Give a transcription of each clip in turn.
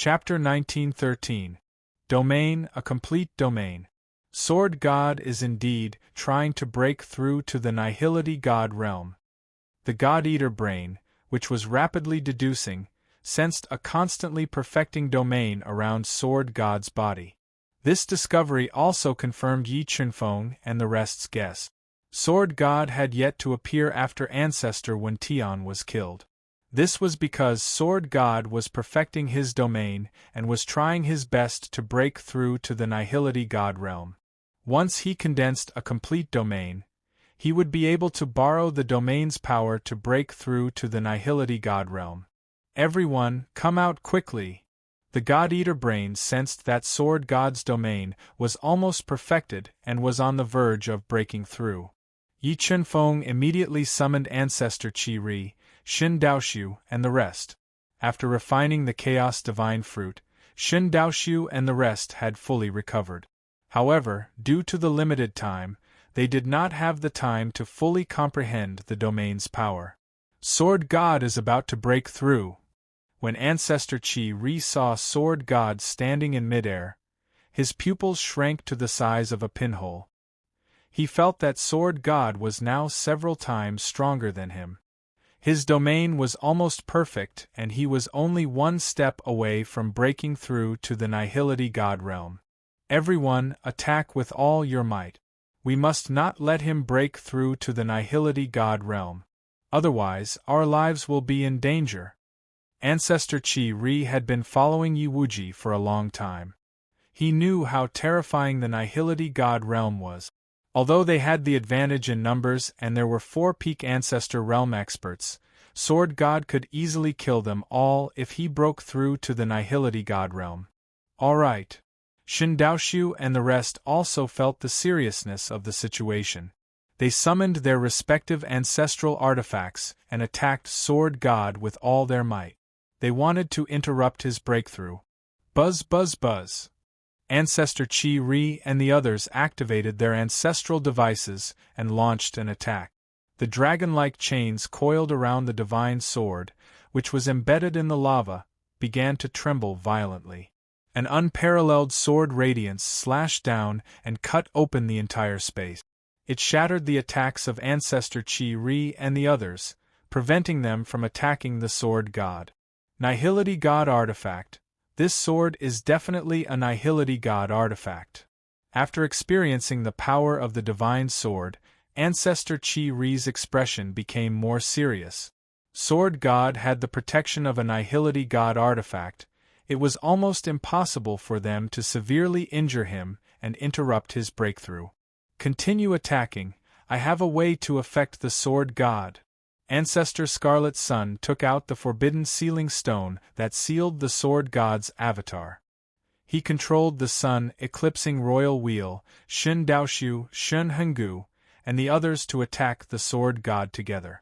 Chapter 1913. Domain, a complete domain. Sword God is indeed trying to break through to the nihility God realm. The God-eater brain, which was rapidly deducing, sensed a constantly perfecting domain around Sword God's body. This discovery also confirmed Yi Chunfeng and the rest's guess. Sword God had yet to appear after Ancestor Wen Tian was killed. This was because Sword God was perfecting his domain and was trying his best to break through to the nihility God realm. Once he condensed a complete domain, he would be able to borrow the domain's power to break through to the nihility God realm. Everyone, come out quickly! The God-eater brain sensed that Sword God's domain was almost perfected and was on the verge of breaking through. Yi Chunfeng immediately summoned Ancestor Qi Ri, Shen Daoxiu, and the rest. After refining the Chaos Divine Fruit, Shen Daoxiu and the rest had fully recovered. However, due to the limited time, they did not have the time to fully comprehend the domain's power. Sword God is about to break through. When Ancestor Qi Ri saw Sword God standing in midair, his pupils shrank to the size of a pinhole. He felt that Sword God was now several times stronger than him. His domain was almost perfect and he was only one step away from breaking through to the nihility God realm. Everyone, attack with all your might. We must not let him break through to the nihility God realm. Otherwise, our lives will be in danger. Ancestor Qi Ri had been following Yi Wuji for a long time. He knew how terrifying the nihility God realm was. Although they had the advantage in numbers and there were 4 peak Ancestor Realm experts, Sword God could easily kill them all if he broke through to the nihility God realm. Alright. Shen Daoxiu and the rest also felt the seriousness of the situation. They summoned their respective ancestral artifacts and attacked Sword God with all their might. They wanted to interrupt his breakthrough. Buzz buzz buzz. Ancestor Qi Ri and the others activated their ancestral devices and launched an attack. The dragon-like chains coiled around the divine sword, which was embedded in the lava, began to tremble violently. An unparalleled sword radiance slashed down and cut open the entire space. It shattered the attacks of Ancestor Qi Ri and the others, preventing them from attacking the Sword God. Nihility God Artifact. This sword is definitely a nihility God artifact. After experiencing the power of the divine sword, Ancestor Qi Ri's expression became more serious. Sword God had the protection of a nihility God artifact. It was almost impossible for them to severely injure him and interrupt his breakthrough. Continue attacking. I have a way to affect the Sword God. Ancestor Scarlet Sun took out the forbidden sealing stone that sealed the Sword God's avatar. He controlled the sun eclipsing royal wheel, Shen Daoxiu, Shen Henggu, and the others to attack the Sword God together.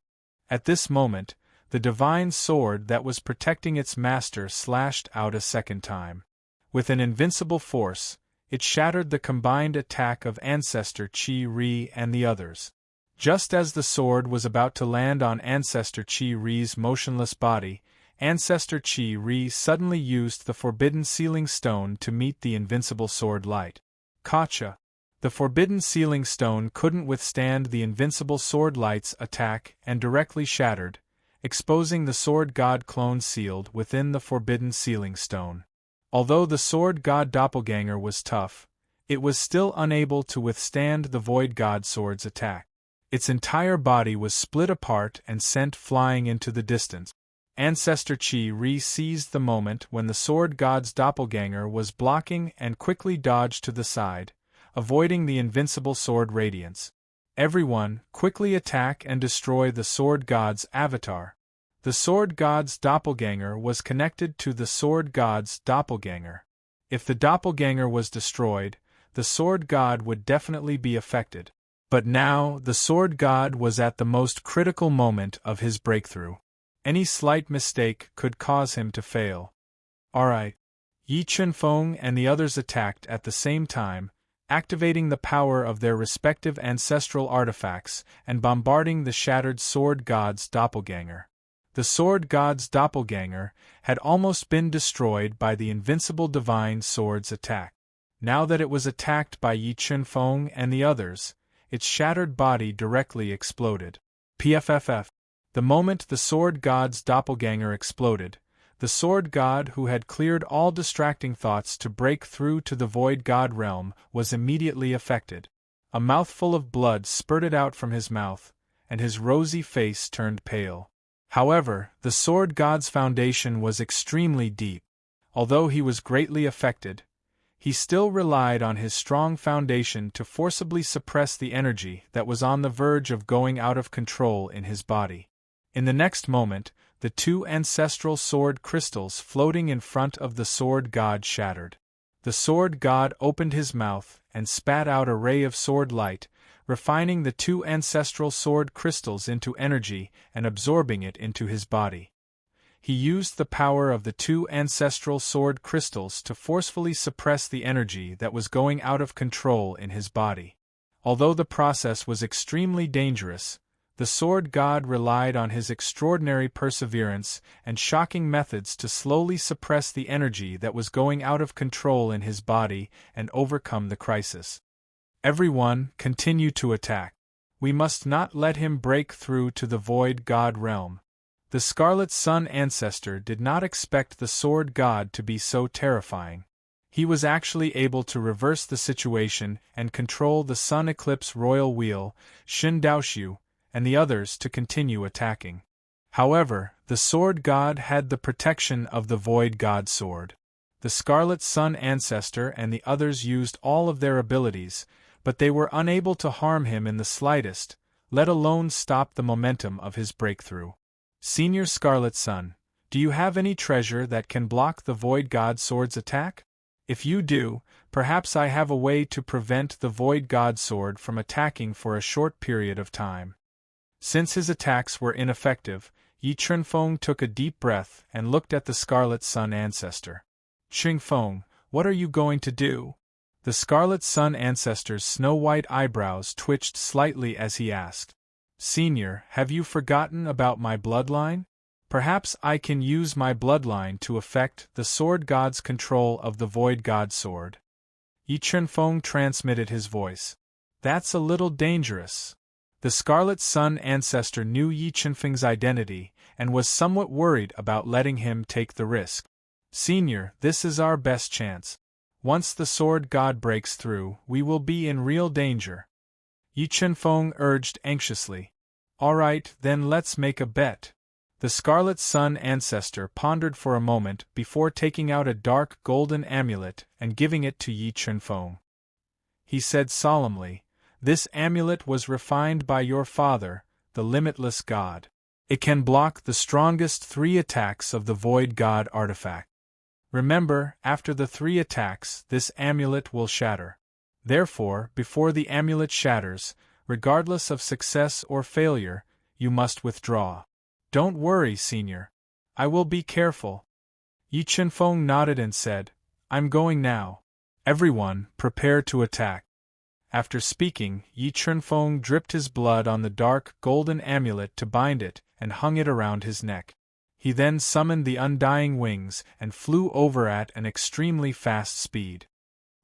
At this moment, the divine sword that was protecting its master slashed out a second time. With an invincible force, it shattered the combined attack of Ancestor Qi Ri and the others. Just as the sword was about to land on Ancestor Qi Ri's motionless body, Ancestor Qi Ri suddenly used the forbidden sealing stone to meet the invincible sword light. Gotcha! The forbidden sealing stone couldn't withstand the invincible sword light's attack and directly shattered, exposing the Sword God clone sealed within the forbidden sealing stone. Although the Sword God doppelganger was tough, it was still unable to withstand the Void God sword's attack. Its entire body was split apart and sent flying into the distance. Ancestor Qi Ri seized the moment when the Sword God's doppelganger was blocking and quickly dodged to the side, avoiding the invincible sword radiance. Everyone, quickly attack and destroy the Sword God's avatar. The Sword God's doppelganger was connected to the Sword God's doppelganger. If the doppelganger was destroyed, the Sword God would definitely be affected. But now, the Sword God was at the most critical moment of his breakthrough. Any slight mistake could cause him to fail. Alright. Yi Chunfeng and the others attacked at the same time, activating the power of their respective ancestral artifacts and bombarding the shattered Sword God's doppelganger. The Sword God's doppelganger had almost been destroyed by the invincible divine sword's attack. Now that it was attacked by Yi Chunfeng and the others, its shattered body directly exploded. PFFF. The moment the Sword God's doppelganger exploded, the Sword God who had cleared all distracting thoughts to break through to the Void God realm was immediately affected. A mouthful of blood spurted out from his mouth, and his rosy face turned pale. However, the Sword God's foundation was extremely deep. Although he was greatly affected, he still relied on his strong foundation to forcibly suppress the energy that was on the verge of going out of control in his body. In the next moment, the two ancestral sword crystals floating in front of the Sword God shattered. The Sword God opened his mouth and spat out a ray of sword light, refining the two ancestral sword crystals into energy and absorbing it into his body. He used the power of the two ancestral sword crystals to forcefully suppress the energy that was going out of control in his body. Although the process was extremely dangerous, the Sword God relied on his extraordinary perseverance and shocking methods to slowly suppress the energy that was going out of control in his body and overcome the crisis. Everyone, continue to attack. We must not let him break through to the Void God realm. The Scarlet Sun ancestor did not expect the Sword God to be so terrifying. He was actually able to reverse the situation and control the Sun Eclipse Royal Wheel, Shin Daoshu, and the others to continue attacking. However, the Sword God had the protection of the Void God Sword. The Scarlet Sun ancestor and the others used all of their abilities, but they were unable to harm him in the slightest, let alone stop the momentum of his breakthrough. Senior Scarlet Sun, do you have any treasure that can block the Void God Sword's attack? If you do, perhaps I have a way to prevent the Void God Sword from attacking for a short period of time. Since his attacks were ineffective, Yi Chunfeng took a deep breath and looked at the Scarlet Sun ancestor. Chunfeng, what are you going to do? The Scarlet Sun ancestor's snow-white eyebrows twitched slightly as he asked. Senior, have you forgotten about my bloodline? Perhaps I can use my bloodline to affect the Sword God's control of the Void God Sword. Yi Chunfeng transmitted his voice. That's a little dangerous. The Scarlet Sun ancestor knew Yi Chunfeng's identity and was somewhat worried about letting him take the risk. Senior, this is our best chance. Once the Sword God breaks through, we will be in real danger. Yi Chunfeng urged anxiously. All right, then let's make a bet. The Scarlet Sun ancestor pondered for a moment before taking out a dark golden amulet and giving it to Yi Chunfeng. He said solemnly, This amulet was refined by your father, the limitless God. It can block the strongest 3 attacks of the Void God artifact. Remember, after the 3 attacks, this amulet will shatter. Therefore, before the amulet shatters, regardless of success or failure, you must withdraw. Don't worry, Senior. I will be careful. Yi Chunfeng nodded and said, I'm going now. Everyone, prepare to attack. After speaking, Yi Chunfeng dripped his blood on the dark golden amulet to bind it and hung it around his neck. He then summoned the undying wings and flew over at an extremely fast speed.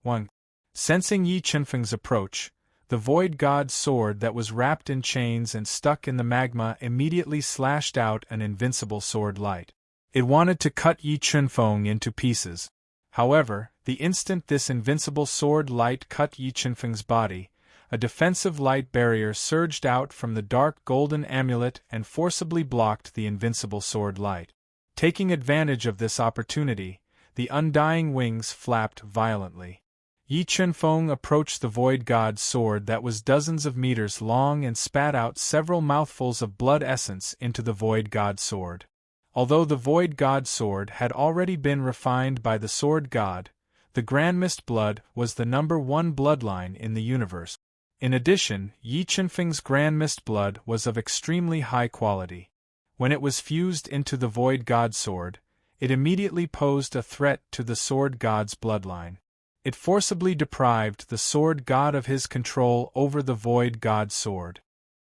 1. Sensing Yi Chunfeng's approach, the Void God sword that was wrapped in chains and stuck in the magma immediately slashed out an invincible sword light. It wanted to cut Yi Chunfeng into pieces. However, the instant this invincible sword light cut Yi Chunfeng's body, a defensive light barrier surged out from the dark golden amulet and forcibly blocked the invincible sword light. Taking advantage of this opportunity, the undying wings flapped violently. Yi Chunfeng approached the Void God's sword that was dozens of meters long and spat out several mouthfuls of blood essence into the Void God sword. Although the Void God sword had already been refined by the Sword God, the Grand Mist blood was the #1 bloodline in the universe. In addition, Yi Chunfeng's Grand Mist blood was of extremely high quality. When it was fused into the Void God sword, it immediately posed a threat to the Sword God's bloodline. It forcibly deprived the Sword God of his control over the Void God sword.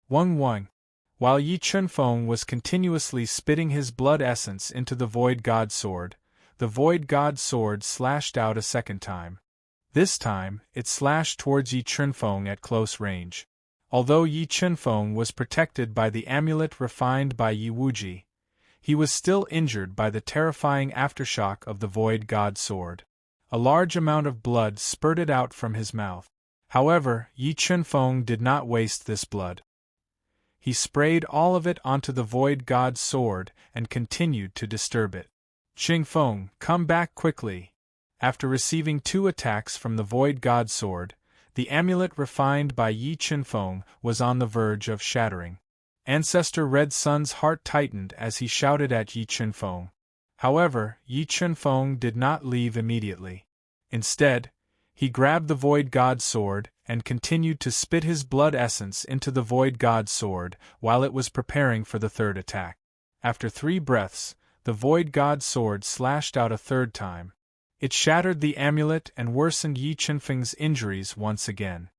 1. While Yi Chunfeng was continuously spitting his blood essence into the Void God Sword, the Void God Sword slashed out a second time. This time, it slashed towards Yi Chunfeng at close range. Although Yi Chunfeng was protected by the amulet refined by Yi Wuji, he was still injured by the terrifying aftershock of the Void God Sword. A large amount of blood spurted out from his mouth. However, Yi Chunfeng did not waste this blood. He sprayed all of it onto the Void God Sword and continued to disturb it. Qingfeng, come back quickly. After receiving 2 attacks from the Void God Sword, the amulet refined by Yi Chunfeng was on the verge of shattering. Ancestor Red Sun's heart tightened as he shouted at Yi Chunfeng. However, Yi Chunfeng did not leave immediately. Instead, he grabbed the Void God Sword and continued to spit his blood essence into the Void God Sword while it was preparing for the 3rd attack. After 3 breaths, the Void God Sword slashed out a 3rd time. It shattered the amulet and worsened Yi Chunfeng's injuries once again.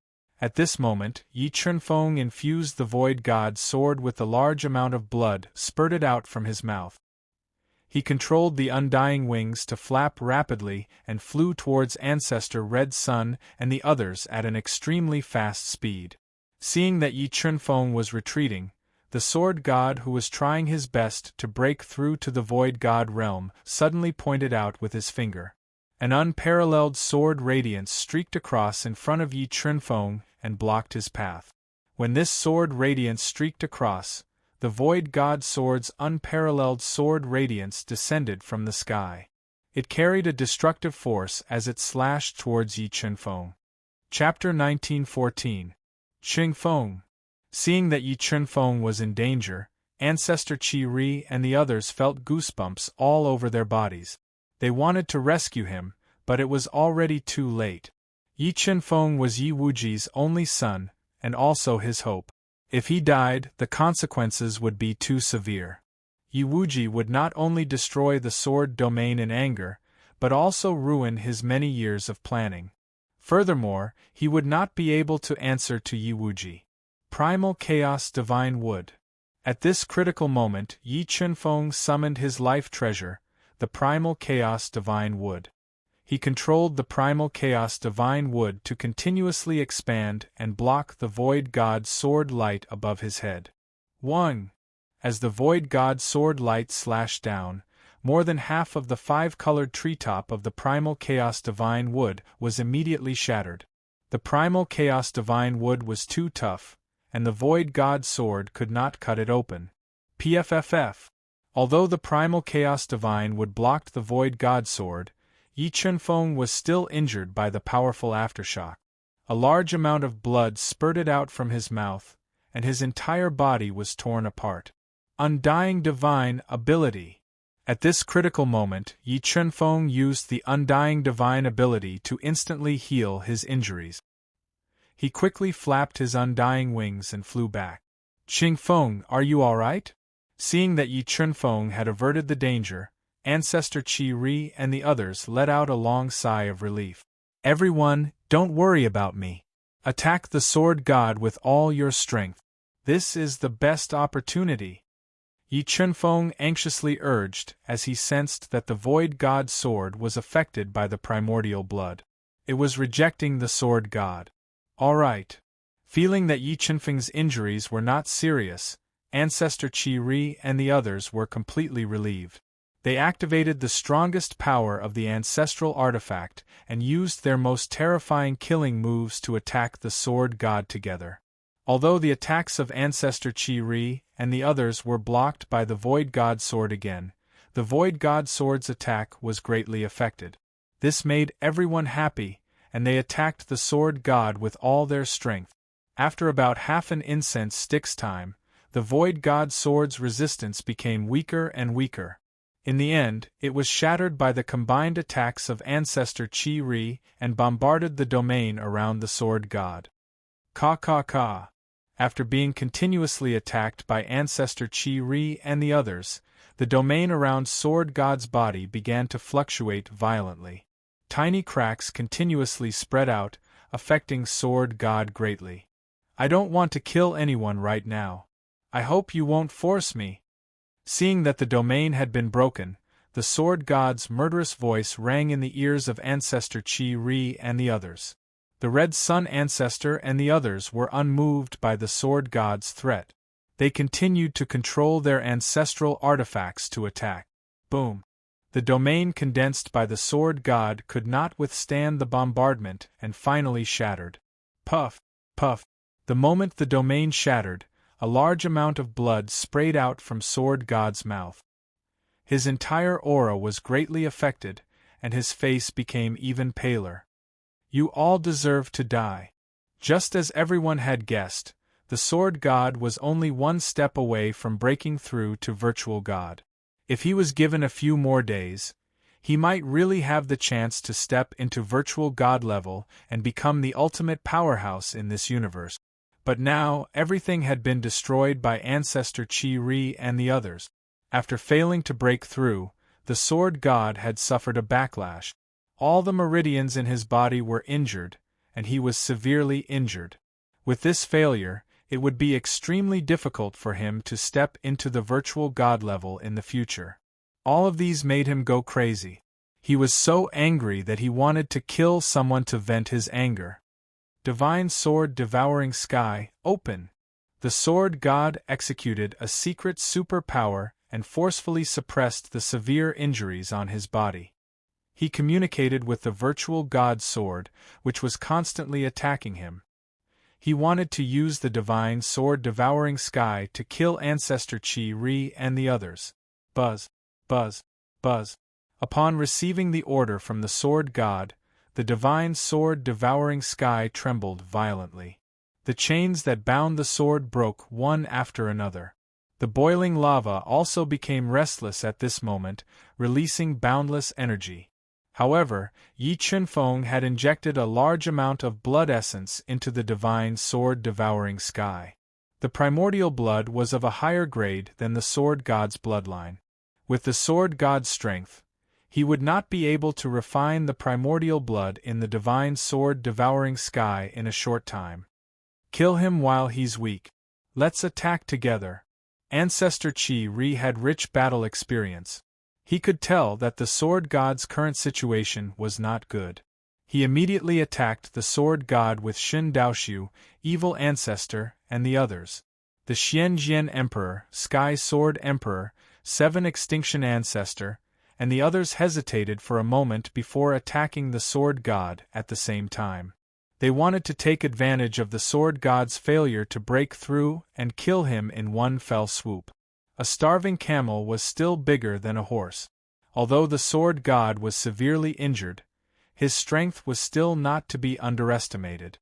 At this moment, Yi Chunfeng infused the Void God Sword with the large amount of blood spurted out from his mouth. He controlled the undying wings to flap rapidly and flew towards Ancestor Red Sun and the others at an extremely fast speed. Seeing that Yi Chunfeng was retreating, the Sword God, who was trying his best to break through to the Void God realm, suddenly pointed out with his finger. An unparalleled sword radiance streaked across in front of Yi Chunfeng and blocked his path. When this sword radiance streaked across, the Void God Sword's unparalleled sword radiance descended from the sky. It carried a destructive force as it slashed towards Yi Chunfeng. Chapter 1914. Qingfeng. Seeing that Yi Chunfeng was in danger, Ancestor Qi Ri and the others felt goosebumps all over their bodies. They wanted to rescue him, but it was already too late. Yi Chunfeng was Yi Wuji's only son, and also his hope. If he died, the consequences would be too severe. Yi Wuji would not only destroy the sword domain in anger, but also ruin his many years of planning. Furthermore, he would not be able to answer to Yi Wuji. Primal Chaos Divine Wood. At this critical moment, Yi Chunfeng summoned his life treasure, the Primal Chaos Divine Wood. He controlled the Primal Chaos Divine Wood to continuously expand and block the Void God Sword light above his head. 1. As the Void God Sword light slashed down, more than half of the 5-colored treetop of the Primal Chaos Divine Wood was immediately shattered. The Primal Chaos Divine Wood was too tough, and the Void God Sword could not cut it open. PFFF. Although the Primal Chaos Divine Wood blocked the Void God Sword, Yi Chunfeng was still injured by the powerful aftershock. A large amount of blood spurted out from his mouth, and his entire body was torn apart. Undying Divine Ability. At this critical moment, Yi Chunfeng used the Undying Divine Ability to instantly heal his injuries. He quickly flapped his undying wings and flew back. Qingfeng, are you alright? Seeing that Yi Chunfeng had averted the danger, Ancestor Qi Ri and the others let out a long sigh of relief. Everyone, don't worry about me. Attack the Sword God with all your strength. This is the best opportunity. Yi Chunfeng anxiously urged as he sensed that the Void God Sword was affected by the primordial blood. It was rejecting the Sword God. All right. Feeling that Yi Chunfeng's injuries were not serious, Ancestor Qi Ri and the others were completely relieved. They activated the strongest power of the ancestral artifact and used their most terrifying killing moves to attack the Sword God together. Although the attacks of Ancestor Qi Ri and the others were blocked by the Void God Sword again, the Void God Sword's attack was greatly affected. This made everyone happy, and they attacked the Sword God with all their strength. After about half an incense stick's time, the Void God Sword's resistance became weaker and weaker. In the end, it was shattered by the combined attacks of Ancestor Qi Ri and bombarded the domain around the Sword God. Ka. After being continuously attacked by Ancestor Qi Ri and the others, the domain around Sword God's body began to fluctuate violently. Tiny cracks continuously spread out, affecting Sword God greatly. I don't want to kill anyone right now. I hope you won't force me. Seeing that the domain had been broken, the sword god's murderous voice rang in the ears of Ancestor Chi-Ri and the others. The Red Sun Ancestor and the others were unmoved by the sword god's threat. They continued to control their ancestral artifacts to attack. Boom! The domain condensed by the sword god could not withstand the bombardment and finally shattered. Puff! Puff! The moment the domain shattered, a large amount of blood sprayed out from sword god's mouth. His entire aura was greatly affected, and his face became even paler. You all deserve to die. Just as everyone had guessed, the sword god was only one step away from breaking through to virtual god. If he was given a few more days, he might really have the chance to step into virtual god level and become the ultimate powerhouse in this universe. But now, everything had been destroyed by Ancestor Chi-Ri and the others. After failing to break through, the sword god had suffered a backlash. All the meridians in his body were injured, and he was severely injured. With this failure, it would be extremely difficult for him to step into the virtual god level in the future. All of these made him go crazy. He was so angry that he wanted to kill someone to vent his anger. Divine Sword Devouring Sky, open! The sword god executed a secret superpower and forcefully suppressed the severe injuries on his body. He communicated with the virtual god sword, which was constantly attacking him. He wanted to use the Divine Sword Devouring Sky to kill Ancestor Chi-Ri and the others. Buzz, buzz, buzz. Upon receiving the order from the sword god, the Divine Sword Devouring Sky trembled violently. The chains that bound the sword broke one after another. The boiling lava also became restless at this moment, releasing boundless energy. However, Yi Chunfeng had injected a large amount of blood essence into the Divine Sword Devouring Sky. The primordial blood was of a higher grade than the sword god's bloodline. With the sword god's strength, he would not be able to refine the primordial blood in the Divine Sword Devouring Sky in a short time. Kill him while he's weak. Let's attack together. Ancestor Chi-Ri had rich battle experience. He could tell that the sword god's current situation was not good. He immediately attacked the sword god with Shen Daoshu, Evil Ancestor, and the others. The Xianjian Emperor, Sky Sword Emperor, Seven Extinction Ancestor, and the others hesitated for a moment before attacking the sword god at the same time. They wanted to take advantage of the sword god's failure to break through and kill him in one fell swoop. A starving camel was still bigger than a horse. Although the sword god was severely injured, his strength was still not to be underestimated.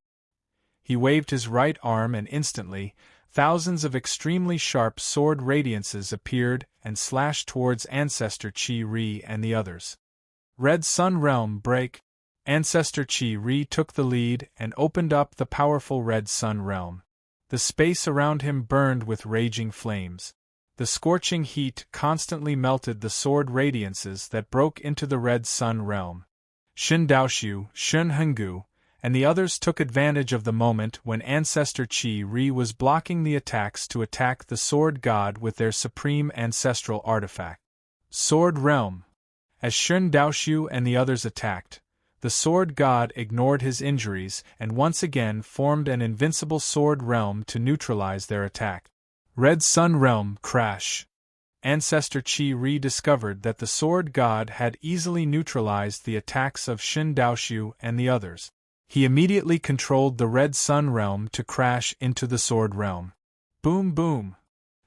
He waved his right arm and instantly, thousands of extremely sharp sword radiances appeared and slashed towards Ancestor Chi-Ri and the others. Red Sun Realm Break. Ancestor Chi-Ri took the lead and opened up the powerful Red Sun Realm. The space around him burned with raging flames. The scorching heat constantly melted the sword radiances that broke into the Red Sun Realm. Shen Daoshu, Shen Hengu, and the others took advantage of the moment when Ancestor Chi-Ri was blocking the attacks to attack the sword god with their supreme ancestral artifact. Sword Realm. As Shen Daoshu and the others attacked, the sword god ignored his injuries and once again formed an invincible sword realm to neutralize their attack. Red Sun Realm Crash. Ancestor Chi-Ri discovered that the sword god had easily neutralized the attacks of Shen Daoshu and the others. He immediately controlled the Red Sun Realm to crash into the sword realm. Boom boom!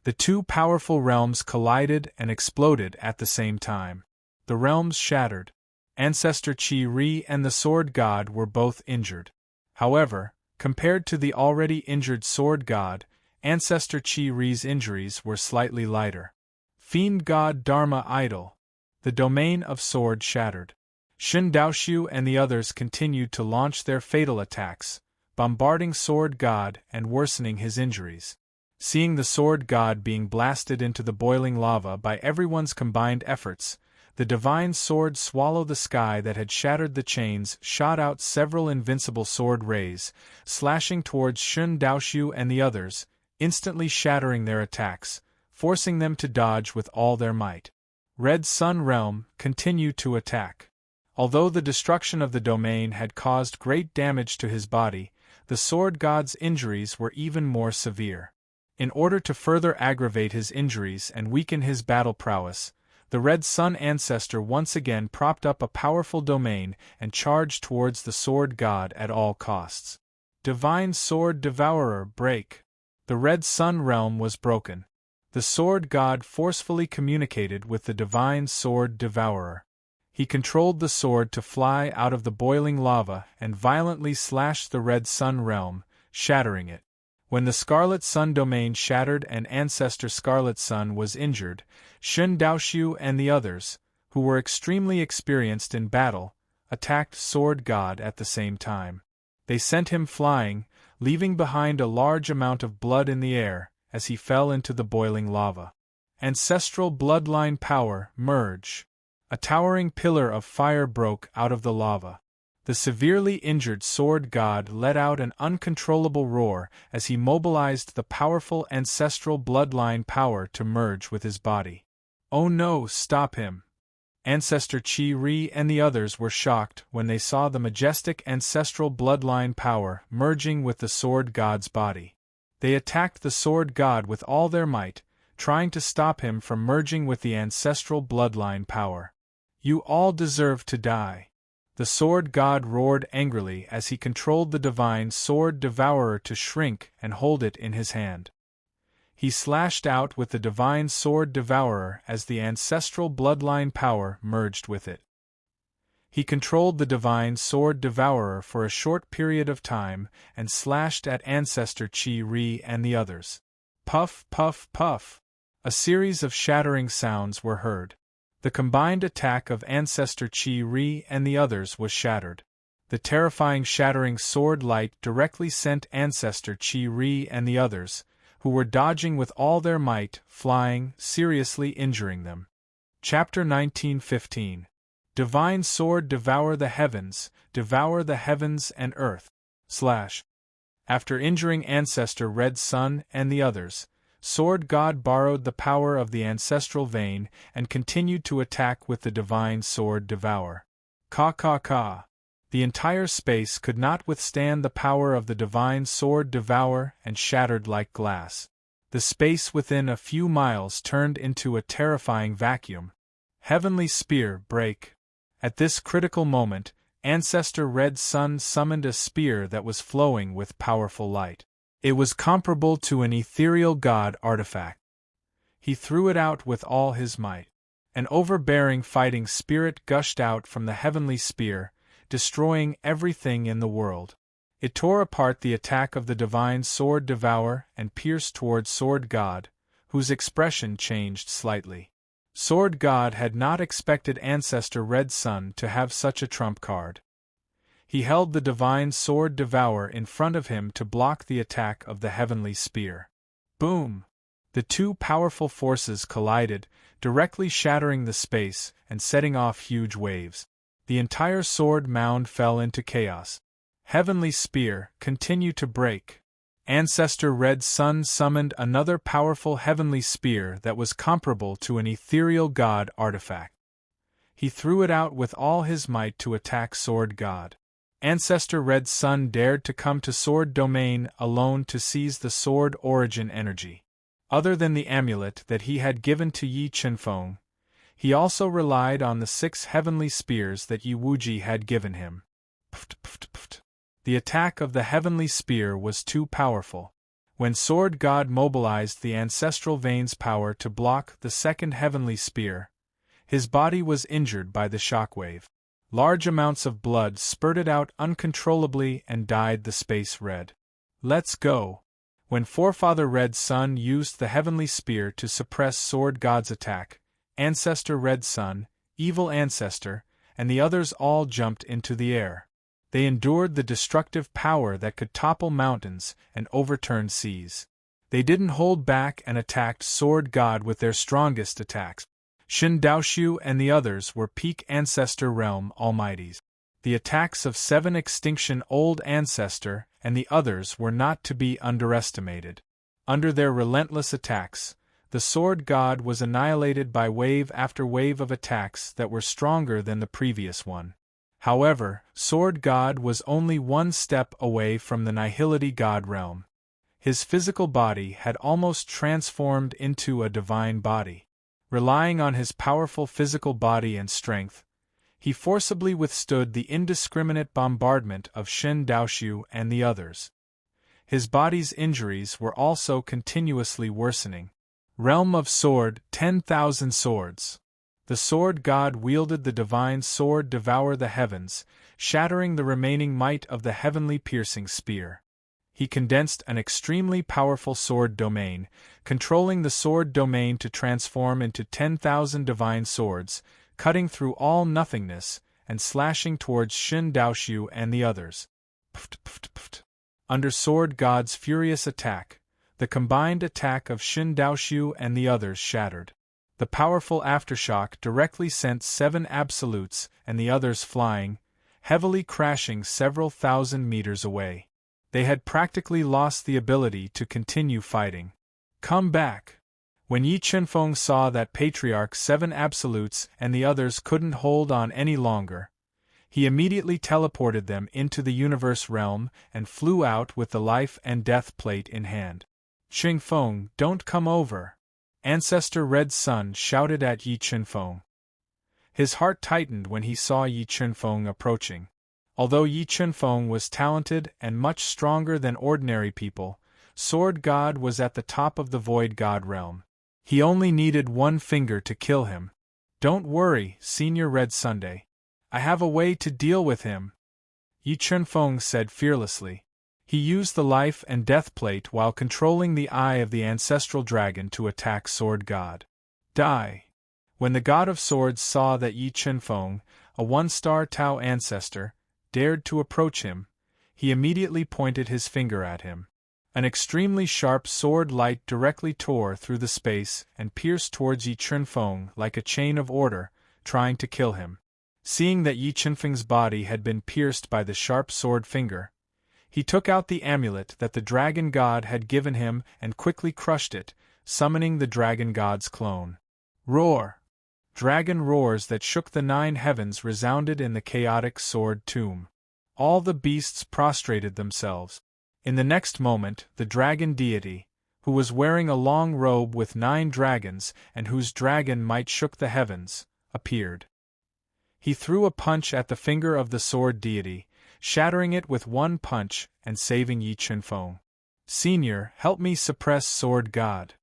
The two powerful realms collided and exploded at the same time. The realms shattered. Ancestor Chi-Ri and the sword god were both injured. However, compared to the already injured sword god, Ancestor Chi-Ri's injuries were slightly lighter. Fiend God Dharma Idol. The domain of sword shattered. Shen Daoshu and the others continued to launch their fatal attacks, bombarding sword god and worsening his injuries. Seeing the sword god being blasted into the boiling lava by everyone's combined efforts, the divine sword Swallow the Sky that had shattered the chains shot out several invincible sword rays, slashing towards Shen Daoshu and the others, instantly shattering their attacks, forcing them to dodge with all their might. Red Sun Realm continued to attack. Although the destruction of the domain had caused great damage to his body, the Sword God's injuries were even more severe. In order to further aggravate his injuries and weaken his battle prowess, the Red Sun Ancestor once again propped up a powerful domain and charged towards the Sword God at all costs. Divine Sword Devourer break. The Red Sun Realm was broken. The Sword God forcefully communicated with the Divine Sword Devourer. He controlled the sword to fly out of the boiling lava and violently slashed the Red Sun Realm, shattering it. When the Scarlet Sun domain shattered and Ancestor Scarlet Sun was injured, Shun Daoshu and the others, who were extremely experienced in battle, attacked Sword God at the same time. They sent him flying, leaving behind a large amount of blood in the air as he fell into the boiling lava. Ancestral Bloodline Power merge. A towering pillar of fire broke out of the lava. The severely injured Sword God let out an uncontrollable roar as he mobilized the powerful ancestral bloodline power to merge with his body. Oh no, stop him! Ancestor Chi-Ri and the others were shocked when they saw the majestic ancestral bloodline power merging with the Sword God's body. They attacked the Sword God with all their might, trying to stop him from merging with the ancestral bloodline power. You all deserve to die. The Sword God roared angrily as he controlled the Divine Sword Devourer to shrink and hold it in his hand. He slashed out with the Divine Sword Devourer as the ancestral bloodline power merged with it. He controlled the Divine Sword Devourer for a short period of time and slashed at Ancestor Chi-Ri and the others. Puff, puff, puff. A series of shattering sounds were heard. The combined attack of Ancestor Chi-Ri and the others was shattered. The terrifying shattering sword light directly sent Ancestor Chi-Ri and the others, who were dodging with all their might, flying, seriously injuring them. Chapter 19:15. Divine Sword Devour the Heavens and Earth. After injuring Ancestor Red Sun and the others, Sword God borrowed the power of the ancestral vein and continued to attack with the Divine Sword Devour. Ka. The entire space could not withstand the power of the Divine Sword Devour and shattered like glass. The space within a few miles turned into a terrifying vacuum. Heavenly Spear break. At this critical moment, Ancestor Red Sun summoned a spear that was flowing with powerful light. It was comparable to an ethereal god artifact. He threw it out with all his might. An overbearing fighting spirit gushed out from the heavenly spear, destroying everything in the world. It tore apart the attack of the Divine Sword Devourer and pierced toward Sword God, whose expression changed slightly. Sword God had not expected Ancestor Red Sun to have such a trump card. He held the Divine Sword Devourer in front of him to block the attack of the heavenly spear. Boom! The two powerful forces collided, directly shattering the space and setting off huge waves. The entire sword mound fell into chaos. Heavenly Spear, continue to break. Ancestor Red Sun summoned another powerful heavenly spear that was comparable to an ethereal god artifact. He threw it out with all his might to attack Sword God. Ancestor Red Sun dared to come to Sword Domain alone to seize the Sword Origin energy. Other than the amulet that he had given to Yi Chenfeng, he also relied on the 6 heavenly spears that Yi Wuji had given him. The attack of the heavenly spear was too powerful. When Sword God mobilized the ancestral vein's power to block the second heavenly spear, his body was injured by the shockwave. Large amounts of blood spurted out uncontrollably and dyed the space red. Let's go! When Forefather Red Sun used the heavenly spear to suppress Sword God's attack, Ancestor Red Sun, Evil Ancestor, and the others all jumped into the air. They endured the destructive power that could topple mountains and overturn seas. They didn't hold back and attacked Sword God with their strongest attacks. Shin Daoshu and the others were peak Ancestor Realm Almighties. The attacks of 7 Extinction Old Ancestor and the others were not to be underestimated. Under their relentless attacks, the sword god was annihilated by wave after wave of attacks that were stronger than the previous one. However, sword god was only one step away from the nihility god realm. His physical body had almost transformed into a divine body. Relying on his powerful physical body and strength, he forcibly withstood the indiscriminate bombardment of Shen Daoshu and the others. His body's injuries were also continuously worsening. Realm of Sword, 10,000 Swords. The sword god wielded the divine sword Devour the Heavens, shattering the remaining might of the heavenly piercing spear. He condensed an extremely powerful sword domain, controlling the sword domain to transform into 10,000 divine swords, cutting through all nothingness and slashing towards Shin Daoshu and the others. Pft, pft, pft. Under sword god's furious attack, the combined attack of Shin Daoshu and the others shattered. The powerful aftershock directly sent 7 absolutes and the others flying, heavily crashing several thousand meters away. They had practically lost the ability to continue fighting. Come back! When Yi Chenfeng saw that Patriarch's 7 absolutes and the others couldn't hold on any longer, he immediately teleported them into the universe realm and flew out with the life and death plate in hand. Chenfeng, don't come over! Ancestor Red Sun shouted at Yi Chenfeng. His heart tightened when he saw Yi Chenfeng approaching. Although Yi Chenfeng was talented and much stronger than ordinary people, Sword God was at the top of the Void God realm. He only needed one finger to kill him. Don't worry, Senior Red Sunday. I have a way to deal with him, Yi Chenfeng said fearlessly. He used the life and death plate while controlling the eye of the ancestral dragon to attack Sword God. Die! When the God of Swords saw that Yi Chenfeng, a 1-star Tao ancestor, dared to approach him, he immediately pointed his finger at him. An extremely sharp sword light directly tore through the space and pierced towards Yi Chenfeng like a chain of order, trying to kill him. Seeing that Yi Chenfeng's body had been pierced by the sharp sword finger, he took out the amulet that the dragon god had given him and quickly crushed it, summoning the dragon god's clone. Roar! Dragon roars that shook the 9 heavens resounded in the chaotic sword tomb. All the beasts prostrated themselves. In the next moment, the dragon deity, who was wearing a long robe with 9 dragons and whose dragon might shook the heavens, appeared. He threw a punch at the finger of the sword deity, shattering it with one punch and saving Yi Chenfeng. Senior, help me suppress Sword God,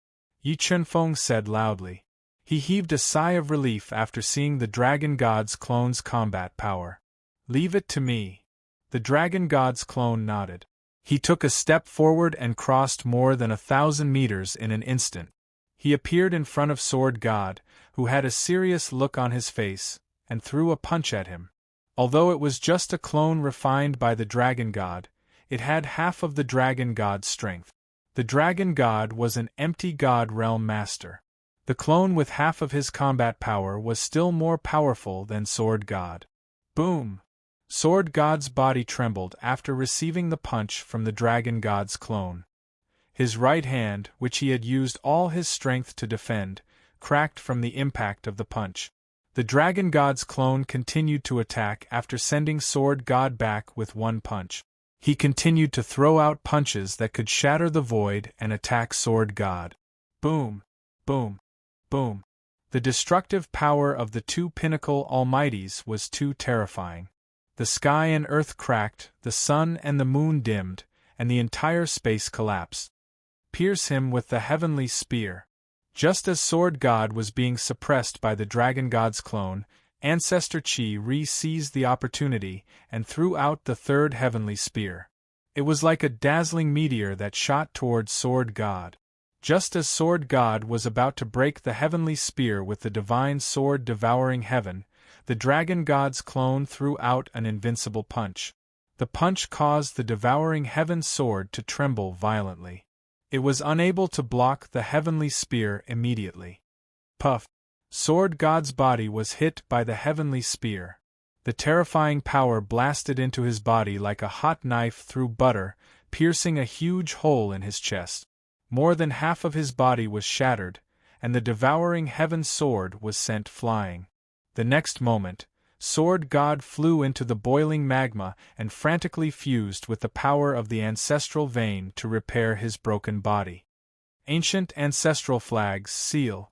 Yi Chenfeng said loudly. He heaved a sigh of relief after seeing the dragon god's clone's combat power. Leave it to me. The dragon god's clone nodded. He took a step forward and crossed more than 1,000 meters in an instant. He appeared in front of Sword God, who had a serious look on his face, and threw a punch at him. Although it was just a clone refined by the dragon god, it had half of the dragon god's strength. The dragon god was an empty god realm master. The clone with half of his combat power was still more powerful than Sword God. Boom! Sword God's body trembled after receiving the punch from the dragon god's clone. His right hand, which he had used all his strength to defend, cracked from the impact of the punch. The dragon god's clone continued to attack after sending Sword God back with one punch. He continued to throw out punches that could shatter the void and attack Sword God. Boom! Boom! Boom! The destructive power of the 2 pinnacle almighties was too terrifying. The sky and earth cracked, the sun and the moon dimmed, and the entire space collapsed. Pierce him with the heavenly spear. Just as Sword God was being suppressed by the dragon god's clone, Ancestor Qi seized the opportunity and threw out the 3rd heavenly spear. It was like a dazzling meteor that shot towards Sword God. Just as Sword God was about to break the heavenly spear with the divine sword devouring heaven, the dragon god's clone threw out an invincible punch. The punch caused the devouring heaven sword to tremble violently. It was unable to block the heavenly spear immediately. Puff! Sword God's body was hit by the heavenly spear. The terrifying power blasted into his body like a hot knife through butter, piercing a huge hole in his chest. More than half of his body was shattered, and the devouring heaven sword was sent flying. The next moment, Sword God flew into the boiling magma and frantically fused with the power of the ancestral vein to repair his broken body. Ancient Ancestral Flags Seal.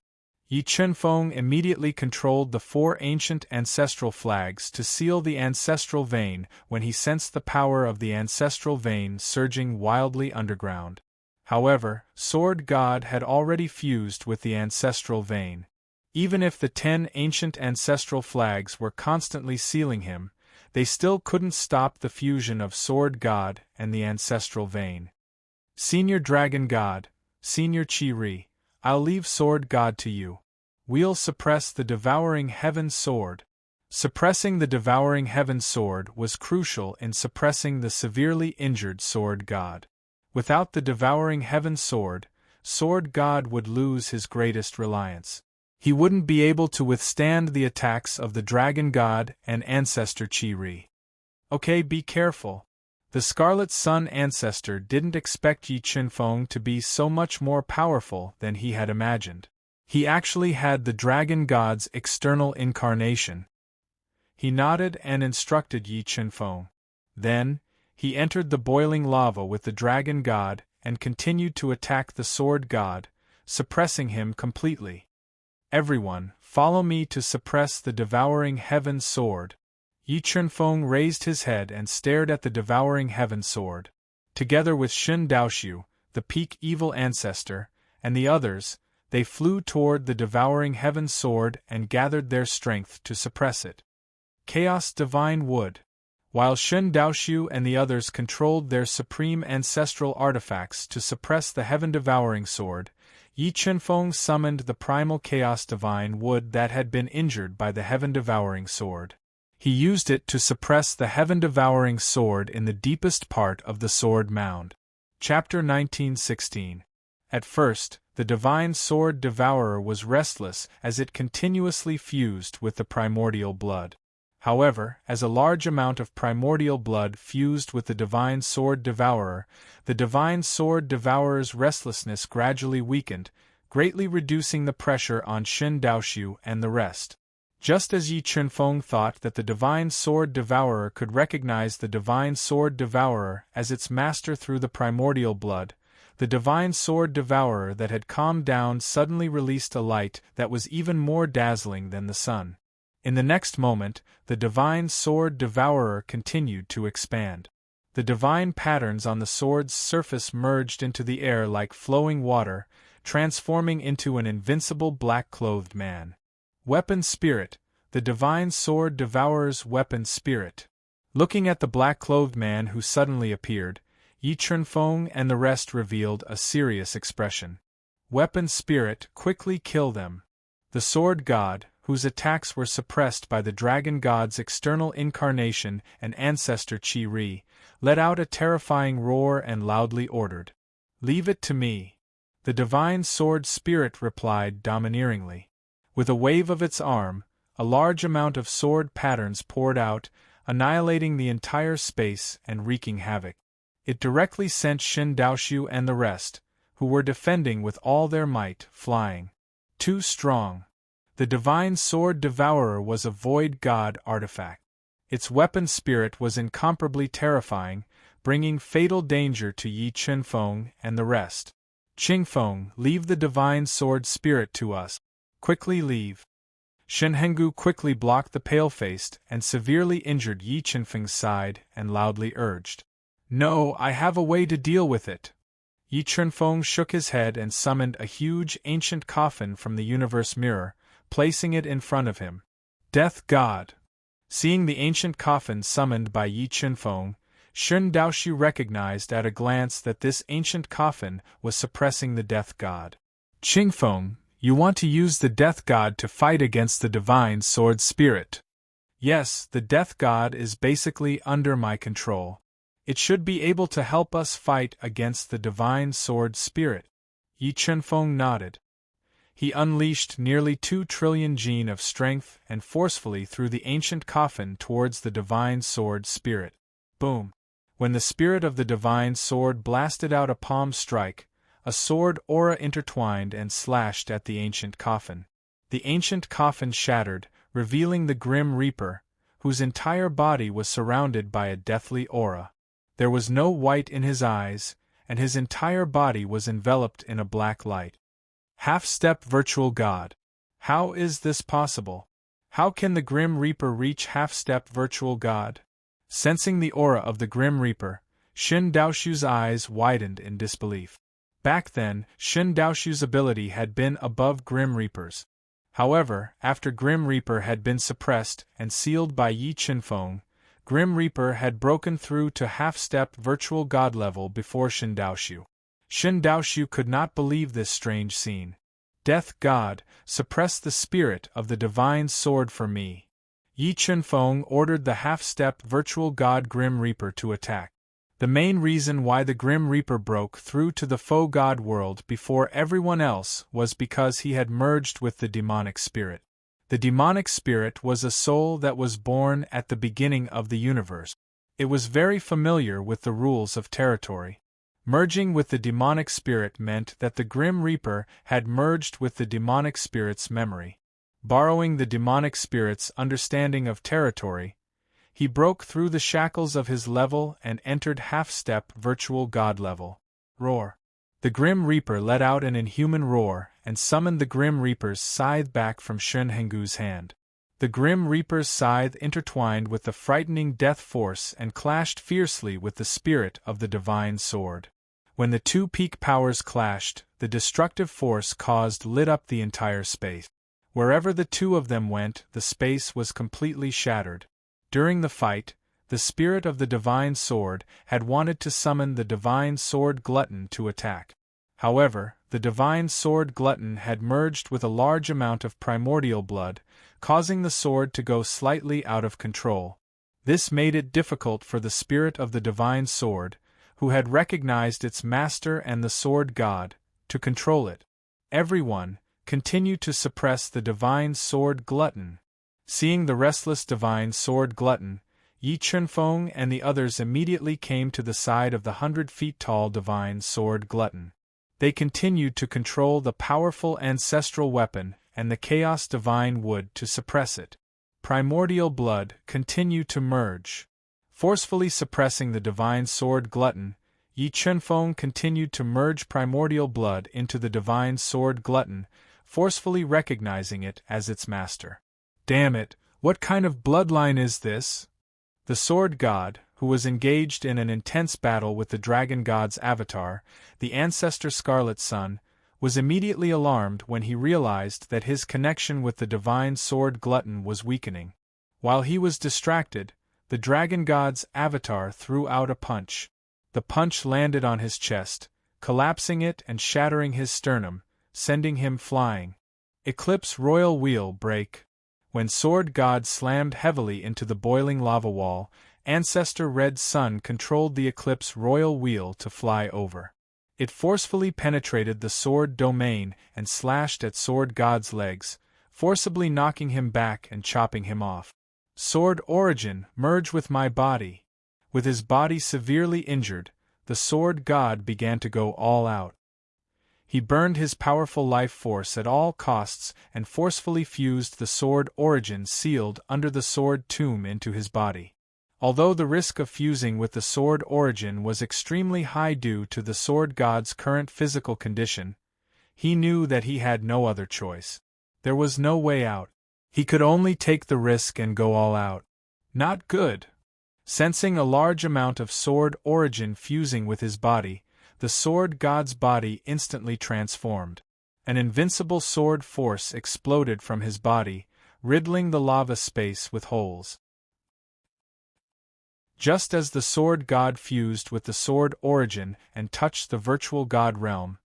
Yi Chunfeng immediately controlled the 4 ancient ancestral flags to seal the ancestral vein when he sensed the power of the ancestral vein surging wildly underground. However, Sword God had already fused with the ancestral vein. Even if the 10 ancient ancestral flags were constantly sealing him, they still couldn't stop the fusion of Sword God and the ancestral vein. Senior Dragon God, Senior Chi-Ri, I'll leave Sword God to you. We'll suppress the devouring heaven sword. Suppressing the devouring heaven sword was crucial in suppressing the severely injured Sword God. Without the devouring heaven sword, Sword God would lose his greatest reliance. He wouldn't be able to withstand the attacks of the Dragon God and Ancestor Chi-Ri. Okay, be careful. The Scarlet Sun Ancestor didn't expect Yi Chunfeng to be so much more powerful than he had imagined. He actually had the Dragon God's external incarnation. He nodded and instructed Yi Chunfeng. Then, he entered the boiling lava with the Dragon God and continued to attack the Sword God, suppressing him completely. Everyone, follow me to suppress the devouring heaven sword. Yi Chunfeng raised his head and stared at the devouring heaven sword. Together with Shun Daoshu, the peak evil ancestor, and the others, they flew toward the devouring heaven sword and gathered their strength to suppress it. Chaos Divine Wood. While Shun Daoshu and the others controlled their supreme ancestral artifacts to suppress the heaven-devouring sword, Yi Chunfeng summoned the primal Chaos Divine Wood that had been injured by the heaven-devouring sword. He used it to suppress the heaven-devouring sword in the deepest part of the sword mound. Chapter 1916. At first, the Divine Sword Devourer was restless as it continuously fused with the primordial blood. However, as a large amount of primordial blood fused with the Divine Sword Devourer, the Divine Sword Devourer's restlessness gradually weakened, greatly reducing the pressure on Shun Daoshu and the rest. Just as Yi Chunfeng thought that the Divine Sword Devourer could recognize the Divine Sword Devourer as its master through the primordial blood, the Divine Sword Devourer that had calmed down suddenly released a light that was even more dazzling than the sun. In the next moment, the Divine Sword Devourer continued to expand. The divine patterns on the sword's surface merged into the air like flowing water, transforming into an invincible black-clothed man. Weapon Spirit, the Divine Sword Devourer's weapon spirit. Looking at the black-clothed man who suddenly appeared, Yi Chunfeng and the rest revealed a serious expression. Weapon Spirit, quickly kill them. The Sword God, whose attacks were suppressed by the Dragon God's external incarnation and ancestor Chi-Ri, let out a terrifying roar and loudly ordered, "Leave it to me." The Divine Sword Spirit replied domineeringly. With a wave of its arm, a large amount of sword patterns poured out, annihilating the entire space and wreaking havoc. It directly sent Shun Daoshu and the rest, who were defending with all their might, flying. Too strong. The Divine Sword Devourer was a Void God artifact. Its weapon spirit was incomparably terrifying, bringing fatal danger to Yi Chunfeng and the rest. Qingfeng, leave the Divine Sword Spirit to us. Quickly leave. Shenhengu quickly blocked the pale-faced and severely injured Yi Chunfeng's side and loudly urged, "No, I have a way to deal with it." Yi Chunfeng shook his head and summoned a huge ancient coffin from the universe mirror, placing it in front of him. Death God. Seeing the ancient coffin summoned by Yi Chunfeng, Shun Daoshu recognized at a glance that this ancient coffin was suppressing the Death God. Qingfeng, you want to use the Death God to fight against the Divine Sword Spirit. Yes, the Death God is basically under my control. It should be able to help us fight against the Divine Sword Spirit. Yi Chunfeng nodded. He unleashed nearly 2 trillion gene of strength and forcefully threw the ancient coffin towards the Divine Sword Spirit. Boom! When the spirit of the Divine Sword blasted out a palm strike, a sword aura intertwined and slashed at the ancient coffin. The ancient coffin shattered, revealing the Grim Reaper, whose entire body was surrounded by a deathly aura. There was no white in his eyes, and his entire body was enveloped in a black light. Half-step virtual god. How is this possible? How can the Grim Reaper reach half-step virtual god? Sensing the aura of the Grim Reaper, Shin Daoshu's eyes widened in disbelief. Back then, Shin Daoshu's ability had been above Grim Reaper's. However, after Grim Reaper had been suppressed and sealed by Yi Qinfeng, Grim Reaper had broken through to half-step virtual god level before Shin Daoshu. Shin Daoshu could not believe this strange scene. Death God, suppress the spirit of the divine sword for me. Yi Qinfeng ordered the half-step virtual god Grim Reaper to attack. The main reason why the Grim Reaper broke through to the faux god world before everyone else was because he had merged with the demonic spirit. The demonic spirit was a soul that was born at the beginning of the universe. It was very familiar with the rules of territory. Merging with the demonic spirit meant that the Grim Reaper had merged with the demonic spirit's memory. Borrowing the demonic spirit's understanding of territory, he broke through the shackles of his level and entered half-step virtual god level. Roar. The Grim Reaper let out an inhuman roar and summoned the Grim Reaper's scythe back from Shen Hengu's hand. The Grim Reaper's scythe intertwined with the frightening death force and clashed fiercely with the spirit of the divine sword. When the two peak powers clashed, the destructive force caused lit up the entire space. Wherever the two of them went, the space was completely shattered. During the fight, the spirit of the divine sword had wanted to summon the divine sword glutton to attack. However, the divine sword glutton had merged with a large amount of primordial blood, causing the sword to go slightly out of control. This made it difficult for the spirit of the divine sword, who had recognized its master and the sword god, to control it. Everyone continued to suppress the divine sword glutton. Seeing the restless divine sword glutton, Yi Qinfeng and the others immediately came to the side of the 100-feet-tall divine sword glutton. They continued to control the powerful ancestral weapon and the chaos divine wood to suppress it. Primordial blood continued to merge. Forcefully suppressing the divine sword glutton, Yi Qinfeng continued to merge primordial blood into the divine sword glutton, forcefully recognizing it as its master. Damn it, what kind of bloodline is this? The sword god, who was engaged in an intense battle with the dragon god's avatar, the ancestor Scarlet Sun, was immediately alarmed when he realized that his connection with the divine sword glutton was weakening. While he was distracted, the dragon god's avatar threw out a punch. The punch landed on his chest, collapsing it and shattering his sternum, sending him flying. Eclipse Royal Wheel break. When Sword God slammed heavily into the boiling lava wall, Ancestor Red Sun controlled the Eclipse Royal Wheel to fly over. It forcefully penetrated the sword domain and slashed at Sword God's legs, forcibly knocking him back and chopping him off. Sword Origin, merge with my body. With his body severely injured, the Sword God began to go all out. He burned his powerful life force at all costs and forcefully fused the Sword Origin sealed under the Sword Tomb into his body. Although the risk of fusing with the Sword Origin was extremely high due to the Sword God's current physical condition, he knew that he had no other choice. There was no way out. He could only take the risk and go all out. Not good. Sensing a large amount of Sword Origin fusing with his body, the Sword God's body instantly transformed. An invincible sword force exploded from his body, riddling the lava space with holes. Just as the Sword God fused with the Sword Origin and touched the virtual God realm,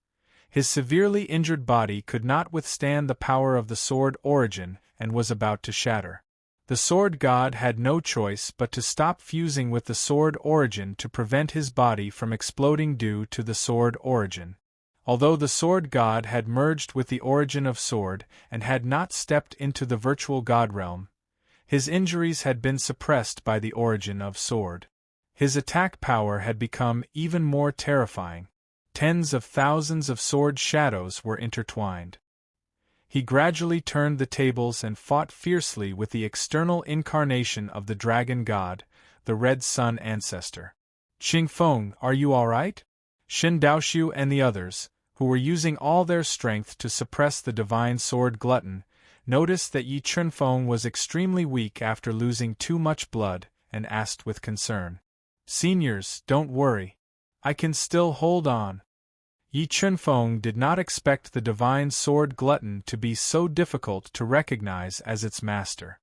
his severely injured body could not withstand the power of the Sword Origin and was about to shatter. The Sword God had no choice but to stop fusing with the Sword Origin to prevent his body from exploding due to the Sword Origin. Although the Sword God had merged with the Origin of Sword and had not stepped into the virtual God realm, his injuries had been suppressed by the Origin of Sword. His attack power had become even more terrifying. tens of thousands of sword shadows were intertwined. He gradually turned the tables and fought fiercely with the external incarnation of the dragon god, the Red Sun ancestor. Qingfeng, are you all right? Shen Daoxiu and the others, who were using all their strength to suppress the divine sword glutton, noticed that Yi Chunfeng was extremely weak after losing too much blood, and asked with concern. Seniors, don't worry. I can still hold on. Yi Chunfeng did not expect the divine sword glutton to be so difficult to recognize as its master.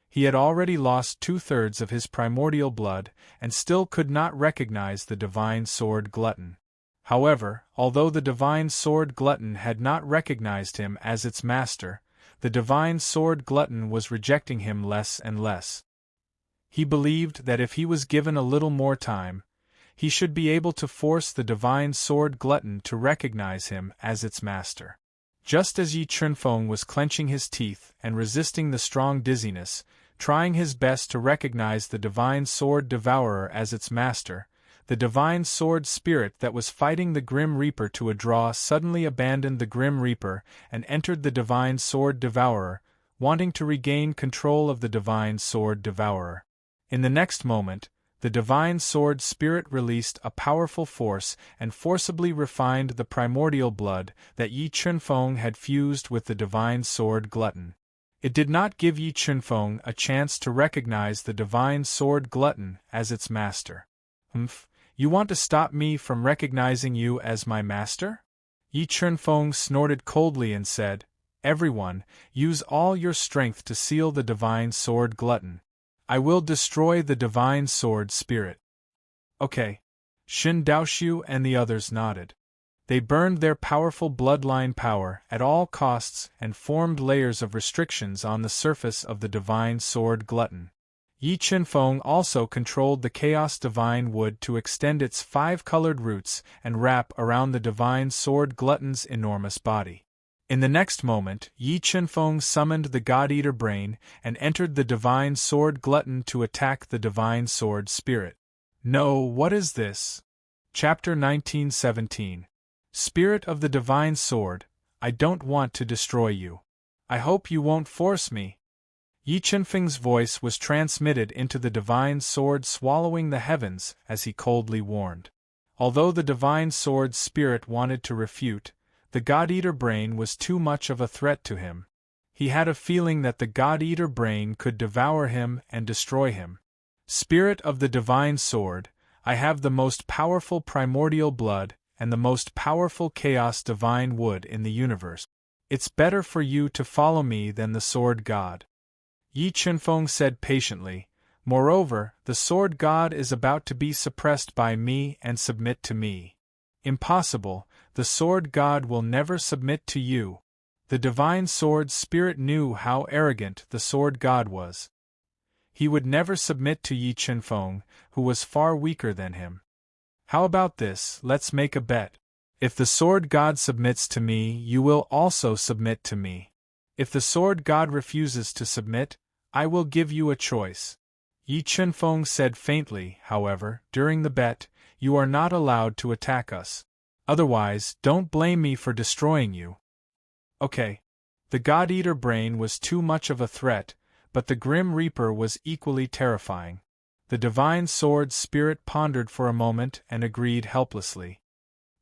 He had already lost 2/3 of his primordial blood, and still could not recognize the divine sword glutton. However, although the divine sword glutton had not recognized him as its master, the divine sword glutton was rejecting him less and less. He believed that if he was given a little more time, he should be able to force the divine sword glutton to recognize him as its master. Just as Yi Chunfeng was clenching his teeth and resisting the strong dizziness, trying his best to recognize the divine sword devourer as its master, the divine sword spirit that was fighting the Grim Reaper to a draw suddenly abandoned the Grim Reaper and entered the divine sword devourer, wanting to regain control of the divine sword devourer. In the next moment, the divine sword spirit released a powerful force and forcibly refined the primordial blood that Yi Chunfeng had fused with the divine sword glutton. It did not give Yi Chunfeng a chance to recognize the divine sword glutton as its master. You want to stop me from recognizing you as my master? Yi Chunfeng snorted coldly and said, Everyone, use all your strength to seal the divine sword glutton. I will destroy the divine sword spirit. Okay. Shen Daoxiu and the others nodded. They burned their powerful bloodline power at all costs and formed layers of restrictions on the surface of the divine sword glutton. Yi Chunfeng also controlled the chaos divine wood to extend its 5-colored roots and wrap around the divine sword glutton's enormous body. In the next moment, Yi Chunfeng summoned the God-Eater brain and entered the divine sword glutton to attack the divine sword spirit. No, what is this? Chapter 1917. Spirit of the divine sword, I don't want to destroy you. I hope you won't force me. Yi Chunfeng's voice was transmitted into the divine sword swallowing the heavens as he coldly warned. Although the divine sword spirit wanted to refute, the God-Eater brain was too much of a threat to him. He had a feeling that the God-Eater brain could devour him and destroy him. Spirit of the divine sword, I have the most powerful primordial blood and the most powerful chaos divine wood in the universe. It's better for you to follow me than the sword god. Yi Chunfeng said patiently, Moreover, the sword god is about to be suppressed by me and submit to me. Impossible, the sword god will never submit to you. The divine sword spirit knew how arrogant the sword god was. He would never submit to Yi Chunfeng, who was far weaker than him. How about this, let's make a bet. If the sword god submits to me, you will also submit to me. If the sword god refuses to submit, I will give you a choice. Yi Chunfeng said faintly, however, during the bet, you are not allowed to attack us. Otherwise, don't blame me for destroying you. Okay. The God-Eater brain was too much of a threat, but the Grim Reaper was equally terrifying. The divine sword spirit pondered for a moment and agreed helplessly.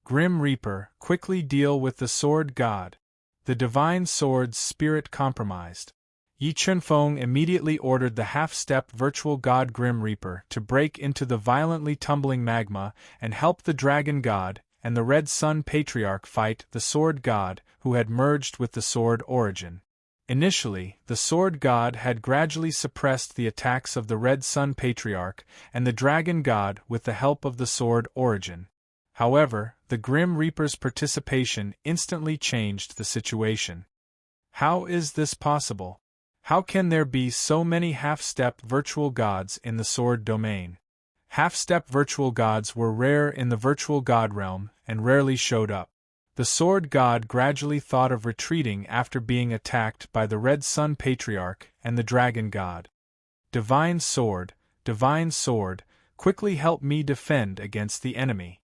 Grim Reaper, quickly deal with the sword god. The divine sword spirit compromised. Yi Chunfeng immediately ordered the half-step virtual god Grim Reaper to break into the violently tumbling magma and help the dragon god and the Red Sun Patriarch fight the sword god who had merged with the sword origin. Initially, the sword god had gradually suppressed the attacks of the Red Sun Patriarch and the dragon god with the help of the sword origin. However, the Grim Reaper's participation instantly changed the situation. How is this possible? How can there be so many half-step virtual gods in the sword domain? Half-step virtual gods were rare in the virtual god realm and rarely showed up. The sword god gradually thought of retreating after being attacked by the Red Sun Patriarch and the dragon god. Divine sword, quickly help me defend against the enemy.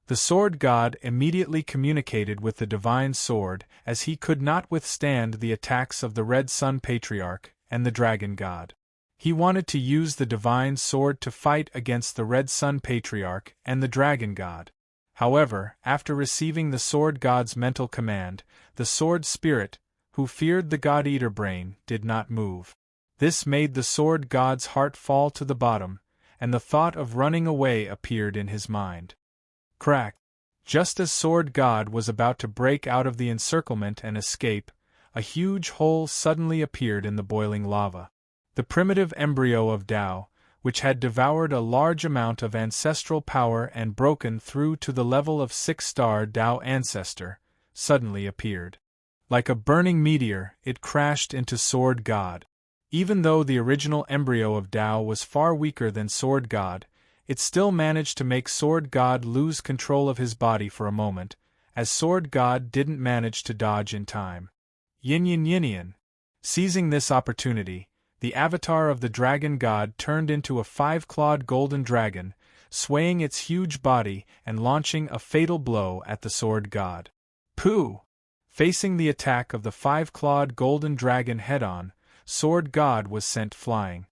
The Sword God immediately communicated with the Divine Sword, as he could not withstand the attacks of the Red Sun Patriarch and the Dragon God. He wanted to use the Divine Sword to fight against the Red Sun Patriarch and the Dragon God. However, after receiving the Sword God's mental command, the Sword Spirit, who feared the God-Eater Brain, did not move. This made the Sword God's heart fall to the bottom, and the thought of running away appeared in his mind. Crack! Just as Sword God was about to break out of the encirclement and escape, a huge hole suddenly appeared in the boiling lava. The primitive embryo of Tao, which had devoured a large amount of ancestral power and broken through to the level of 6-star Tao ancestor, suddenly appeared. Like a burning meteor, it crashed into Sword God. Even though the original embryo of Tao was far weaker than Sword God, it still managed to make Sword God lose control of his body for a moment, as Sword God didn't manage to dodge in time. Yin yin yin yin. Seizing this opportunity, the avatar of the Dragon God turned into a 5-clawed golden dragon, swaying its huge body and launching a fatal blow at the Sword God. Pooh! Facing the attack of the 5-clawed golden dragon head-on, Sword God was sent flying.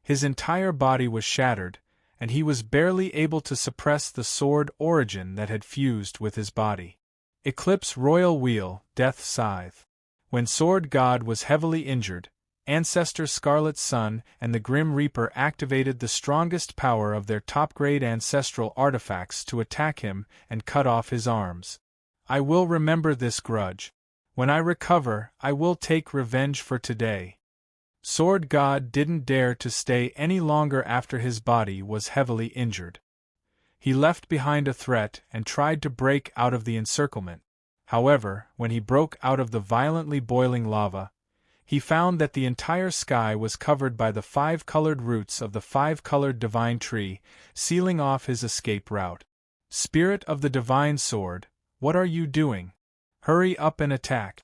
His entire body was shattered, and he was barely able to suppress the sword origin that had fused with his body. Eclipse Royal Wheel, Death Scythe. When Sword God was heavily injured, Ancestor Scarlet Sun and the Grim Reaper activated the strongest power of their top-grade ancestral artifacts to attack him and cut off his arms. I will remember this grudge. When I recover, I will take revenge for today. Sword God didn't dare to stay any longer after his body was heavily injured. He left behind a threat and tried to break out of the encirclement. However, when he broke out of the violently boiling lava, he found that the entire sky was covered by the 5-colored roots of the 5-colored divine tree, sealing off his escape route. Spirit of the Divine Sword, what are you doing? Hurry up and attack.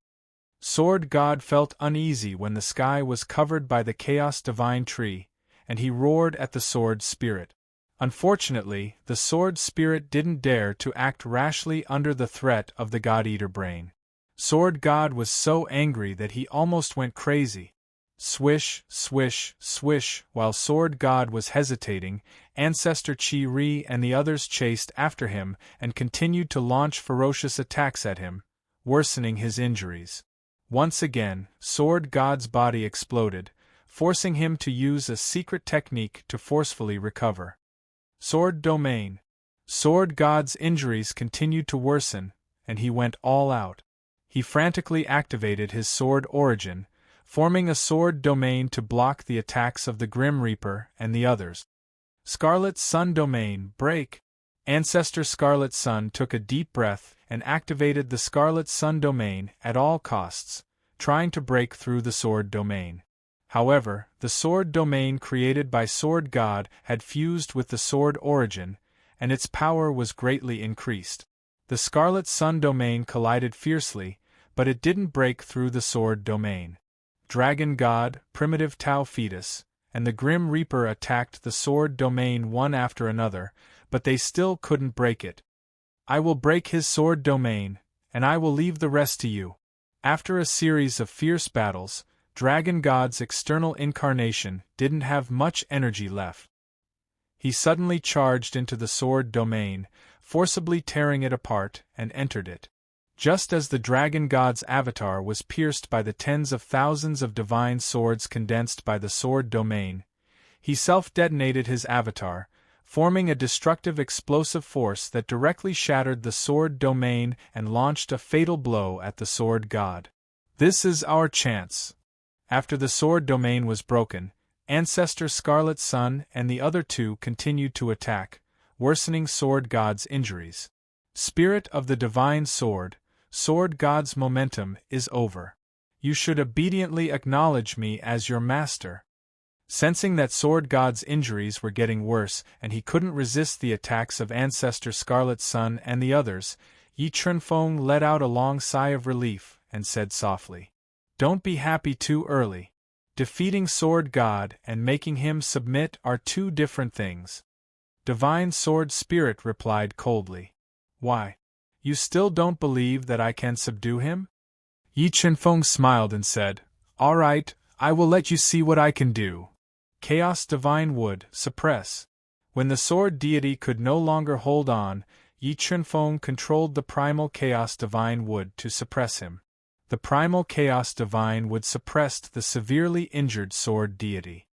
Sword God felt uneasy when the sky was covered by the Chaos Divine Tree, and he roared at the Sword Spirit. Unfortunately, the Sword Spirit didn't dare to act rashly under the threat of the God-Eater Brain. Sword God was so angry that he almost went crazy. Swish, swish, swish. While Sword God was hesitating, Ancestor Chi-Ri and the others chased after him and continued to launch ferocious attacks at him, worsening his injuries. Once again, Sword God's body exploded, forcing him to use a secret technique to forcefully recover. Sword Domain. Sword God's injuries continued to worsen, and he went all out. He frantically activated his sword origin, forming a sword domain to block the attacks of the Grim Reaper and the others. Scarlet Sun Domain, break! Ancestor Scarlet Sun took a deep breath and activated the Scarlet Sun Domain at all costs, trying to break through the sword domain. However, the sword domain created by Sword God had fused with the sword origin, and its power was greatly increased. The Scarlet Sun Domain collided fiercely, but it didn't break through the sword domain. Dragon God, Primitive Tau Fetus, and the Grim Reaper attacked the sword domain one after another, but they still couldn't break it. I will break his sword domain, and I will leave the rest to you. After a series of fierce battles, Dragon God's external incarnation didn't have much energy left. He suddenly charged into the sword domain, forcibly tearing it apart, and entered it. Just as the Dragon God's avatar was pierced by the tens of thousands of divine swords condensed by the sword domain, he self-detonated his avatar, forming a destructive explosive force that directly shattered the sword domain and launched a fatal blow at the Sword God. This is our chance. After the sword domain was broken, Ancestor Scarlet Sun and the other two continued to attack, worsening Sword God's injuries. Spirit of the Divine Sword, Sword God's momentum is over. You should obediently acknowledge me as your master. Sensing that Sword God's injuries were getting worse and he couldn't resist the attacks of Ancestor Scarlet Sun and the others, Yi Chunfeng let out a long sigh of relief and said softly, "Don't be happy too early. Defeating Sword God and making him submit are two different things." Divine Sword Spirit replied coldly, Why? You still don't believe that I can subdue him? Yi Chenfeng smiled and said, All right, I will let you see what I can do. Chaos Divine would suppress. When the sword deity could no longer hold on, Yi Chenfeng controlled the primal Chaos Divine would to suppress him. The primal Chaos Divine would suppressed the severely injured sword deity.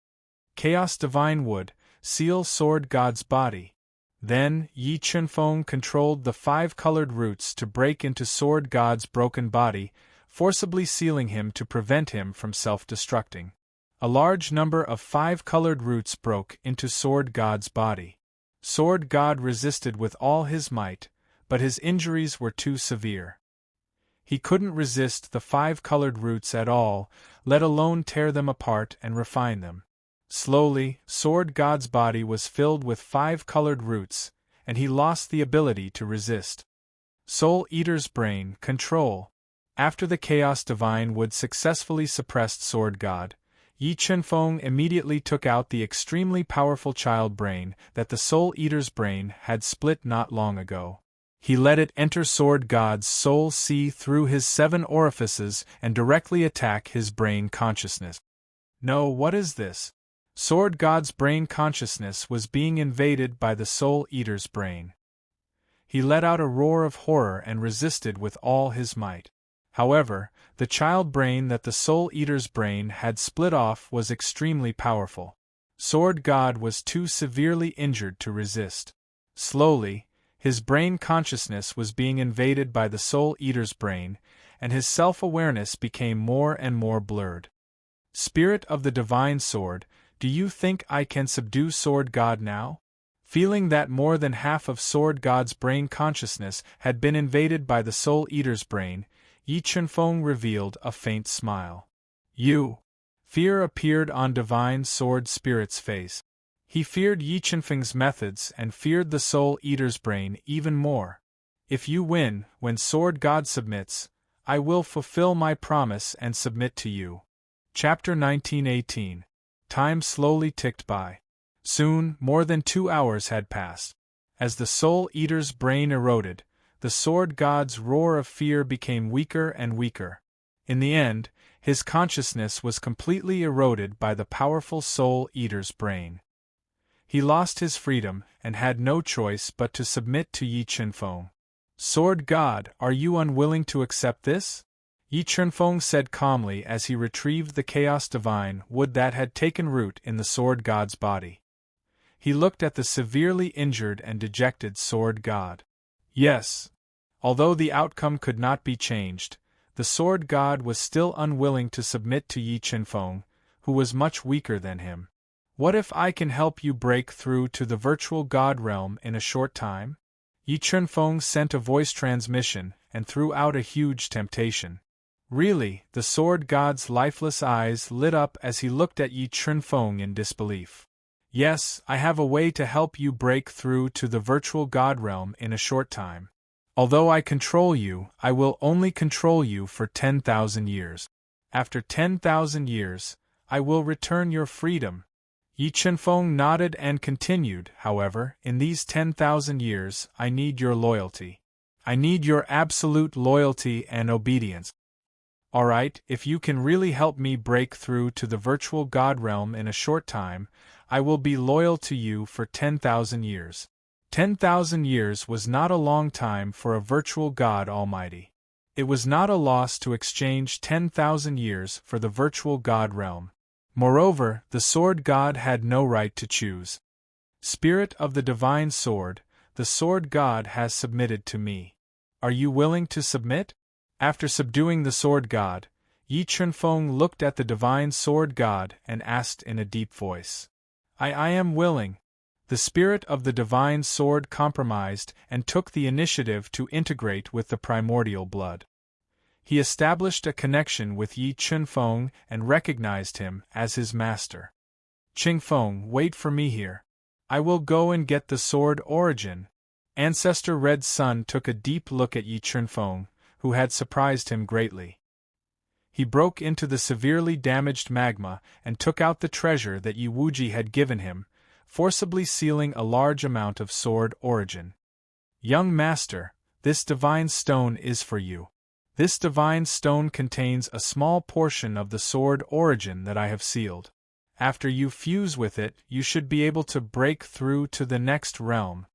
Chaos Divine would seal sword god's body. Then, Yi Chenfeng controlled the 5 colored roots to break into sword god's broken body, forcibly sealing him to prevent him from self-destructing. A large number of 5 colored roots broke into sword god's body. Sword god resisted with all his might, but his injuries were too severe. He couldn't resist the 5 colored roots at all, let alone tear them apart and refine them. Slowly, sword god's body was filled with 5 colored roots, and he lost the ability to resist. Soul Eater's brain control. After the Chaos Divine would successfully suppressed sword god, Yi Chenfeng immediately took out the extremely powerful child brain that the Soul Eater's brain had split not long ago. He let it enter sword god's soul see through his 7 orifices and directly attack his brain consciousness. No, what is this? Sword god's brain consciousness was being invaded by the Soul Eater's brain. He let out a roar of horror and resisted with all his might. However, the child brain that the Soul Eater's brain had split off was extremely powerful. Sword God was too severely injured to resist. Slowly, his brain consciousness was being invaded by the Soul Eater's brain, and his self-awareness became more and more blurred. Spirit of the Divine Sword, do you think I can subdue Sword God now? Feeling that more than half of Sword God's brain consciousness had been invaded by the Soul Eater's brain, Yi Chenfeng revealed a faint smile. You! Fear appeared on Divine Sword Spirit's face. He feared Yi Chenfeng's methods and feared the Soul Eater's brain even more. If you win, when Sword God submits, I will fulfill my promise and submit to you. Chapter 1918. Time slowly ticked by. Soon, more than 2 hours had passed. As the Soul Eater's brain eroded, the Sword God's roar of fear became weaker and weaker. In the end, his consciousness was completely eroded by the powerful Soul Eater's brain. He lost his freedom and had no choice but to submit to Yi Chenfeng. Sword God, are you unwilling to accept this? Yi Chenfeng said calmly as he retrieved the Chaos Divine wood that had taken root in the Sword God's body. He looked at the severely injured and dejected Sword God. Yes. Although the outcome could not be changed, the Sword God was still unwilling to submit to Yi Chenfeng, who was much weaker than him. What if I can help you break through to the virtual God realm in a short time? Yi Chenfeng sent a voice transmission and threw out a huge temptation. Really, the Sword God's lifeless eyes lit up as he looked at Yi Chenfeng in disbelief. Yes, I have a way to help you break through to the virtual God realm in a short time. Although I control you, I will only control you for 10,000 years. After 10,000 years, I will return your freedom. Yi Chenfeng nodded and continued, however, in these 10,000 years, I need your loyalty. I need your absolute loyalty and obedience. Alright, if you can really help me break through to the virtual God realm in a short time, I will be loyal to you for 10,000 years. 10,000 years was not a long time for a virtual God Almighty. It was not a loss to exchange 10,000 years for the virtual God realm. Moreover, the Sword God had no right to choose. Spirit of the Divine Sword, the Sword God has submitted to me. Are you willing to submit? After subduing the Sword God, Yi Chenfeng looked at the Divine Sword God and asked in a deep voice. I am willing. The Spirit of the Divine Sword compromised and took the initiative to integrate with the primordial blood. He established a connection with Yi Chenfeng and recognized him as his master. Chenfeng, wait for me here. I will go and get the sword origin. Ancestor Red Sun took a deep look at Yi Chenfeng, who had surprised him greatly. He broke into the severely damaged magma and took out the treasure that Yi Wuji had given him, forcibly sealing a large amount of sword origin. Young master, this divine stone is for you. This divine stone contains a small portion of the sword origin that I have sealed. After you fuse with it, you should be able to break through to the next realm.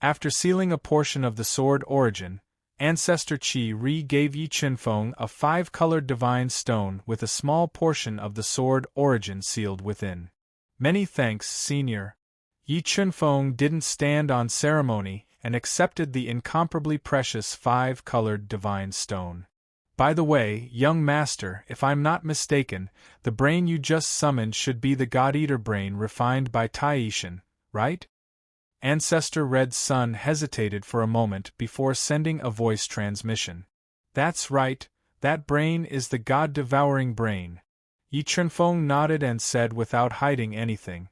After sealing a portion of the sword origin, Ancestor Chi-Ri gave Yi Qinfeng a 5-colored divine stone with a small portion of the sword origin sealed within. Many thanks, Senior. Yi Qinfeng didn't stand on ceremony and accepted the incomparably precious 5-colored divine stone. By the way, young master, if I'm not mistaken, the brain you just summoned should be the God-Eater brain refined by Taishan, right? Ancestor Red Sun hesitated for a moment before sending a voice transmission. That's right, that brain is the God-devouring brain. Yi Qinfeng nodded and said without hiding anything.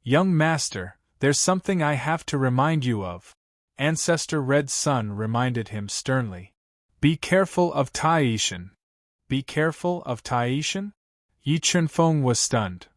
Young master, there's something I have to remind you of. Ancestor Red Sun reminded him sternly. Be careful of Taishan. Be careful of Taishan? Yi Qinfeng was stunned.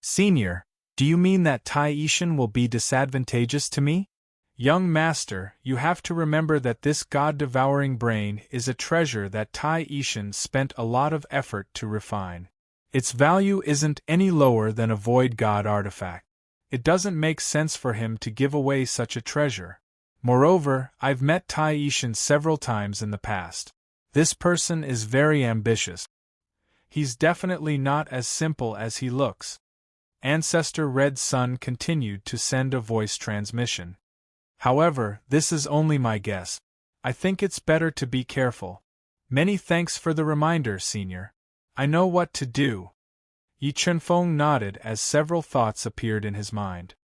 Senior, do you mean that Taishan will be disadvantageous to me? Young master, you have to remember that this God-devouring brain is a treasure that Taishan spent a lot of effort to refine. Its value isn't any lower than a void god artifact. It doesn't make sense for him to give away such a treasure. Moreover, I've met Taishan several times in the past. This person is very ambitious. He's definitely not as simple as he looks. Ancestor Red Sun continued to send a voice transmission. However, this is only my guess. I think it's better to be careful. Many thanks for the reminder, Senior. I know what to do. Yi Qinfeng nodded as several thoughts appeared in his mind.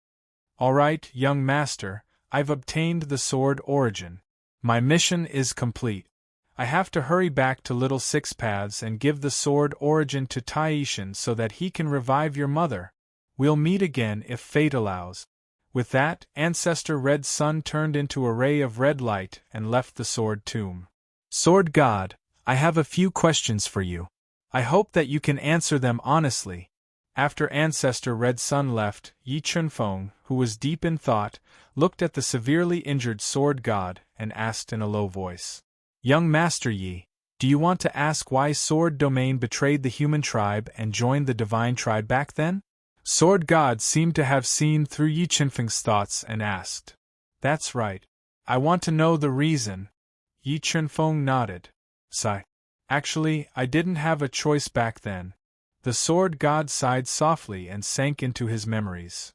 All right, young master, I've obtained the sword origin. My mission is complete. I have to hurry back to Little Six Paths and give the sword origin to Taishan so that he can revive your mother. We'll meet again if fate allows. With that, Ancestor Red Sun turned into a ray of red light and left the sword tomb. Sword God, I have a few questions for you. I hope that you can answer them honestly. After Ancestor Red Sun left, Yi Qinfeng, who was deep in thought, looked at the severely injured sword god and asked in a low voice. Young Master Yi, do you want to ask why Sword Domain betrayed the human tribe and joined the divine tribe back then? Sword God seemed to have seen through Yi Qinfeng's thoughts and asked. That's right. I want to know the reason. Yi Qinfeng nodded. Sigh. Actually, I didn't have a choice back then. The sword god sighed softly and sank into his memories.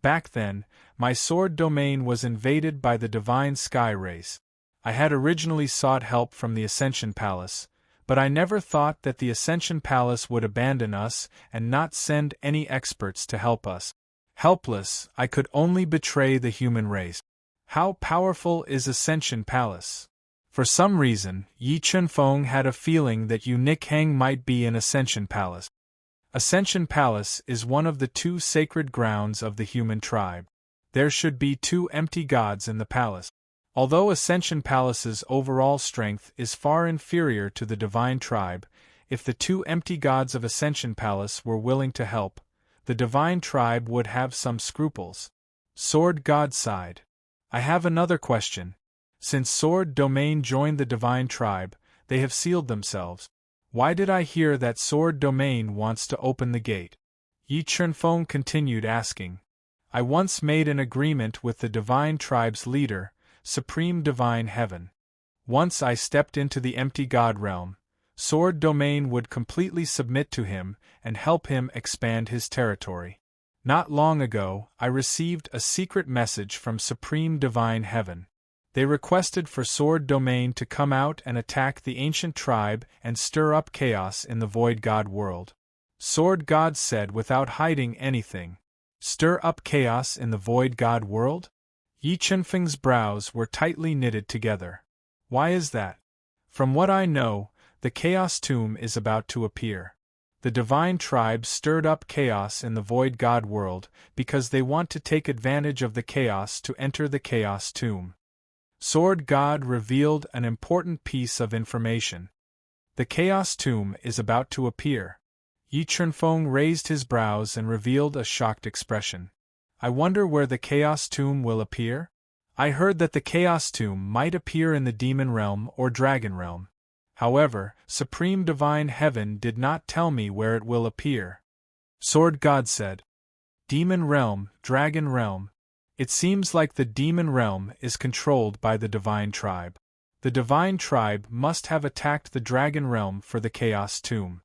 Back then, my sword domain was invaded by the divine sky race. I had originally sought help from the Ascension Palace, but I never thought that the Ascension Palace would abandon us and not send any experts to help us. Helpless, I could only betray the human race. How powerful is Ascension Palace? For some reason, Yi Qinfeng had a feeling that Yu Nikhang might be in Ascension Palace. Ascension Palace is one of the 2 sacred grounds of the human tribe. There should be 2 empty gods in the palace. Although Ascension Palace's overall strength is far inferior to the divine tribe, if the 2 empty gods of Ascension Palace were willing to help, the divine tribe would have some scruples. Sword God sighed. I have another question. Since Sword Domain joined the divine tribe, they have sealed themselves. Why did I hear that Sword Domain wants to open the gate? Yi Qinfeng continued asking. I once made an agreement with the divine tribe's leader, Supreme Divine Heaven. Once I stepped into the empty god realm, Sword Domain would completely submit to him and help him expand his territory. Not long ago, I received a secret message from Supreme Divine Heaven. They requested for Sword Domain to come out and attack the ancient tribe and stir up chaos in the Void God world. Sword God said without hiding anything. Stir up chaos in the Void God world? Yi Qinfeng's brows were tightly knitted together. Why is that? From what I know, the Chaos Tomb is about to appear. The divine tribe stirred up chaos in the Void God world because they want to take advantage of the chaos to enter the Chaos Tomb. Sword God revealed an important piece of information. The Chaos Tomb is about to appear. Yi Qinfeng raised his brows and revealed a shocked expression. I wonder where the Chaos Tomb will appear? I heard that the Chaos Tomb might appear in the demon realm or dragon realm. However, Supreme Divine Heaven did not tell me where it will appear. Sword God said. Demon realm, dragon realm. It seems like the demon realm is controlled by the divine tribe. The divine tribe must have attacked the dragon realm for the Chaos Tomb.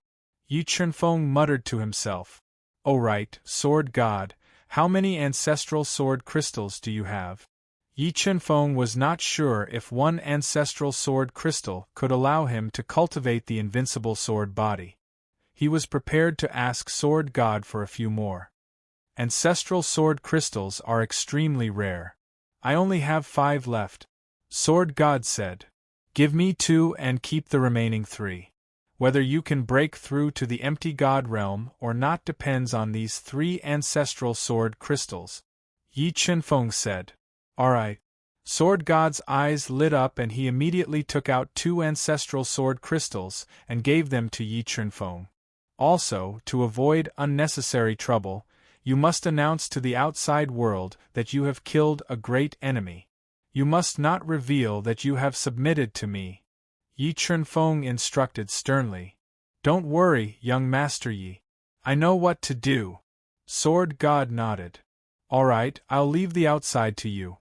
Yi Chunfeng muttered to himself. Oh right, Sword God, how many ancestral sword crystals do you have? Yi Chunfeng was not sure if one ancestral sword crystal could allow him to cultivate the invincible sword body. He was prepared to ask Sword God for a few more. Ancestral sword crystals are extremely rare. I only have 5 left. Sword God said. Give me 2 and keep the remaining 3. Whether you can break through to the empty God realm or not depends on these 3 ancestral sword crystals. Yi Chunfeng said. Alright. Sword God's eyes lit up and he immediately took out 2 ancestral sword crystals and gave them to Yi Chunfeng. Also, to avoid unnecessary trouble, you must announce to the outside world that you have killed a great enemy. You must not reveal that you have submitted to me. Yi Chunfeng instructed sternly. Don't worry, young Master Yi. I know what to do. Sword God nodded. Alright, I'll leave the outside to you.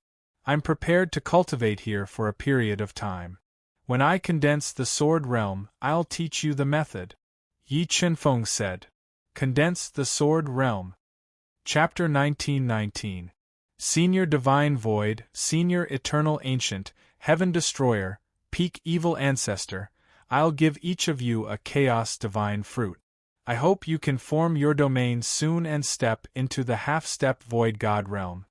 I'm prepared to cultivate here for a period of time. When I condense the sword realm, I'll teach you the method. Yi Chunfeng said. Condense the sword realm. Chapter 1919. Senior Divine Void, Senior Eternal Ancient, Heaven Destroyer, Peak Evil Ancestor, I'll give each of you a Chaos Divine Fruit. I hope you can form your domain soon and step into the half-step Void God realm.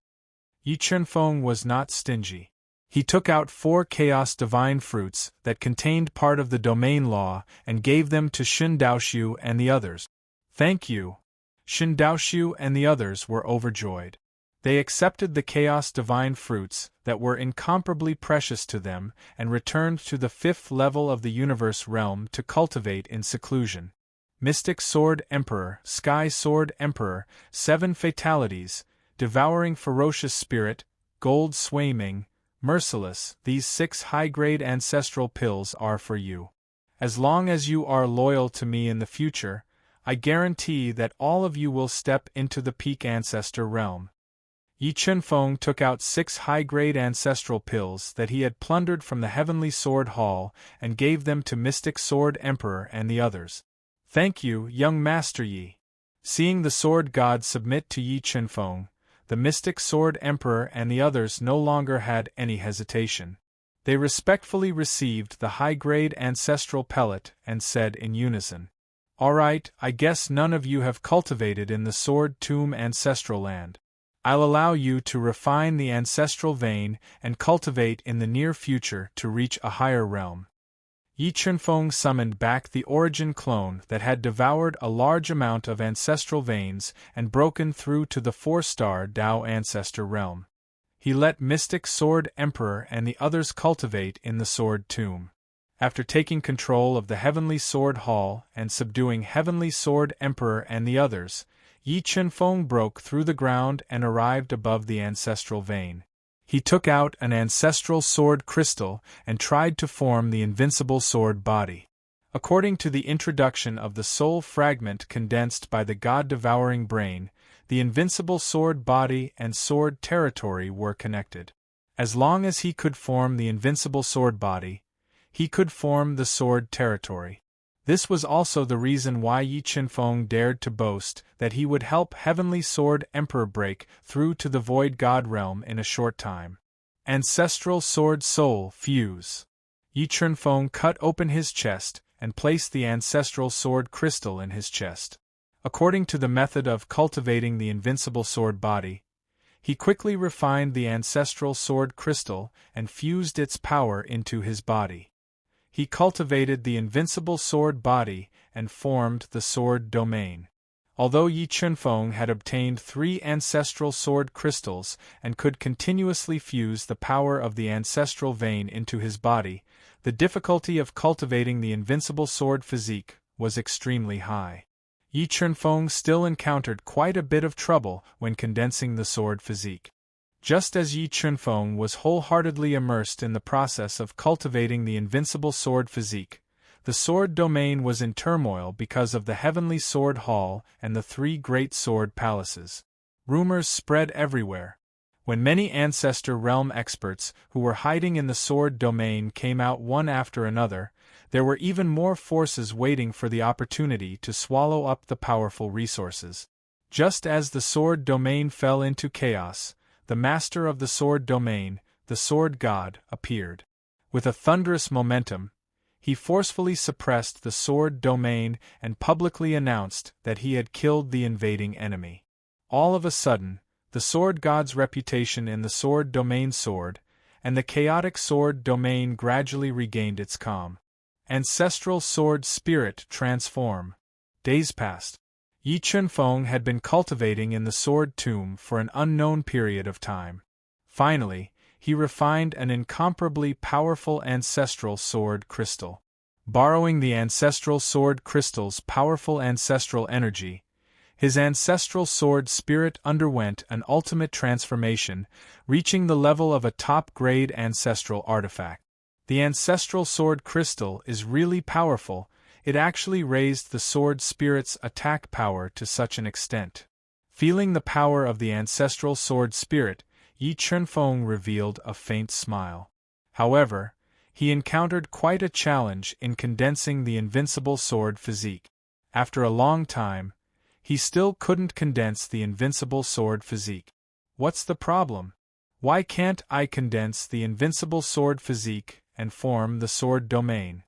Yi Chunfeng was not stingy. He took out 4 Chaos Divine Fruits that contained part of the domain law and gave them to Shen Daoshu and the others. Thank you. Shen Daoshu and the others were overjoyed. They accepted the Chaos Divine Fruits that were incomparably precious to them and returned to the 5th level of the Universe realm to cultivate in seclusion. Mystic Sword Emperor, Sky Sword Emperor, 7 Fatalities, Devouring Ferocious Spirit, Gold Swaiming, Merciless, these 6 high-grade ancestral pills are for you. As long as you are loyal to me in the future, I guarantee that all of you will step into the peak ancestor realm. Yi Chunfeng took out 6 high-grade ancestral pills that he had plundered from the Heavenly Sword Hall and gave them to Mystic Sword Emperor and the others. Thank you, young Master Yi. Seeing the Sword God submit to Yi Chunfeng, the Mystic Sword Emperor and the others no longer had any hesitation. They respectfully received the high-grade ancestral pellet and said in unison, Alright, I guess none of you have cultivated in the Sword Tomb ancestral land. I'll allow you to refine the ancestral vein and cultivate in the near future to reach a higher realm. Yi Chunfeng summoned back the origin clone that had devoured a large amount of ancestral veins and broken through to the 4-star Dao ancestor realm. He let Mystic Sword Emperor and the others cultivate in the Sword Tomb. After taking control of the Heavenly Sword Hall and subduing Heavenly Sword Emperor and the others, Yi Chunfeng broke through the ground and arrived above the ancestral vein. He took out an ancestral sword crystal and tried to form the invincible sword body. According to the introduction of the soul fragment condensed by the God-devouring brain, the invincible sword body and sword territory were connected. As long as he could form the invincible sword body, he could form the sword territory. This was also the reason why Yi Chunfeng dared to boast that he would help Heavenly Sword Emperor break through to the Void God realm in a short time. Ancestral Sword Soul Fuse. Yi Chunfeng cut open his chest and placed the ancestral sword crystal in his chest. According to the method of cultivating the invincible sword body, he quickly refined the ancestral sword crystal and fused its power into his body. He cultivated the invincible sword body and formed the sword domain. Although Yi Chunfeng had obtained 3 ancestral sword crystals and could continuously fuse the power of the ancestral vein into his body, the difficulty of cultivating the invincible sword physique was extremely high. Yi Chunfeng still encountered quite a bit of trouble when condensing the sword physique. Just as Yi Chunfeng was wholeheartedly immersed in the process of cultivating the invincible sword physique, the sword domain was in turmoil because of the heavenly sword hall and the three great sword palaces. Rumors spread everywhere. When many ancestor realm experts who were hiding in the sword domain came out one after another, there were even more forces waiting for the opportunity to swallow up the powerful resources. Just as the sword domain fell into chaos, the master of the sword domain, the sword god, appeared. With a thunderous momentum, he forcefully suppressed the sword domain and publicly announced that he had killed the invading enemy. All of a sudden, the sword god's reputation in the sword domain soared, and the chaotic sword domain gradually regained its calm. Ancestral sword spirit transform. Days passed. Yi Chunfeng had been cultivating in the sword tomb for an unknown period of time. Finally, he refined an incomparably powerful ancestral sword crystal. Borrowing the ancestral sword crystal's powerful ancestral energy, his ancestral sword spirit underwent an ultimate transformation, reaching the level of a top-grade ancestral artifact. The ancestral sword crystal is really powerful. It actually raised the sword spirit's attack power to such an extent. Feeling the power of the ancestral sword spirit, Yi Chunfeng revealed a faint smile. However, he encountered quite a challenge in condensing the invincible sword physique. After a long time, he still couldn't condense the invincible sword physique. What's the problem? Why can't I condense the invincible sword physique and form the sword domain?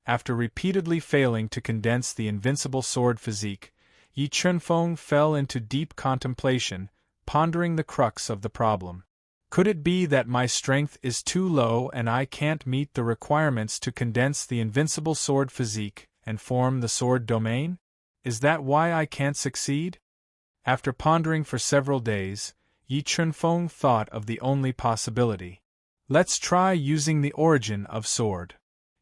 After repeatedly failing to condense the invincible sword physique, Yi Chunfeng fell into deep contemplation, pondering the crux of the problem. Could it be that my strength is too low and I can't meet the requirements to condense the invincible sword physique and form the sword domain? Is that why I can't succeed? After pondering for several days, Yi Chunfeng thought of the only possibility. Let's try using the origin of sword.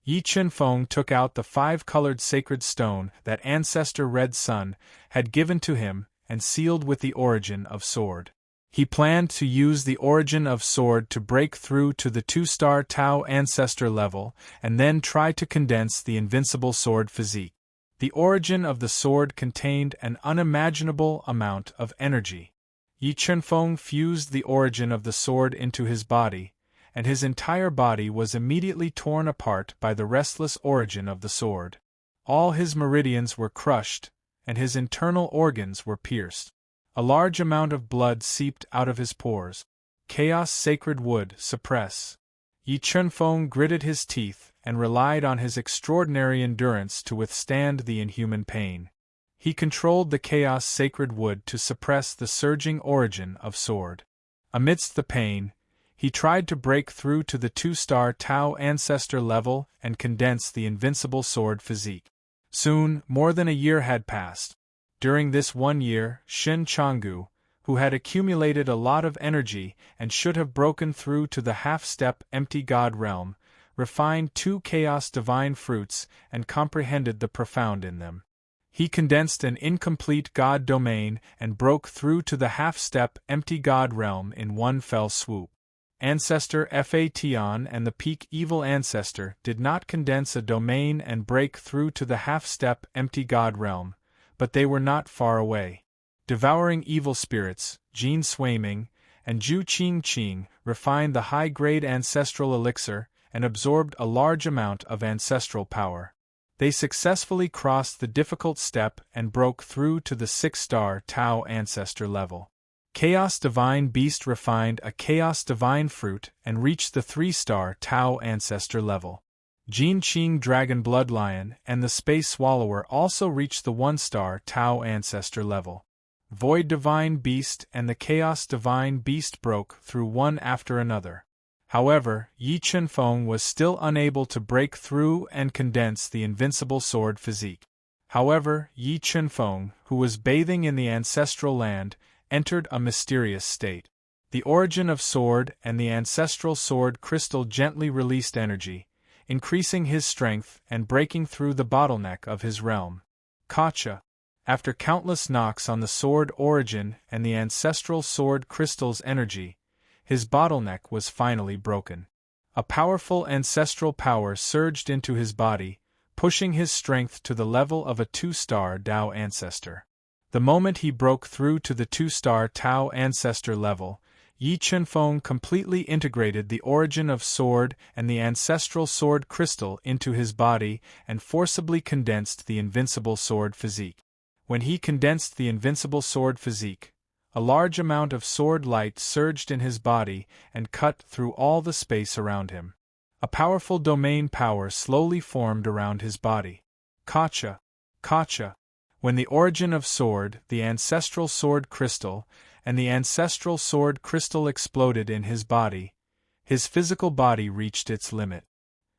Yi Chunfeng took out the 5-colored sacred stone that Ancestor Red Sun had given to him and sealed with the origin of sword. He planned to use the origin of sword to break through to the 2-star Tao Ancestor level and then try to condense the invincible sword physique. The origin of the sword contained an unimaginable amount of energy. Yi Chunfeng fused the origin of the sword into his body, and his entire body was immediately torn apart by the restless origin of the sword. All his meridians were crushed, and his internal organs were pierced. A large amount of blood seeped out of his pores. Chaos sacred wood suppress. Yi Chunfeng gritted his teeth and relied on his extraordinary endurance to withstand the inhuman pain. He controlled the chaos sacred wood to suppress the surging origin of sword. Amidst the pain, he tried to break through to the 2-star Tao Ancestor level and condense the invincible sword physique. Soon, more than a year had passed. During this 1 year, Shen Changgu, who had accumulated a lot of energy and should have broken through to the half-step empty god realm, refined 2 chaos divine fruits and comprehended the profound in them. He condensed an incomplete god domain and broke through to the half-step empty god realm in one fell swoop. Ancestor Fa Tian and the peak evil ancestor did not condense a domain and break through to the half-step empty god realm, but they were not far away. Devouring evil spirits, Jin Swaiming, and Zhu Qingqing refined the high-grade ancestral elixir and absorbed a large amount of ancestral power. They successfully crossed the difficult step and broke through to the 6-star Tao Ancestor level. Chaos Divine Beast refined a Chaos Divine Fruit and reached the 3-star Tao Ancestor level. Jin Qing Dragon Bloodlion and the Space Swallower also reached the 1-star Tao Ancestor level. Void Divine Beast and the Chaos Divine Beast broke through one after another. However, Yi Chunfeng was still unable to break through and condense the invincible sword physique. However, Yi Chunfeng, who was bathing in the ancestral land, entered a mysterious state. The origin of sword and the ancestral sword crystal gently released energy, increasing his strength and breaking through the bottleneck of his realm. Kacha. After countless knocks on the sword origin and the ancestral sword crystal's energy, His bottleneck was finally broken. A powerful ancestral power surged into his body, pushing his strength to the level of a 2-star Tao ancestor. The moment he broke through to the 2-star Tao ancestor level, Yi Chunfeng completely integrated the origin of sword and the ancestral sword crystal into his body and forcibly condensed the invincible sword physique. When he condensed the invincible sword physique, a large amount of sword light surged in his body and cut through all the space around him. A powerful domain power slowly formed around his body. Kacha. Kacha. When the origin of sword, the ancestral sword crystal, and the ancestral sword crystal exploded in his body, his physical body reached its limit.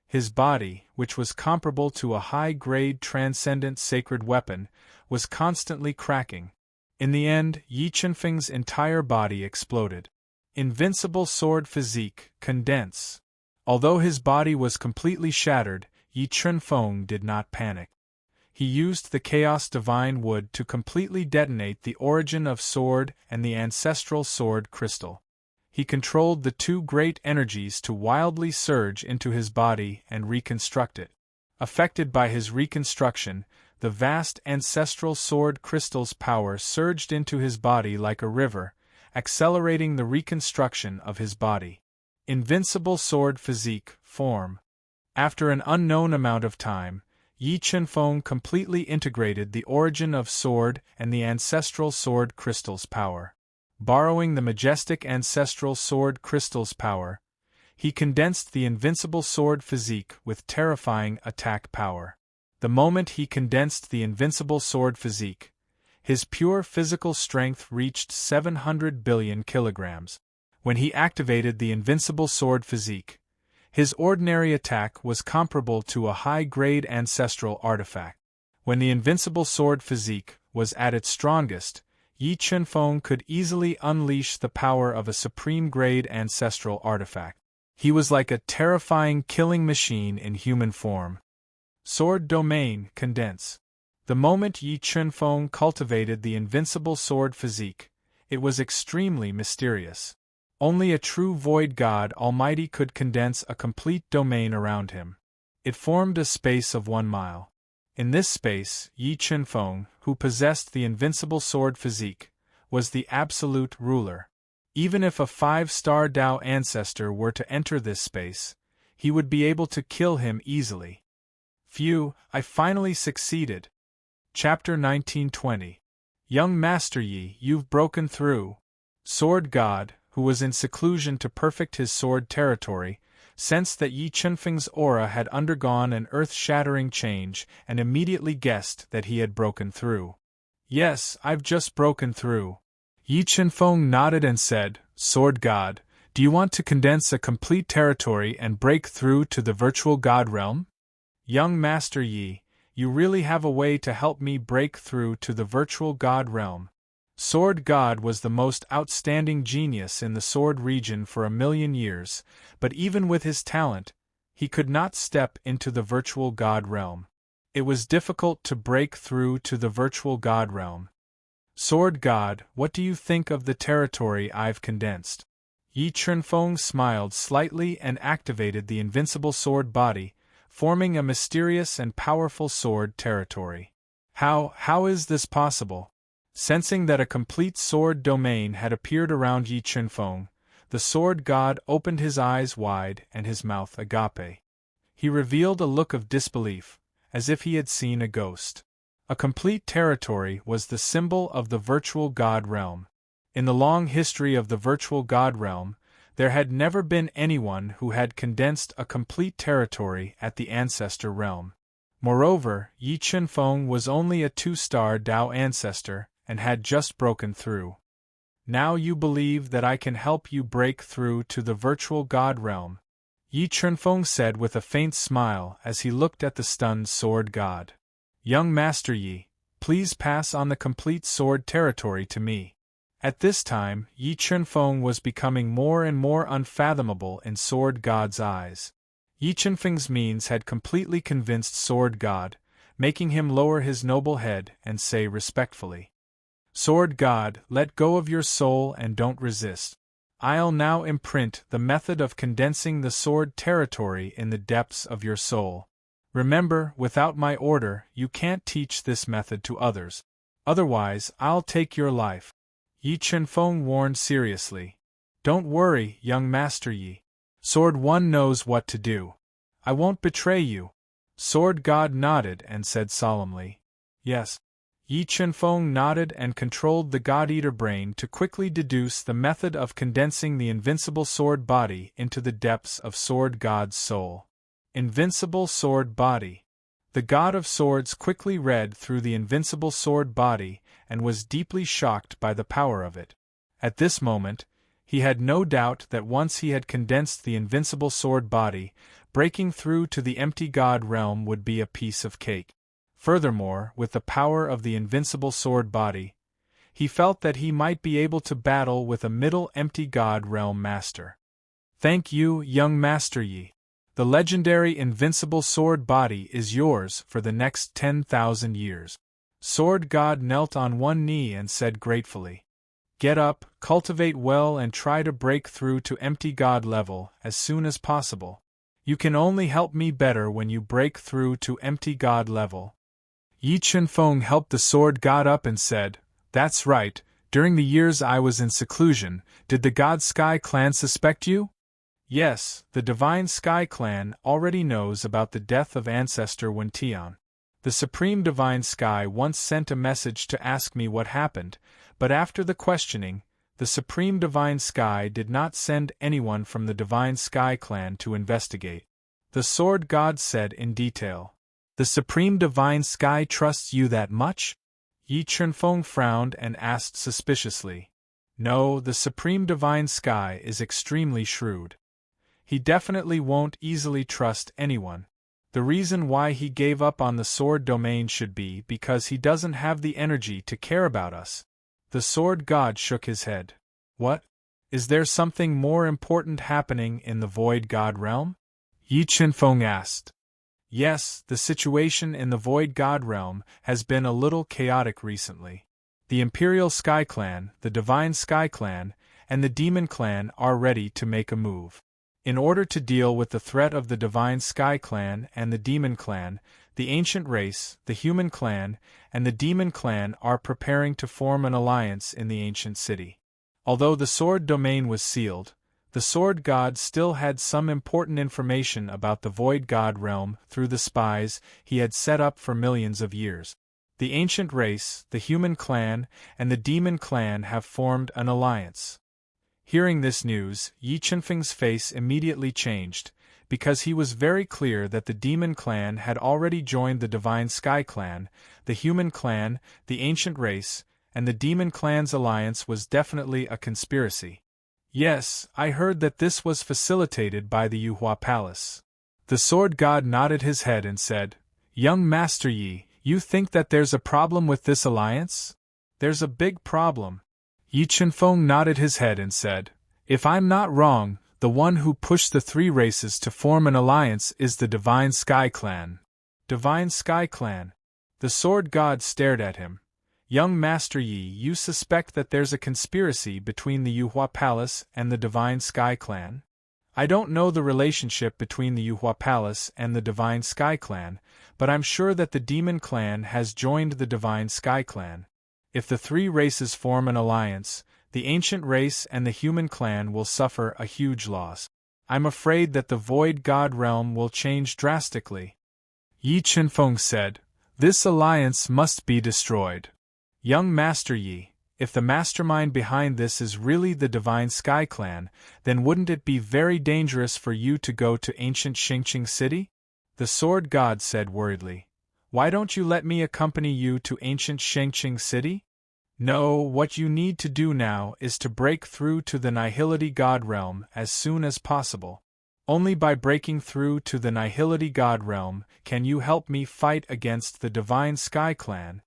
His body, which was comparable to a high-grade transcendent sacred weapon, was constantly cracking. In the end, Yi Chunfeng's entire body exploded. Invincible sword physique, condense. Although his body was completely shattered, Yi Chunfeng did not panic. He used the Chaos Divine Wood to completely detonate the origin of sword and the ancestral sword crystal. He controlled the two great energies to wildly surge into his body and reconstruct it. Affected by his reconstruction, the vast ancestral sword crystal's power surged into his body like a river, accelerating the reconstruction of his body. Invincible sword physique, form. After an unknown amount of time, Yi Chunfeng completely integrated the origin of sword and the ancestral sword crystal's power. Borrowing the majestic ancestral sword crystal's power, he condensed the invincible sword physique with terrifying attack power. The moment he condensed the invincible sword physique, his pure physical strength reached 700 billion kilograms. When he activated the invincible sword physique, his ordinary attack was comparable to a high-grade ancestral artifact. When the invincible sword physique was at its strongest, Yi Chunfeng could easily unleash the power of a supreme-grade ancestral artifact. He was like a terrifying killing machine in human form. Sword domain, condense. The moment Yi Chunfeng cultivated the invincible sword physique, it was extremely mysterious. Only a true void god almighty could condense a complete domain around him. It formed a space of 1 mile. In this space, Yi Chunfeng, who possessed the invincible sword physique, was the absolute ruler. Even if a 5-star Tao ancestor were to enter this space, he would be able to kill him easily. Phew, I finally succeeded. Chapter 1920. Young Master Yi, you've broken through. Sword God, who was in seclusion to perfect his sword territory, sensed that Yi Chunfeng's aura had undergone an earth-shattering change and immediately guessed that he had broken through. Yes, I've just broken through. Yi Chunfeng nodded and said, Sword God, do you want to condense a complete territory and break through to the virtual god realm? Young Master Yi, you really have a way to help me break through to the virtual god realm. Sword God was the most outstanding genius in the sword region for 1,000,000 years, but even with his talent, he could not step into the virtual god realm. It was difficult to break through to the virtual god realm. Sword God, what do you think of the territory I've condensed? Yi Chunfeng smiled slightly and activated the invincible sword body, forming a mysterious and powerful sword territory. How is this possible? Sensing that a complete sword domain had appeared around Yi Chunfeng, the sword god opened his eyes wide and his mouth agape. He revealed a look of disbelief, as if he had seen a ghost. A complete territory was the symbol of the virtual god realm. In the long history of the virtual god realm, there had never been anyone who had condensed a complete territory at the ancestor realm. Moreover, Yi Chunfeng was only a 2-star Tao ancestor, and had just broken through. Now you believe that I can help you break through to the virtual god realm, Yi Chunfeng said with a faint smile as he looked at the stunned sword god. Young Master Yi, please pass on the complete sword territory to me. At this time, Yi Chunfeng was becoming more and more unfathomable in Sword God's eyes. Yi Chunfeng's means had completely convinced Sword God, making him lower his noble head and say respectfully, Sword God, let go of your soul and don't resist. I'll now imprint the method of condensing the sword territory in the depths of your soul. Remember, without my order, you can't teach this method to others. Otherwise, I'll take your life. Yi Chunfeng warned seriously. Don't worry, young Master Yi. Sword One knows what to do. I won't betray you. Sword God nodded and said solemnly, Yes. Yi Chunfeng nodded and controlled the God-Eater brain to quickly deduce the method of condensing the invincible sword body into the depths of Sword God's soul. Invincible sword body. The God of Swords quickly read through the invincible sword body and was deeply shocked by the power of it. At this moment, he had no doubt that once he had condensed the invincible sword body, breaking through to the empty God realm would be a piece of cake. Furthermore, with the power of the invincible sword body, he felt that he might be able to battle with a middle empty God realm master. Thank you, young Master Yi. The legendary invincible sword body is yours for the next 10,000 years. Sword God knelt on one knee and said gratefully, Get up, cultivate well and try to break through to empty God level as soon as possible. You can only help me better when you break through to empty God level. Yi Chunfeng helped the sword God up and said, That's right, during the years I was in seclusion, did the God Sky Clan suspect you? Yes, the Divine Sky Clan already knows about the death of Ancestor Wentian. The Supreme Divine Sky once sent a message to ask me what happened, but after the questioning, the Supreme Divine Sky did not send anyone from the Divine Sky Clan to investigate. The Sword God said in detail. The Supreme Divine Sky trusts you that much? Yi Chunfeng frowned and asked suspiciously. No, the Supreme Divine Sky is extremely shrewd. He definitely won't easily trust anyone. The reason why he gave up on the sword domain should be because he doesn't have the energy to care about us. The Sword God shook his head. What? Is there something more important happening in the Void God realm? Yi Chunfeng asked. Yes, the situation in the Void God realm has been a little chaotic recently. The Imperial Sky Clan, the Divine Sky Clan, and the Demon Clan are ready to make a move. In order to deal with the threat of the Divine Sky Clan and the Demon Clan, the Ancient Race, the Human Clan, and the Demon Clan are preparing to form an alliance in the ancient city. Although the sword domain was sealed, the Sword God still had some important information about the Void God realm through the spies he had set up for millions of years. The Ancient Race, the Human Clan, and the Demon Clan have formed an alliance. Hearing this news, Yi Chunfeng's face immediately changed, because he was very clear that the Demon Clan had already joined the Divine Sky Clan, the Human Clan, the Ancient Race, and the Demon Clan's alliance was definitely a conspiracy. Yes, I heard that this was facilitated by the Yuhua Palace. The Sword God nodded his head and said, Young Master Yi, you think that there's a problem with this alliance? There's a big problem. Yi Chunfeng nodded his head and said, If I'm not wrong, the one who pushed the three races to form an alliance is the Divine Sky Clan. Divine Sky Clan. The Sword God stared at him. Young Master Yi, you suspect that there's a conspiracy between the Yuhua Palace and the Divine Sky Clan? I don't know the relationship between the Yuhua Palace and the Divine Sky Clan, but I'm sure that the Demon Clan has joined the Divine Sky Clan. If the three races form an alliance, the Ancient Race and the Human Clan will suffer a huge loss. I'm afraid that the Void God realm will change drastically. Yi Chunfeng said, This alliance must be destroyed. Young Master Yi, if the mastermind behind this is really the Divine Sky Clan, then wouldn't it be very dangerous for you to go to ancient Xingqing City? The Sword God said worriedly. Why don't you let me accompany you to ancient Xingqing City? No, what you need to do now is to break through to the Nihility God realm as soon as possible. Only by breaking through to the Nihility God realm can you help me fight against the Divine Sky Clan.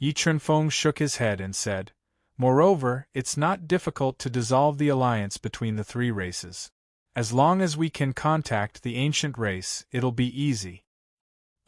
Yi Chunfeng shook his head and said, Moreover, it's not difficult to dissolve the alliance between the three races. As long as we can contact the Ancient Race, it'll be easy.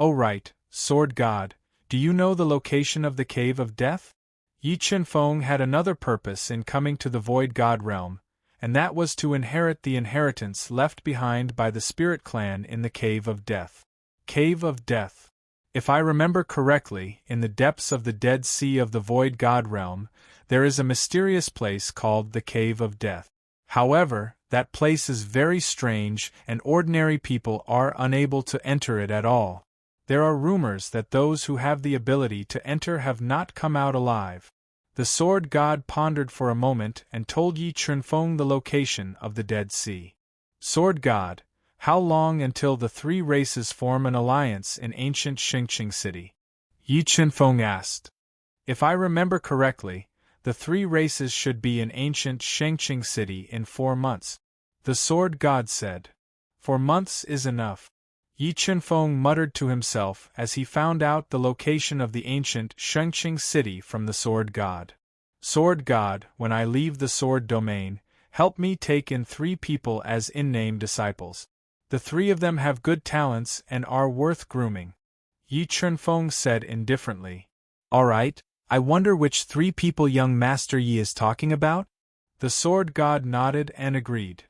Oh right, Sword God, do you know the location of the Cave of Death? Yi Chunfeng had another purpose in coming to the Void God realm, and that was to inherit the inheritance left behind by the Spirit Clan in the Cave of Death. Cave of Death. If I remember correctly, in the depths of the Dead Sea of the Void God realm, there is a mysterious place called the Cave of Death. However, that place is very strange, and ordinary people are unable to enter it at all. There are rumors that those who have the ability to enter have not come out alive. The Sword God pondered for a moment and told Yi Chunfeng the location of the Dead Sea. Sword God, how long until the three races form an alliance in ancient Xingqing City? Yi Chunfeng asked. If I remember correctly, the three races should be in ancient Xingqing City in 4 months. The Sword God said. 4 months is enough. Yi Chunfeng muttered to himself as he found out the location of the ancient Xingqing City from the Sword God. Sword God, when I leave the Sword Domain, help me take in 3 people as in-name disciples. The 3 of them have good talents and are worth grooming. Yi Chunfeng said indifferently. All right, I wonder which 3 people young Master Yi is talking about? The Sword God nodded and agreed.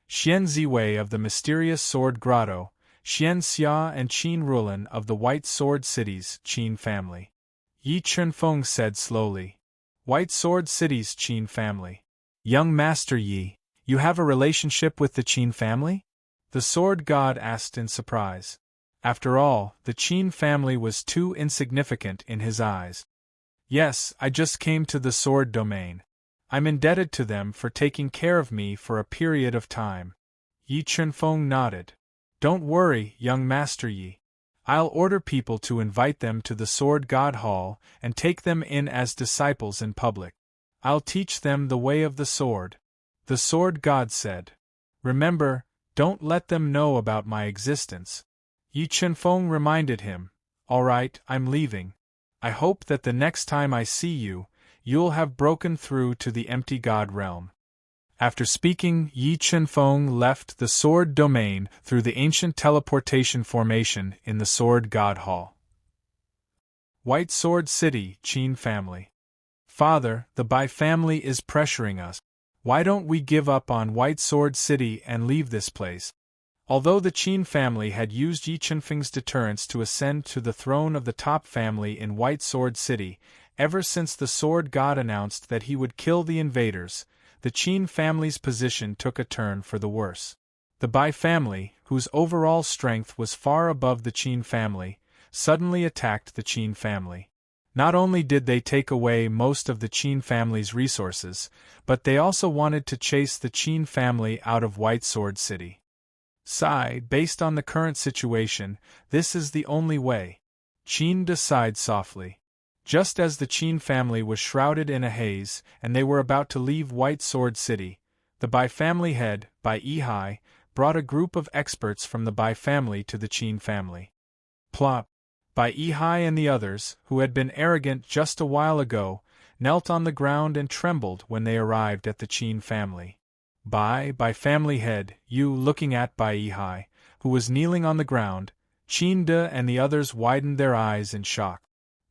Xian Ziwei of the mysterious Sword Grotto, Xian Xia and Qin Rulan of the White Sword City's Qin family. Yi Chunfeng said slowly. White Sword City's Qin family. Young Master Yi, you have a relationship with the Qin family? The Sword God asked in surprise. After all, the Qin family was too insignificant in his eyes. Yes, I just came to the Sword Domain. I'm indebted to them for taking care of me for a period of time. Yi Chunfeng nodded. Don't worry, young Master Yi. I'll order people to invite them to the Sword God Hall and take them in as disciples in public. I'll teach them the way of the sword. The Sword God said. Remember, don't let them know about my existence. Yi Chunfeng reminded him. All right, I'm leaving. I hope that the next time I see you, you'll have broken through to the empty God realm. After speaking, Yi Chunfeng left the Sword Domain through the ancient teleportation formation in the Sword God Hall. White Sword City, Qin family. Father, the Bai family is pressuring us. Why don't we give up on White Sword City and leave this place? Although the Qin family had used Yi Chunfeng's deterrence to ascend to the throne of the top family in White Sword City, ever since the Sword God announced that he would kill the invaders, the Qin family's position took a turn for the worse. The Bai family, whose overall strength was far above the Qin family, suddenly attacked the Qin family. Not only did they take away most of the Qin family's resources, but they also wanted to chase the Qin family out of White Sword City. Based on the current situation, this is the only way. Qin sighed softly. Just as the Qin family was shrouded in a haze and they were about to leave White Sword City, the Bai family head, Bai Yihai, brought a group of experts from the Bai family to the Qin family. Plop! Bai Yihai and the others, who had been arrogant just a while ago, knelt on the ground and trembled when they arrived at the Qin family. Bai family head, you looking at Bai Yihai, who was kneeling on the ground, Qin De and the others widened their eyes in shock.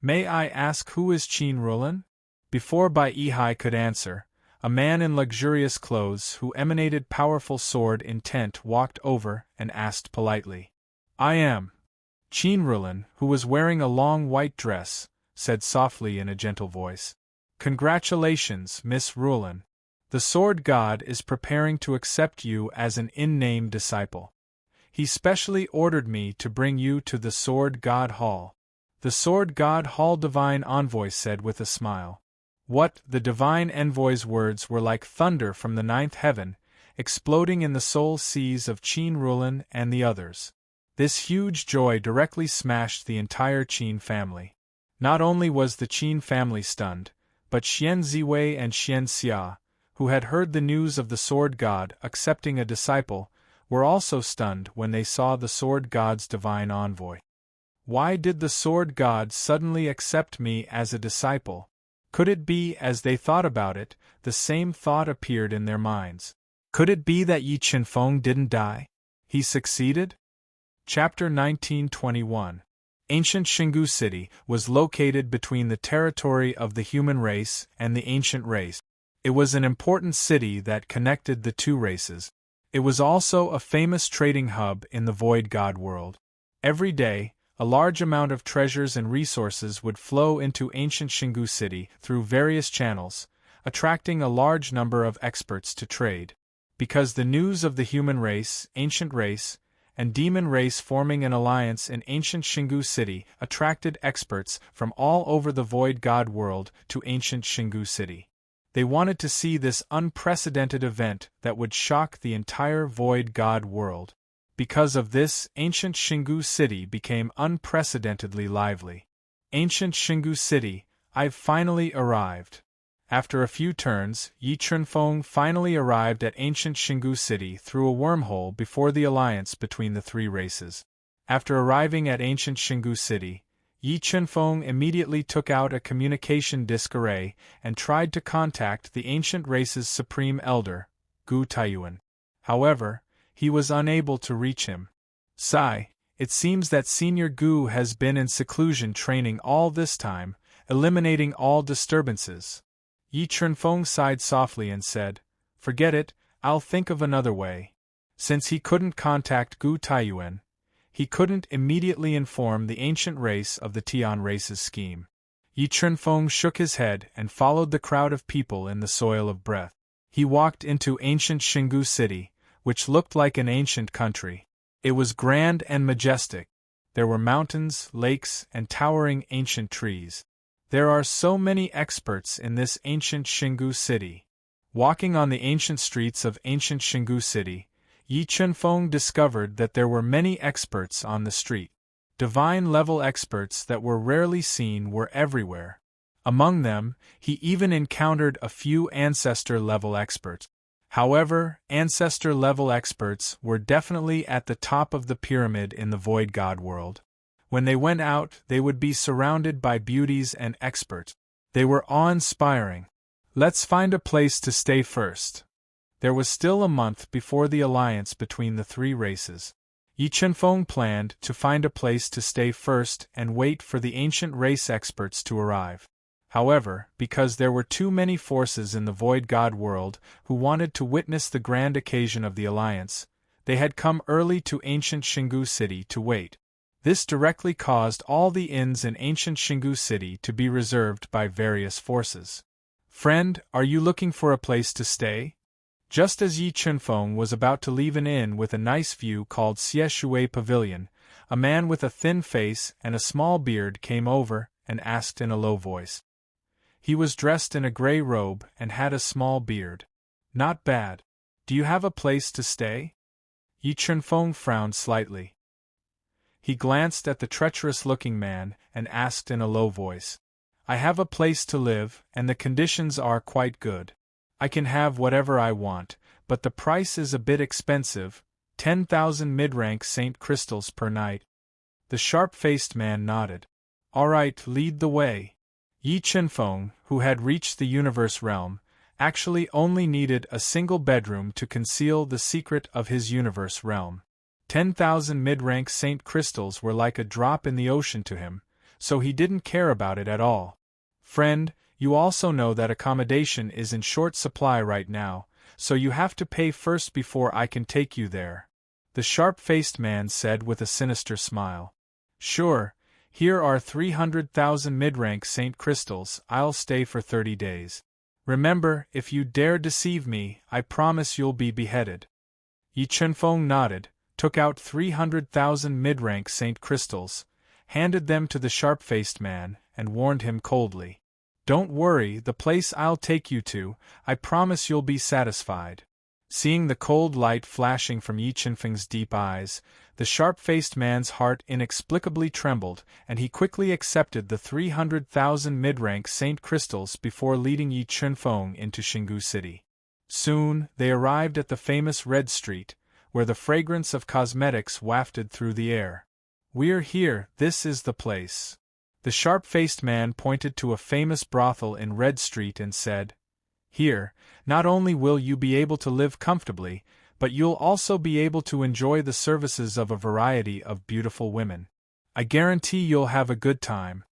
May I ask who is Qin Rulan? Before Bai Yihai could answer, a man in luxurious clothes who emanated powerful sword intent walked over and asked politely. I am. Qin Rulan, who was wearing a long white dress, said softly in a gentle voice. Congratulations, Miss Rulan. The Sword God is preparing to accept you as an in-name disciple. He specially ordered me to bring you to the Sword God Hall. The Sword God Hall Divine Envoy said with a smile. What? The Divine Envoy's words were like thunder from the 9th heaven, exploding in the soul seas of Qin Rulan and the others. This huge joy directly smashed the entire Qin family. Not only was the Qin family stunned, but Xian Ziwei and Xian Xia, who had heard the news of the Sword God accepting a disciple, were also stunned when they saw the Sword God's divine envoy. Why did the Sword God suddenly accept me as a disciple? Could it be, as they thought about it, the same thought appeared in their minds? Could it be that Yi Chunfeng didn't die? He succeeded? Chapter 1921. Ancient Xingu City was located between the territory of the human race and the ancient race. It was an important city that connected the two races. It was also a famous trading hub in the Void God world. Every day, a large amount of treasures and resources would flow into ancient Shingu City through various channels, attracting a large number of experts to trade. Because the news of the human race, ancient race, and demon race forming an alliance in ancient Shingu City attracted experts from all over the Void God world to ancient Shingu City. They wanted to see this unprecedented event that would shock the entire Void God world. Because of this, ancient Shingu City became unprecedentedly lively. Ancient Shingu City, I've finally arrived. After a few turns, Yi Chunfeng finally arrived at ancient Shingu City through a wormhole before the alliance between the three races. After arriving at ancient Shingu City, Yi Chunfeng immediately took out a communication disk array and tried to contact the ancient race's supreme elder, Gu Taiyuan. However, he was unable to reach him. Sigh, it seems that Senior Gu has been in seclusion training all this time, eliminating all disturbances. Yi Chunfeng sighed softly and said, "Forget it, I'll think of another way." Since he couldn't contact Gu Taiyuan, he couldn't immediately inform the ancient race of the Tian race's scheme. Yi Chunfeng shook his head and followed the crowd of people in the soil of breath. He walked into ancient Shingu City, which looked like an ancient country. It was grand and majestic. There were mountains, lakes, and towering ancient trees. There are so many experts in this ancient Shingu City. Walking on the ancient streets of ancient Shingu City, Yi Chunfeng discovered that there were many experts on the street. Divine-level experts that were rarely seen were everywhere. Among them, he even encountered a few ancestor-level experts. However, ancestor-level experts were definitely at the top of the pyramid in the Void God world. When they went out, they would be surrounded by beauties and experts. They were awe-inspiring. Let's find a place to stay first. There was still a month before the alliance between the three races. Yi Chunfeng planned to find a place to stay first and wait for the ancient race experts to arrive. However, because there were too many forces in the Void God world who wanted to witness the grand occasion of the alliance, they had come early to ancient Shingu City to wait. This directly caused all the inns in ancient Shingu City to be reserved by various forces. "Friend, are you looking for a place to stay?" Just as Yi Chunfeng was about to leave an inn with a nice view called Xie Shui Pavilion, a man with a thin face and a small beard came over and asked in a low voice. He was dressed in a gray robe and had a small beard. "Not bad. Do you have a place to stay?" Yi Chunfeng frowned slightly. He glanced at the treacherous-looking man and asked in a low voice. "I have a place to live, and the conditions are quite good. I can have whatever I want, but the price is a bit expensive, 10,000 mid-rank Saint crystals per night." The sharp-faced man nodded. "All right, lead the way." Yi Chunfeng, who had reached the universe realm, actually only needed a single bedroom to conceal the secret of his universe realm. 10,000 mid-rank Saint crystals were like a drop in the ocean to him, so he didn't care about it at all. "Friend, you also know that accommodation is in short supply right now, so you have to pay first before I can take you there," the sharp-faced man said with a sinister smile. "Sure, here are 300,000 mid-rank Saint crystals, I'll stay for 30 days. Remember, if you dare deceive me, I promise you'll be beheaded." Yi Chunfeng nodded, took out 300,000 mid-rank Saint crystals, handed them to the sharp-faced man, and warned him coldly. "Don't worry, the place I'll take you to, I promise you'll be satisfied." Seeing the cold light flashing from Yi Chunfeng's deep eyes, the sharp-faced man's heart inexplicably trembled, and he quickly accepted the 300,000 mid-rank Saint crystals before leading Yi Chunfeng into Shingu City. Soon, they arrived at the famous Red Street, where the fragrance of cosmetics wafted through the air. "We're here, this is the place." The sharp-faced man pointed to a famous brothel in Red Street and said, "Here, not only will you be able to live comfortably, but you'll also be able to enjoy the services of a variety of beautiful women. I guarantee you'll have a good time."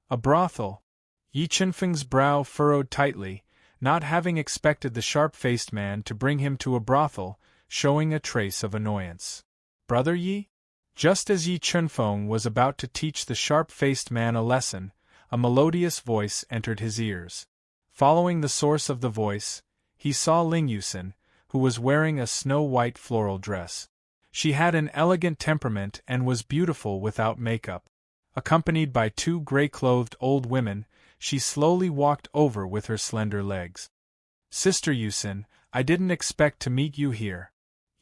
A brothel? Yi Chunfeng's brow furrowed tightly, not having expected the sharp-faced man to bring him to a brothel, showing a trace of annoyance. "Brother Yi?" Just as Yi Chunfeng was about to teach the sharp-faced man a lesson, a melodious voice entered his ears. Following the source of the voice, he saw Ling Yusen, who was wearing a snow-white floral dress. She had an elegant temperament and was beautiful without makeup. Accompanied by two gray-clothed old women, she slowly walked over with her slender legs. "Sister Yusen, I didn't expect to meet you here."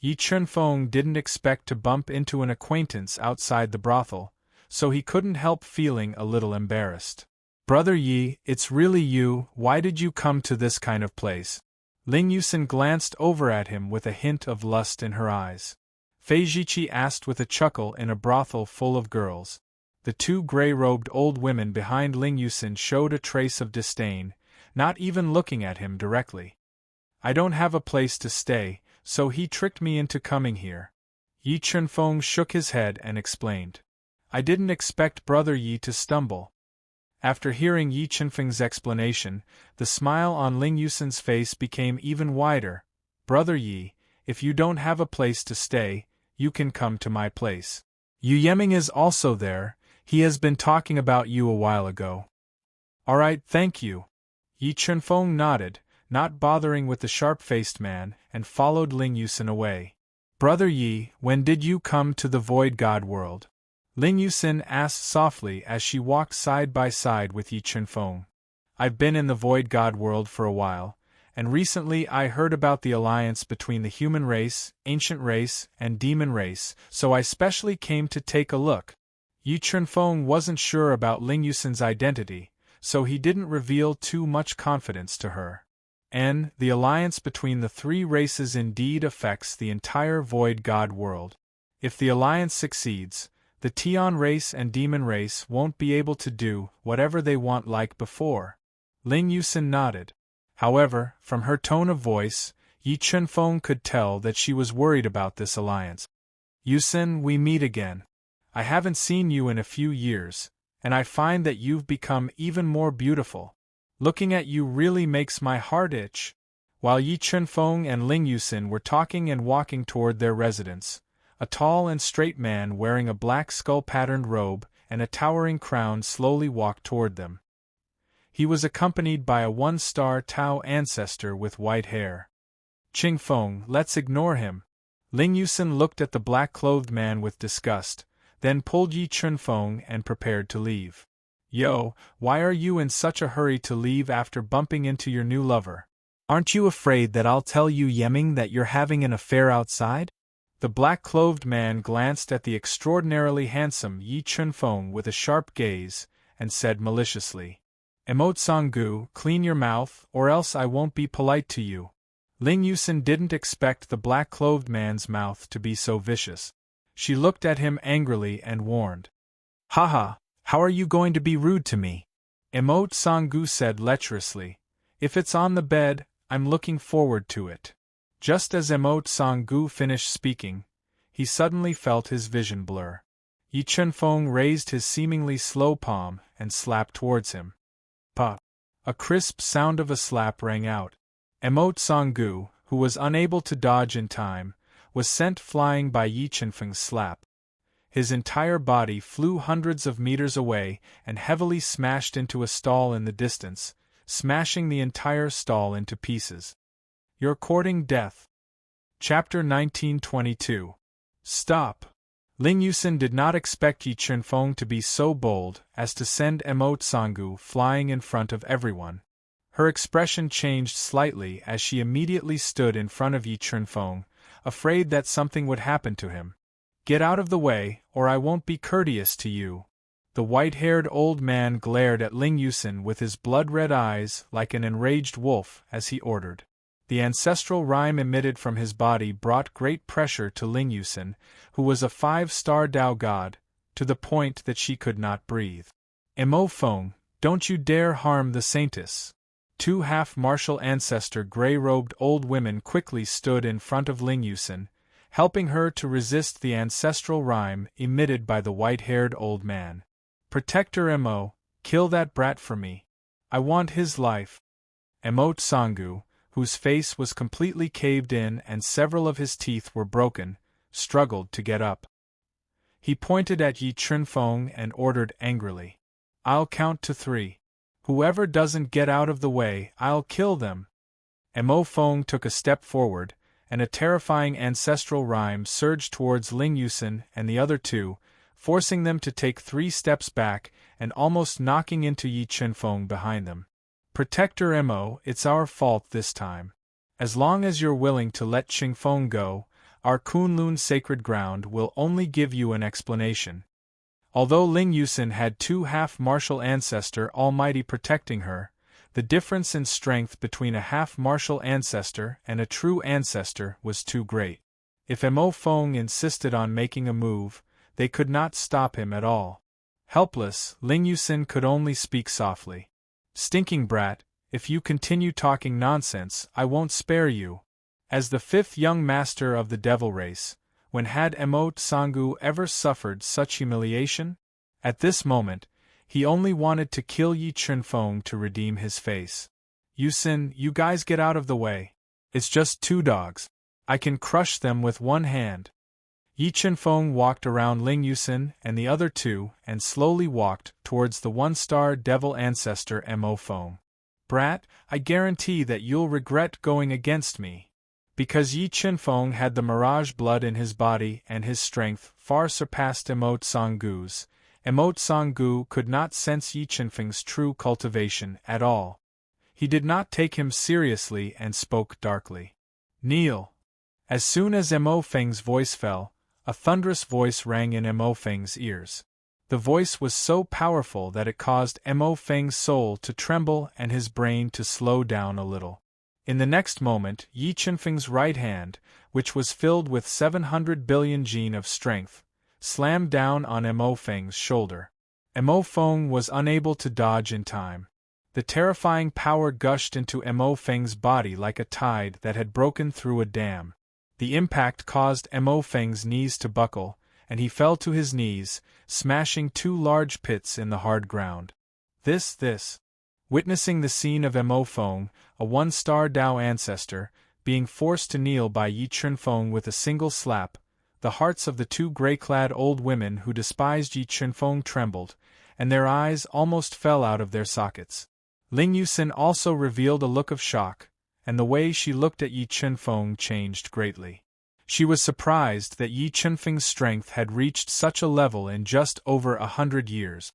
Yi Chunfeng didn't expect to bump into an acquaintance outside the brothel, so he couldn't help feeling a little embarrassed. "Brother Yi, it's really you, why did you come to this kind of place?" Ling Yusen glanced over at him with a hint of lust in her eyes. Fei Zhiqi asked with a chuckle in a brothel full of girls. The two gray-robed old women behind Ling Yusen showed a trace of disdain, not even looking at him directly. "I don't have a place to stay, so he tricked me into coming here." Yi Chunfeng shook his head and explained. "I didn't expect Brother Yi to stumble." After hearing Yi Chunfeng's explanation, the smile on Ling Yusen's face became even wider. "Brother Yi, if you don't have a place to stay, you can come to my place. Yu Yeming is also there, he has been talking about you a while ago." "Alright, thank you." Yi Chunfeng nodded, not bothering with the sharp-faced man, and followed Ling Yusen away. "Brother Yi, when did you come to the Void God world?" Ling Yusen asked softly as she walked side by side with Yi Chunfeng. "I've been in the Void God world for a while, and recently I heard about the alliance between the human race, ancient race, and demon race, so I specially came to take a look." Yi Chunfeng wasn't sure about Ling Yusen's identity, so he didn't reveal too much confidence to her. And the alliance between the three races indeed affects the entire Void God world. If the alliance succeeds, the Tian race and demon race won't be able to do whatever they want like before. Ling Yusen nodded. However, from her tone of voice, Yi Chunfeng could tell that she was worried about this alliance. "Yusen, we meet again. I haven't seen you in a few years, and I find that you've become even more beautiful. Looking at you really makes my heart itch." While Yi Chunfeng and Ling Yusen were talking and walking toward their residence, a tall and straight man wearing a black skull-patterned robe and a towering crown slowly walked toward them. He was accompanied by a one-star Tao ancestor with white hair. "Qing Feng, let's ignore him." Ling Yusen looked at the black-clothed man with disgust, then pulled Yi Chunfeng and prepared to leave. "Yo, why are you in such a hurry to leave after bumping into your new lover? Aren't you afraid that I'll tell Yu Yeming that you're having an affair outside?" The black-clothed man glanced at the extraordinarily handsome Yi Chunfeng with a sharp gaze, and said maliciously, "Emot clean your mouth, or else I won't be polite to you." Ling Yusen didn't expect the black-clothed man's mouth to be so vicious. She looked at him angrily and warned. "Haha, how are you going to be rude to me?" Emot said lecherously, "If it's on the bed, I'm looking forward to it." Just as Emot finished speaking, he suddenly felt his vision blur. Yi Chunfeng raised his seemingly slow palm and slapped towards him. "Pa!" A crisp sound of a slap rang out. Emot who was unable to dodge in time, was sent flying by Yi Chunfeng's slap. His entire body flew hundreds of meters away and heavily smashed into a stall in the distance, smashing the entire stall into pieces. "You're courting death." Chapter 1922. Stop! Ling Yusen did not expect Yi Chunfeng to be so bold as to send Emot flying in front of everyone. Her expression changed slightly as she immediately stood in front of Yi Chunfeng, afraid that something would happen to him. "Get out of the way, or I won't be courteous to you." The white-haired old man glared at Ling Yusen with his blood-red eyes like an enraged wolf as he ordered. The ancestral rhyme emitted from his body brought great pressure to Ling Yusen, who was a 5-star Tao god, to the point that she could not breathe. "Emo Feng, don't you dare harm the saintess." Two half-martial ancestor gray-robed old women quickly stood in front of Ling Yusen, helping her to resist the ancestral rhyme emitted by the white-haired old man. "Protector Emo, kill that brat for me. I want his life." Emote Sangu, whose face was completely caved in and several of his teeth were broken, struggled to get up. He pointed at Yi Chunfeng and ordered angrily, "I'll count to 3. Whoever doesn't get out of the way, I'll kill them." Mo Feng took a step forward, and a terrifying ancestral rhyme surged towards Ling Yusin and the other two, forcing them to take 3 steps back and almost knocking into Yi Chunfeng behind them. "Protector Mo, it's our fault this time. As long as you're willing to let Qingfeng go, our Kunlun sacred ground will only give you an explanation." Although Ling Yusin had 2 half-martial ancestor almighty protecting her, the difference in strength between a half-martial ancestor and a true ancestor was too great. If Mo Feng insisted on making a move, they could not stop him at all. Helpless, Ling Yusin could only speak softly. "Stinking brat, if you continue talking nonsense, I won't spare you." As the 5th young master of the devil race, when had Emote Sangu ever suffered such humiliation? At this moment, he only wanted to kill Yi Chunfeng to redeem his face. "Yusin, you guys get out of the way. It's just 2 dogs. I can crush them with 1 hand." Yi Chunfeng walked around Ling Yusin and the other 2 and slowly walked towards the 1-star devil ancestor Mo Feng. "Brat, I guarantee that you'll regret going against me." Because Yi Chunfeng had the mirage blood in his body and his strength far surpassed Emote Sangu's, Emote Sangu could not sense Yi Chunfeng's true cultivation at all. He did not take him seriously and spoke darkly. "Kneel." As soon as Mo Feng's voice fell, a thunderous voice rang in Mo Feng's ears. The voice was so powerful that it caused Mo Feng's soul to tremble and his brain to slow down a little. In the next moment, Yi Chunfeng's right hand, which was filled with 700 billion jin of strength, slammed down on Mo Feng's shoulder. Mo Feng was unable to dodge in time. The terrifying power gushed into Mo Feng's body like a tide that had broken through a dam. The impact caused Mo Feng's knees to buckle, and he fell to his knees, smashing 2 large pits in the hard ground. This. Witnessing the scene of Mo Feng, a 1-star Dao ancestor, being forced to kneel by Yi Chunfeng with a single slap, the hearts of the 2 gray-clad old women who despised Yi Chunfeng trembled, and their eyes almost fell out of their sockets. Ling Yusin also revealed a look of shock, and the way she looked at Yi Chunfeng changed greatly. She was surprised that Yi Chunfeng's strength had reached such a level in just over 100 years.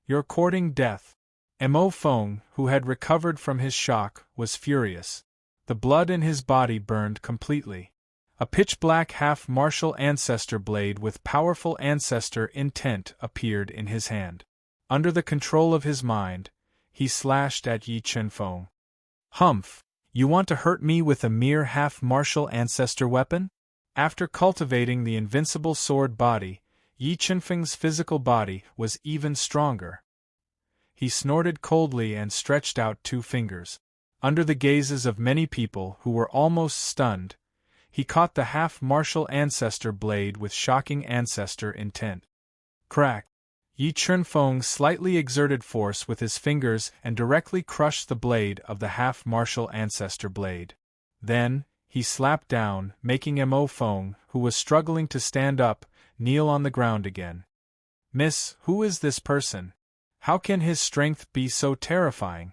"You're courting death." Mo Feng, who had recovered from his shock, was furious. The blood in his body burned completely. A pitch-black half-martial ancestor blade with powerful ancestor intent appeared in his hand. Under the control of his mind, he slashed at Yi Chunfeng. "Humph! You want to hurt me with a mere half-martial ancestor weapon?" After cultivating the invincible sword body, Yi Chunfeng's physical body was even stronger. He snorted coldly and stretched out 2 fingers. Under the gazes of many people who were almost stunned, he caught the half-martial ancestor blade with shocking ancestor intent. Crack! Yi Chunfeng slightly exerted force with his fingers and directly crushed the blade of the half-martial ancestor blade. Then, he slapped down, making Mo Feng, who was struggling to stand up, kneel on the ground again. "Miss, who is this person? How can his strength be so terrifying?"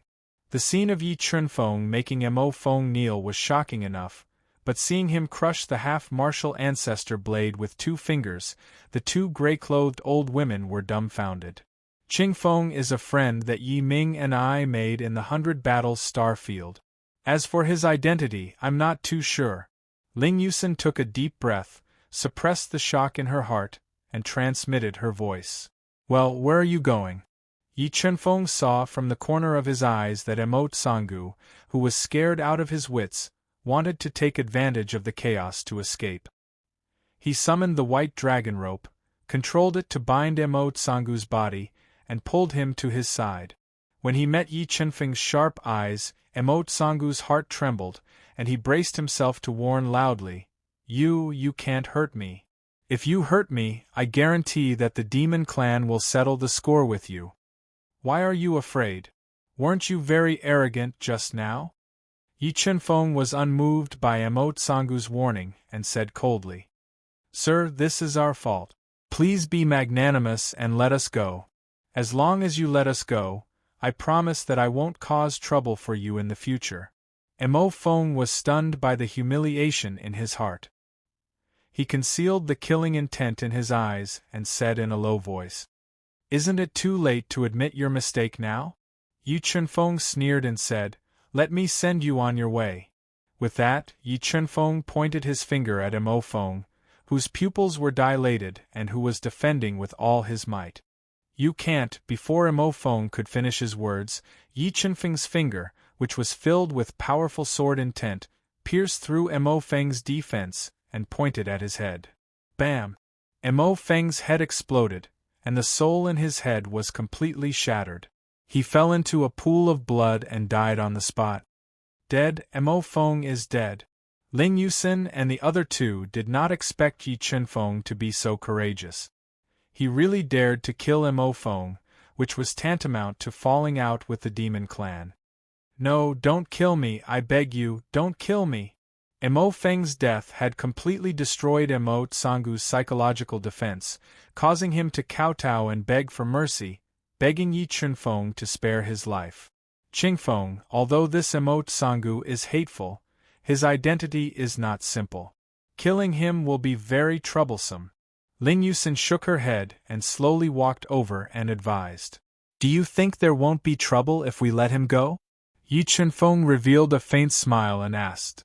The scene of Yi Chunfeng making Mo Feng kneel was shocking enough, but seeing him crush the half-martial ancestor blade with 2 fingers, the 2 gray-clothed old women were dumbfounded. "Qingfeng is a friend that Yi Ming and I made in the 100 Battles Star Field. As for his identity, I'm not too sure." Ling Yusin took a deep breath, suppressed the shock in her heart, and transmitted her voice. "Well, where are you going?" Yi Chunfeng saw from the corner of his eyes that Emote Sangu, who was scared out of his wits, wanted to take advantage of the chaos to escape. He summoned the white dragon rope, controlled it to bind Emote Sangu's body, and pulled him to his side. When he met Yi Chunfeng's sharp eyes, Emote Sangu's heart trembled, and he braced himself to warn loudly, You can't hurt me. If you hurt me, I guarantee that the demon clan will settle the score with you." "Why are you afraid? Weren't you very arrogant just now? Yi Chunfeng was unmoved by Emote Sangu's warning and said coldly, Sir, this is our fault. Please be magnanimous and let us go. As long as you let us go, I promise that I won't cause trouble for you in the future. Emo Feng was stunned by the humiliation in his heart. He concealed the killing intent in his eyes and said in a low voice, Isn't it too late to admit your mistake now? Yi Chunfeng sneered and said, Let me send you on your way. With that, Yi Chunfeng pointed his finger at Emo Feng, whose pupils were dilated and who was defending with all his might. You can't. Before Emo Feng could finish his words, Yi Chunfeng's finger, which was filled with powerful sword intent, pierced through Emo Feng's defense and pointed at his head. Bam! Emo Feng's head exploded, and the soul in his head was completely shattered. He fell into a pool of blood and died on the spot. Dead, Emo Feng is dead. Ling Yusin and the other two did not expect Yi Chunfeng to be so courageous. He really dared to kill Emo Feng, which was tantamount to falling out with the demon clan. No, don't kill me, I beg you, don't kill me. Emo Feng's death had completely destroyed Emote Sangu's psychological defense, causing him to kowtow and beg for mercy, begging Yi Chunfeng to spare his life. Qingfeng, although this Emote Sangu is hateful, his identity is not simple. Killing him will be very troublesome. Ling Yusin shook her head and slowly walked over and advised. Do you think there won't be trouble if we let him go? Yi Chunfeng revealed a faint smile and asked.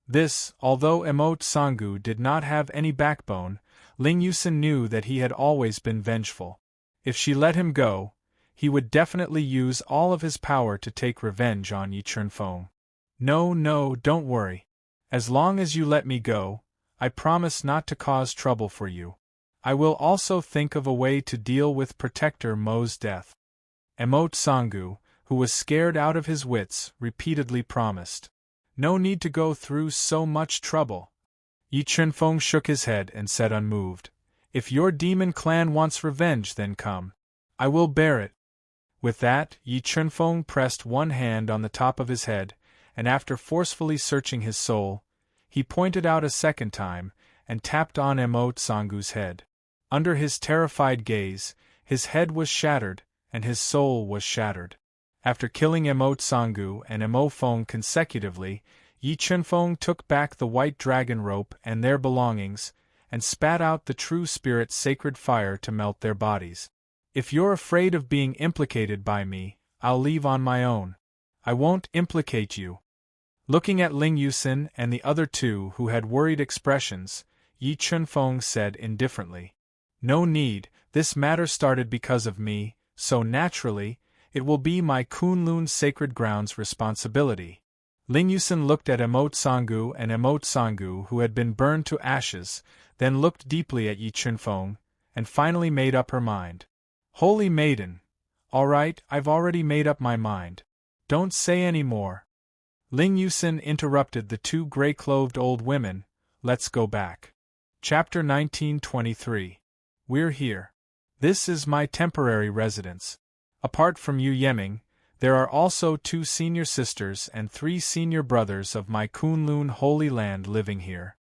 This, although Emote Sangu did not have any backbone, Ling Yusin knew that he had always been vengeful. If she let him go, he would definitely use all of his power to take revenge on Yi Chunfeng. No, don't worry. As long as you let me go, I promise not to cause trouble for you. I will also think of a way to deal with Protector Mo's death. Emote Sangu, who was scared out of his wits, repeatedly promised. No need to go through so much trouble. Yi Chunfeng shook his head and said unmoved, If your demon clan wants revenge, then come. I will bear it. With that, Yi Chunfeng pressed one hand on the top of his head, and after forcefully searching his soul, he pointed out a second time and tapped on Emote Sangu's head. Under his terrified gaze, his head was shattered and his soul was shattered. After killing Emote Sangu and Emo Feng consecutively, Yi Chunfeng took back the white dragon rope and their belongings, and spat out the true spirit's sacred fire to melt their bodies. If you're afraid of being implicated by me, I'll leave on my own. I won't implicate you. Looking at Ling Yusin and the other two who had worried expressions, Yi Chunfeng said indifferently, No need, this matter started because of me, so naturally, it will be my Kunlun's sacred ground's responsibility. Ling Yusin looked at Emote Sangu and Emote Sangu who had been burned to ashes, then looked deeply at Yi Chunfeng, and finally made up her mind. Holy Maiden! All right, I've already made up my mind. Don't say any more. Ling Yusin interrupted the two gray-clothed old women. Let's go back. Chapter 1923. We're here. This is my temporary residence. Apart from Yu Yeming, there are also 2 senior sisters and 3 senior brothers of my Kunlun Holy Land living here.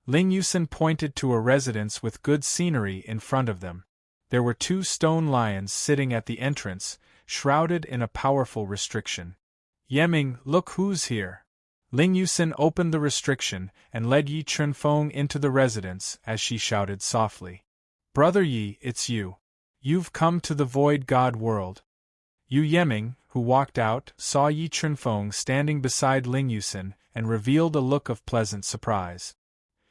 Ling Yusin pointed to a residence with good scenery in front of them. There were 2 stone lions sitting at the entrance, shrouded in a powerful restriction. Yeming, look who's here. Ling Yusin opened the restriction and led Yi Chunfeng into the residence as she shouted softly. Brother Yi, it's you. You've come to the Void God world. Yu Yeming, who walked out, saw Yi Chunfeng standing beside Ling Yusin and revealed a look of pleasant surprise.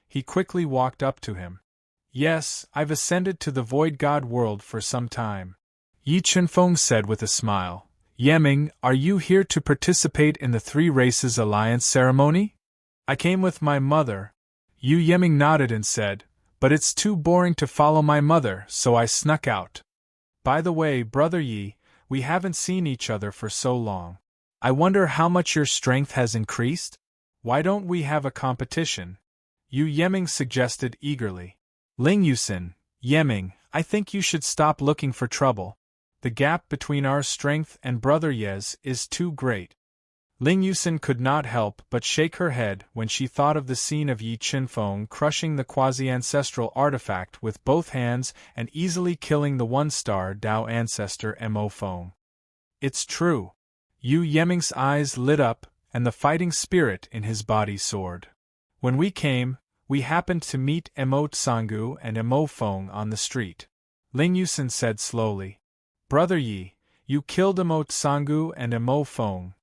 He quickly walked up to him. Yes, I've ascended to the Void God world for some time. Yi Chunfeng said with a smile. Yeming, are you here to participate in the 3 Races Alliance ceremony? I came with my mother. Yu Yeming nodded and said, but it's too boring to follow my mother, so I snuck out. By the way, Brother Yi, we haven't seen each other for so long. I wonder how much your strength has increased? Why don't we have a competition? Yu Yeming suggested eagerly. Ling Yusin, Yeming, I think you should stop looking for trouble. The gap between our strength and Brother Ye's is too great. Ling Yusin could not help but shake her head when she thought of the scene of Yi Qinfeng crushing the quasi-ancestral artifact with both hands and easily killing the one-star Dao ancestor Mo Feng. It's true. Yu Yeming's eyes lit up, and the fighting spirit in his body soared. When we came, we happened to meet Mo Tsangu and Mo Feng on the street. Ling Yusin said slowly. Brother Yi, you killed Mo Tsangu and Mo Feng.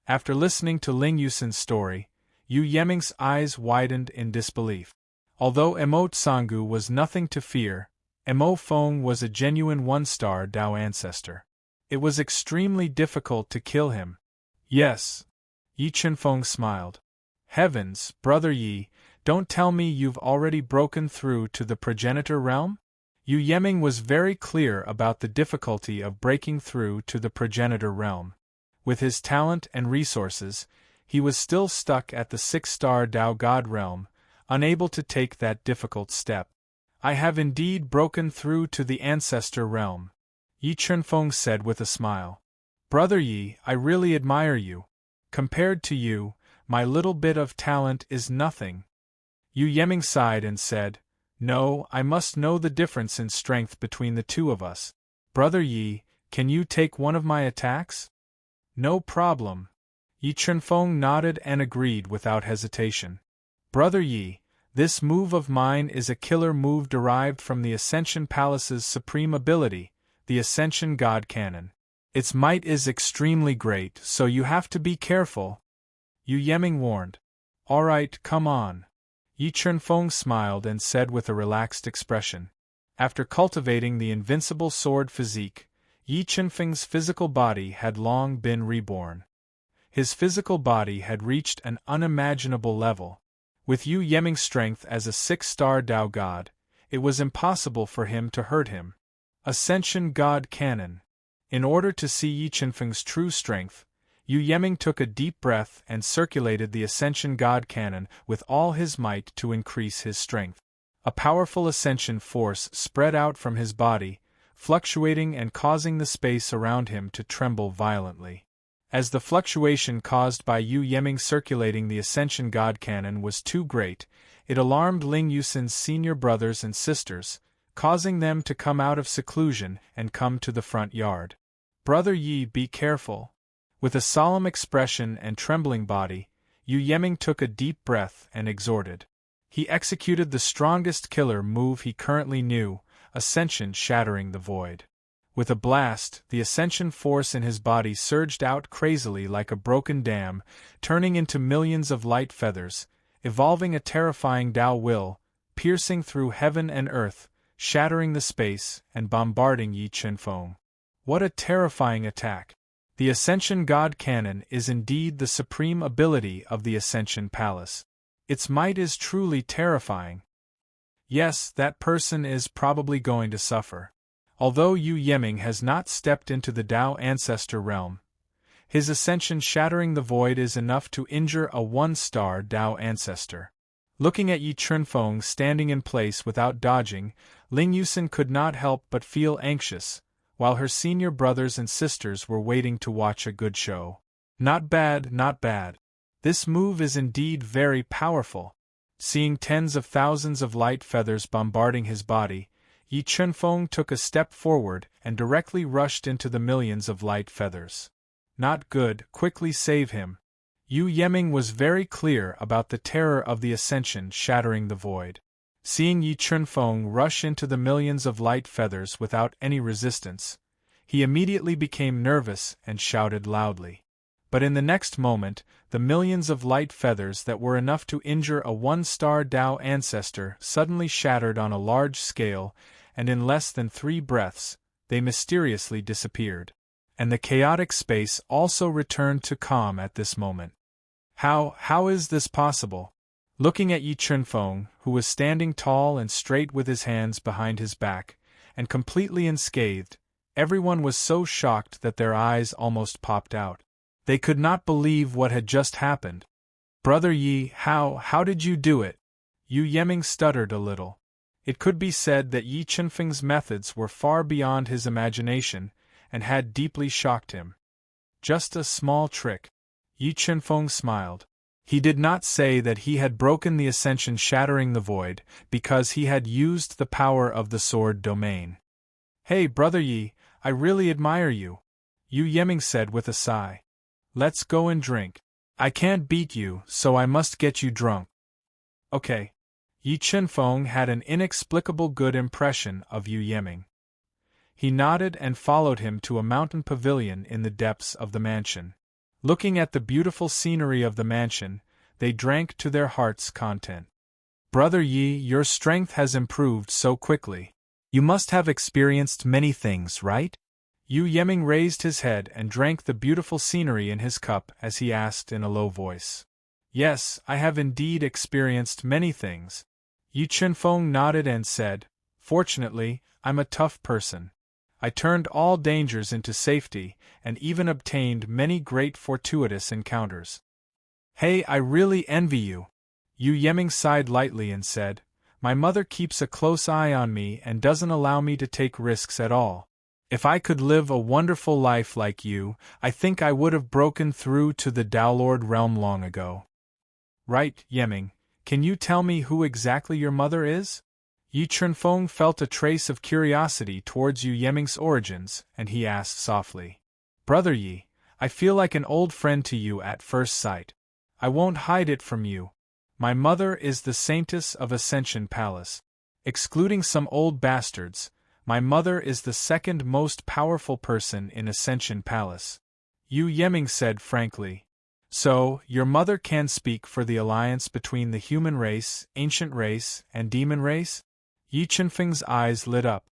After listening to Ling Yusin's story, Yu Yeming's eyes widened in disbelief. Although Mo Tsangu was nothing to fear, Mo Feng was a genuine one-star Dao ancestor. It was extremely difficult to kill him. Yes. Yi Qinfeng smiled. Heavens, Brother Yi, don't tell me you've already broken through to the progenitor realm? Yu Yeming was very clear about the difficulty of breaking through to the progenitor realm. With his talent and resources, he was still stuck at the 6-star Dao God realm, unable to take that difficult step. I have indeed broken through to the ancestor realm, Yi Qinfeng said with a smile. Brother Yi, I really admire you. Compared to you, my little bit of talent is nothing. Yu Yeming sighed and said, No, I must know the difference in strength between the two of us. Brother Yi, can you take one of my attacks? No problem. Yi Qinfeng nodded and agreed without hesitation. Brother Yi, this move of mine is a killer move derived from the Ascension Palace's supreme ability, the Ascension God Cannon. Its might is extremely great, so you have to be careful. Yu Yeming warned. All right, come on. Yi Qinfeng smiled and said with a relaxed expression. After cultivating the invincible sword physique, Yi Qinfeng's physical body had long been reborn. His physical body had reached an unimaginable level. With Yu Yeming's strength as a 6-star Dao God, it was impossible for him to hurt him. Ascension God Cannon. In order to see Yi Qinfeng's true strength, Yu Yeming took a deep breath and circulated the Ascension God Cannon with all his might to increase his strength. A powerful ascension force spread out from his body, fluctuating and causing the space around him to tremble violently. As the fluctuation caused by Yu Yeming circulating the Ascension God Cannon was too great, it alarmed Ling Yusin's senior brothers and sisters, causing them to come out of seclusion and come to the front yard. Brother Yi, be careful. With a solemn expression and trembling body, Yu Yeming took a deep breath and exhorted. He executed the strongest killer move he currently knew, Ascension shattering the void. With a blast, the ascension force in his body surged out crazily like a broken dam, turning into millions of light feathers, evolving a terrifying Dao will, piercing through heaven and earth, shattering the space, and bombarding Yi Qinfeng. What a terrifying attack! The Ascension God Cannon is indeed the supreme ability of the Ascension Palace. Its might is truly terrifying. Yes, that person is probably going to suffer. Although Yu Yeming has not stepped into the Dao ancestor realm, his ascension shattering the void is enough to injure a 1-star Dao ancestor. Looking at Yi Qinfeng standing in place without dodging, Ling Yusin could not help but feel anxious, while her senior brothers and sisters were waiting to watch a good show. Not bad, not bad. This move is indeed very powerful. Seeing tens of thousands of light feathers bombarding his body, Yi Qinfeng took a step forward and directly rushed into the millions of light feathers. Not good, quickly save him. Yu Yeming was very clear about the terror of the ascension shattering the void. Seeing Yi Qinfeng rush into the millions of light feathers without any resistance, he immediately became nervous and shouted loudly. But in the next moment, the millions of light feathers that were enough to injure a 1-star Dao ancestor suddenly shattered on a large scale, and in less than 3 breaths, they mysteriously disappeared. And the chaotic space also returned to calm at this moment. How is this possible? Looking at Yi Qinfeng, who was standing tall and straight with his hands behind his back, and completely unscathed, everyone was so shocked that their eyes almost popped out. They could not believe what had just happened. Brother Yi, how did you do it? Yu Yeming stuttered a little. It could be said that Yi Qinfeng's methods were far beyond his imagination, and had deeply shocked him. Just a small trick. Yi Chunfeng smiled. He did not say that he had broken the ascension shattering the void, because he had used the power of the sword domain. Hey, Brother Yi, I really admire you, Yu Yeming said with a sigh. Let's go and drink. I can't beat you, so I must get you drunk. Okay. Yi Chunfeng had an inexplicable good impression of Yu Yeming. He nodded and followed him to a mountain pavilion in the depths of the mansion. Looking at the beautiful scenery of the mansion, they drank to their heart's content. Brother Yi, your strength has improved so quickly. You must have experienced many things, right? Yu Yeming raised his head and drank the beautiful scenery in his cup as he asked in a low voice. Yes, I have indeed experienced many things. Yi Chunfeng nodded and said, Fortunately, I'm a tough person. I turned all dangers into safety, and even obtained many great fortuitous encounters. Hey, I really envy you. Yu Yeming sighed lightly and said, My mother keeps a close eye on me and doesn't allow me to take risks at all. If I could live a wonderful life like you, I think I would have broken through to the Downlord realm long ago. Right, Yeming, can you tell me who exactly your mother is? Yi Chunfeng felt a trace of curiosity towards Yu Yeming's origins, and he asked softly. Brother Yi, I feel like an old friend to you at first sight. I won't hide it from you. My mother is the Saintess of Ascension Palace. Excluding some old bastards, my mother is the second most powerful person in Ascension Palace. Yu Yeming said frankly. So, your mother can speak for the alliance between the human race, ancient race, and demon race? Yi Chunfeng's eyes lit up.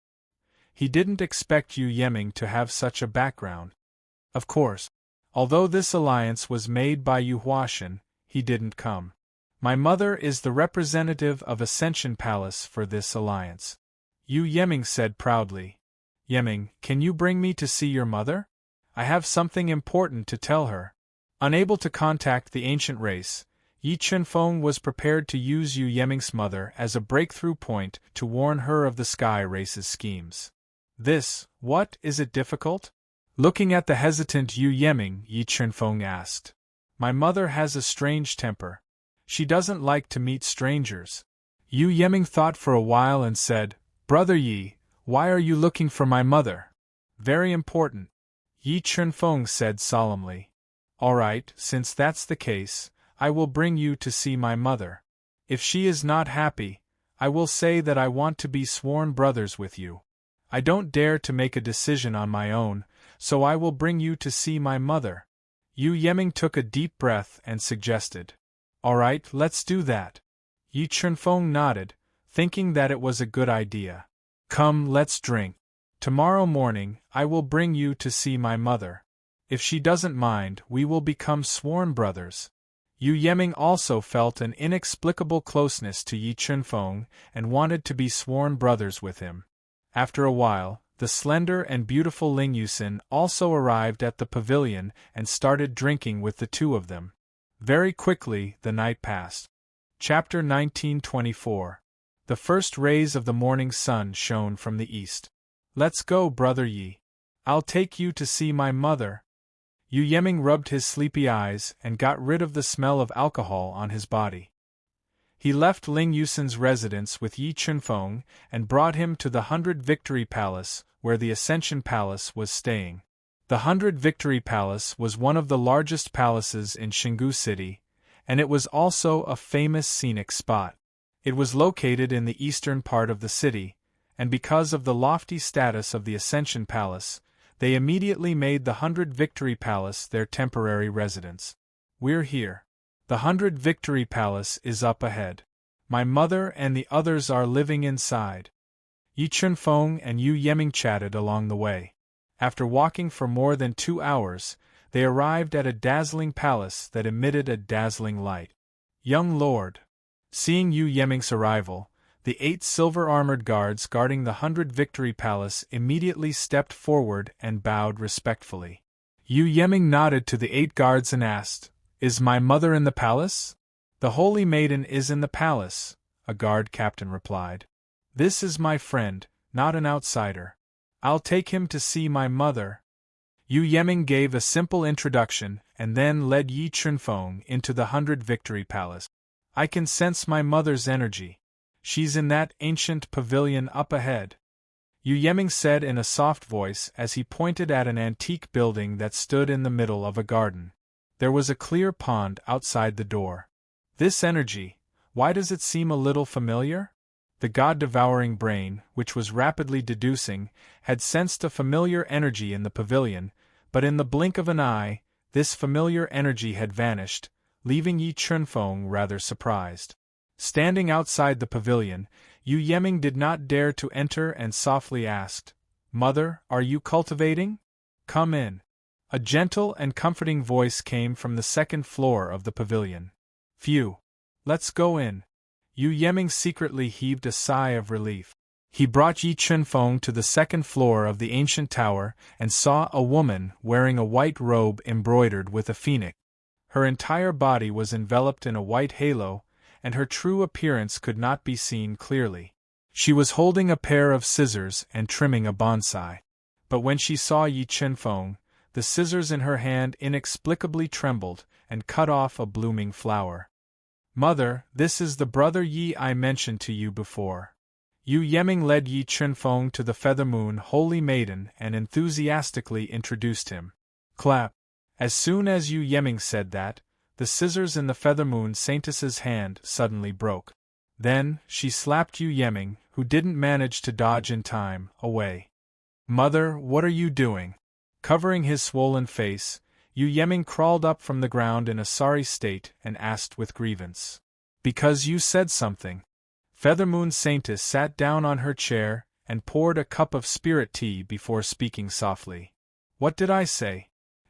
He didn't expect Yu Yeming to have such a background. Of course. Although this alliance was made by Yu Huashan, he didn't come. My mother is the representative of Ascension Palace for this alliance. Yu Yeming said proudly. Yeming, can you bring me to see your mother? I have something important to tell her. Unable to contact the ancient race, Yi Chunfeng was prepared to use Yu Yeming's mother as a breakthrough point to warn her of the Sky Race's schemes. What, is it difficult? Looking at the hesitant Yu Yeming, Yi Chunfeng asked. My mother has a strange temper. She doesn't like to meet strangers. Yu Yeming thought for a while and said, Brother Yi, why are you looking for my mother? Very important. Yi Chunfeng said solemnly. All right, since that's the case, I will bring you to see my mother. If she is not happy, I will say that I want to be sworn brothers with you. I don't dare to make a decision on my own, so I will bring you to see my mother. Yu Yeming took a deep breath and suggested. All right, let's do that. Yi Chunfeng nodded, thinking that it was a good idea. Come, let's drink. Tomorrow morning, I will bring you to see my mother. If she doesn't mind, we will become sworn brothers. Yu Yeming also felt an inexplicable closeness to Yi Chunfeng and wanted to be sworn brothers with him. After a while, the slender and beautiful Ling Yusin also arrived at the pavilion and started drinking with the two of them. Very quickly, the night passed. Chapter 1924. The first rays of the morning sun shone from the east. Let's go, Brother Yi. I'll take you to see my mother. Yu Yeming rubbed his sleepy eyes and got rid of the smell of alcohol on his body. He left Ling Yusin's residence with Yi Chunfeng and brought him to the 100 Victory Palace, where the Ascension Palace was staying. The 100 Victory Palace was one of the largest palaces in Xingu City, and it was also a famous scenic spot. It was located in the eastern part of the city, and because of the lofty status of the Ascension Palace, they immediately made the 100 Victory Palace their temporary residence. We're here. The 100 Victory Palace is up ahead. My mother and the others are living inside. Yi Chunfeng and Yu Yeming chatted along the way. After walking for more than 2 hours, they arrived at a dazzling palace that emitted a dazzling light. Young Lord. Seeing Yu Yeming's arrival, the 8 silver-armored guards guarding the 100 Victory Palace immediately stepped forward and bowed respectfully. Yu Yeming nodded to the 8 guards and asked, Is my mother in the palace? The Holy Maiden is in the palace, a guard captain replied. This is my friend, not an outsider. I'll take him to see my mother. Yu Yeming gave a simple introduction and then led Yi Chunfeng into the 100 Victory Palace. I can sense my mother's energy. She's in that ancient pavilion up ahead, Yu Yeming said in a soft voice as he pointed at an antique building that stood in the middle of a garden. There was a clear pond outside the door. This energy, why does it seem a little familiar? The god-devouring brain, which was rapidly deducing, had sensed a familiar energy in the pavilion, but in the blink of an eye, this familiar energy had vanished, leaving Yi Chunfeng rather surprised. Standing outside the pavilion, Yu Yeming did not dare to enter and softly asked, "Mother, are you cultivating? Come in." A gentle and comforting voice came from the second floor of the pavilion. "Phew! Let's go in." Yu Yeming secretly heaved a sigh of relief. He brought Yi Chunfeng to the second floor of the ancient tower and saw a woman wearing a white robe embroidered with a phoenix. Her entire body was enveloped in a white halo, and her true appearance could not be seen clearly. She was holding a pair of scissors and trimming a bonsai. But when she saw Yi Chunfeng, the scissors in her hand inexplicably trembled and cut off a blooming flower. "Mother, this is the brother Yi I mentioned to you before." Yu Yeming led Yi Chunfeng to the Feathermoon Holy Maiden and enthusiastically introduced him. Clap! As soon as Yu Yeming said that, the scissors in the Feathermoon Saintess's hand suddenly broke. Then, she slapped Yu Yeming, who didn't manage to dodge in time, away. "Mother, what are you doing?" Covering his swollen face, Yu Yeming crawled up from the ground in a sorry state and asked with grievance. "Because you said something." Feathermoon Saintess sat down on her chair and poured a cup of spirit tea before speaking softly. "What did I say?"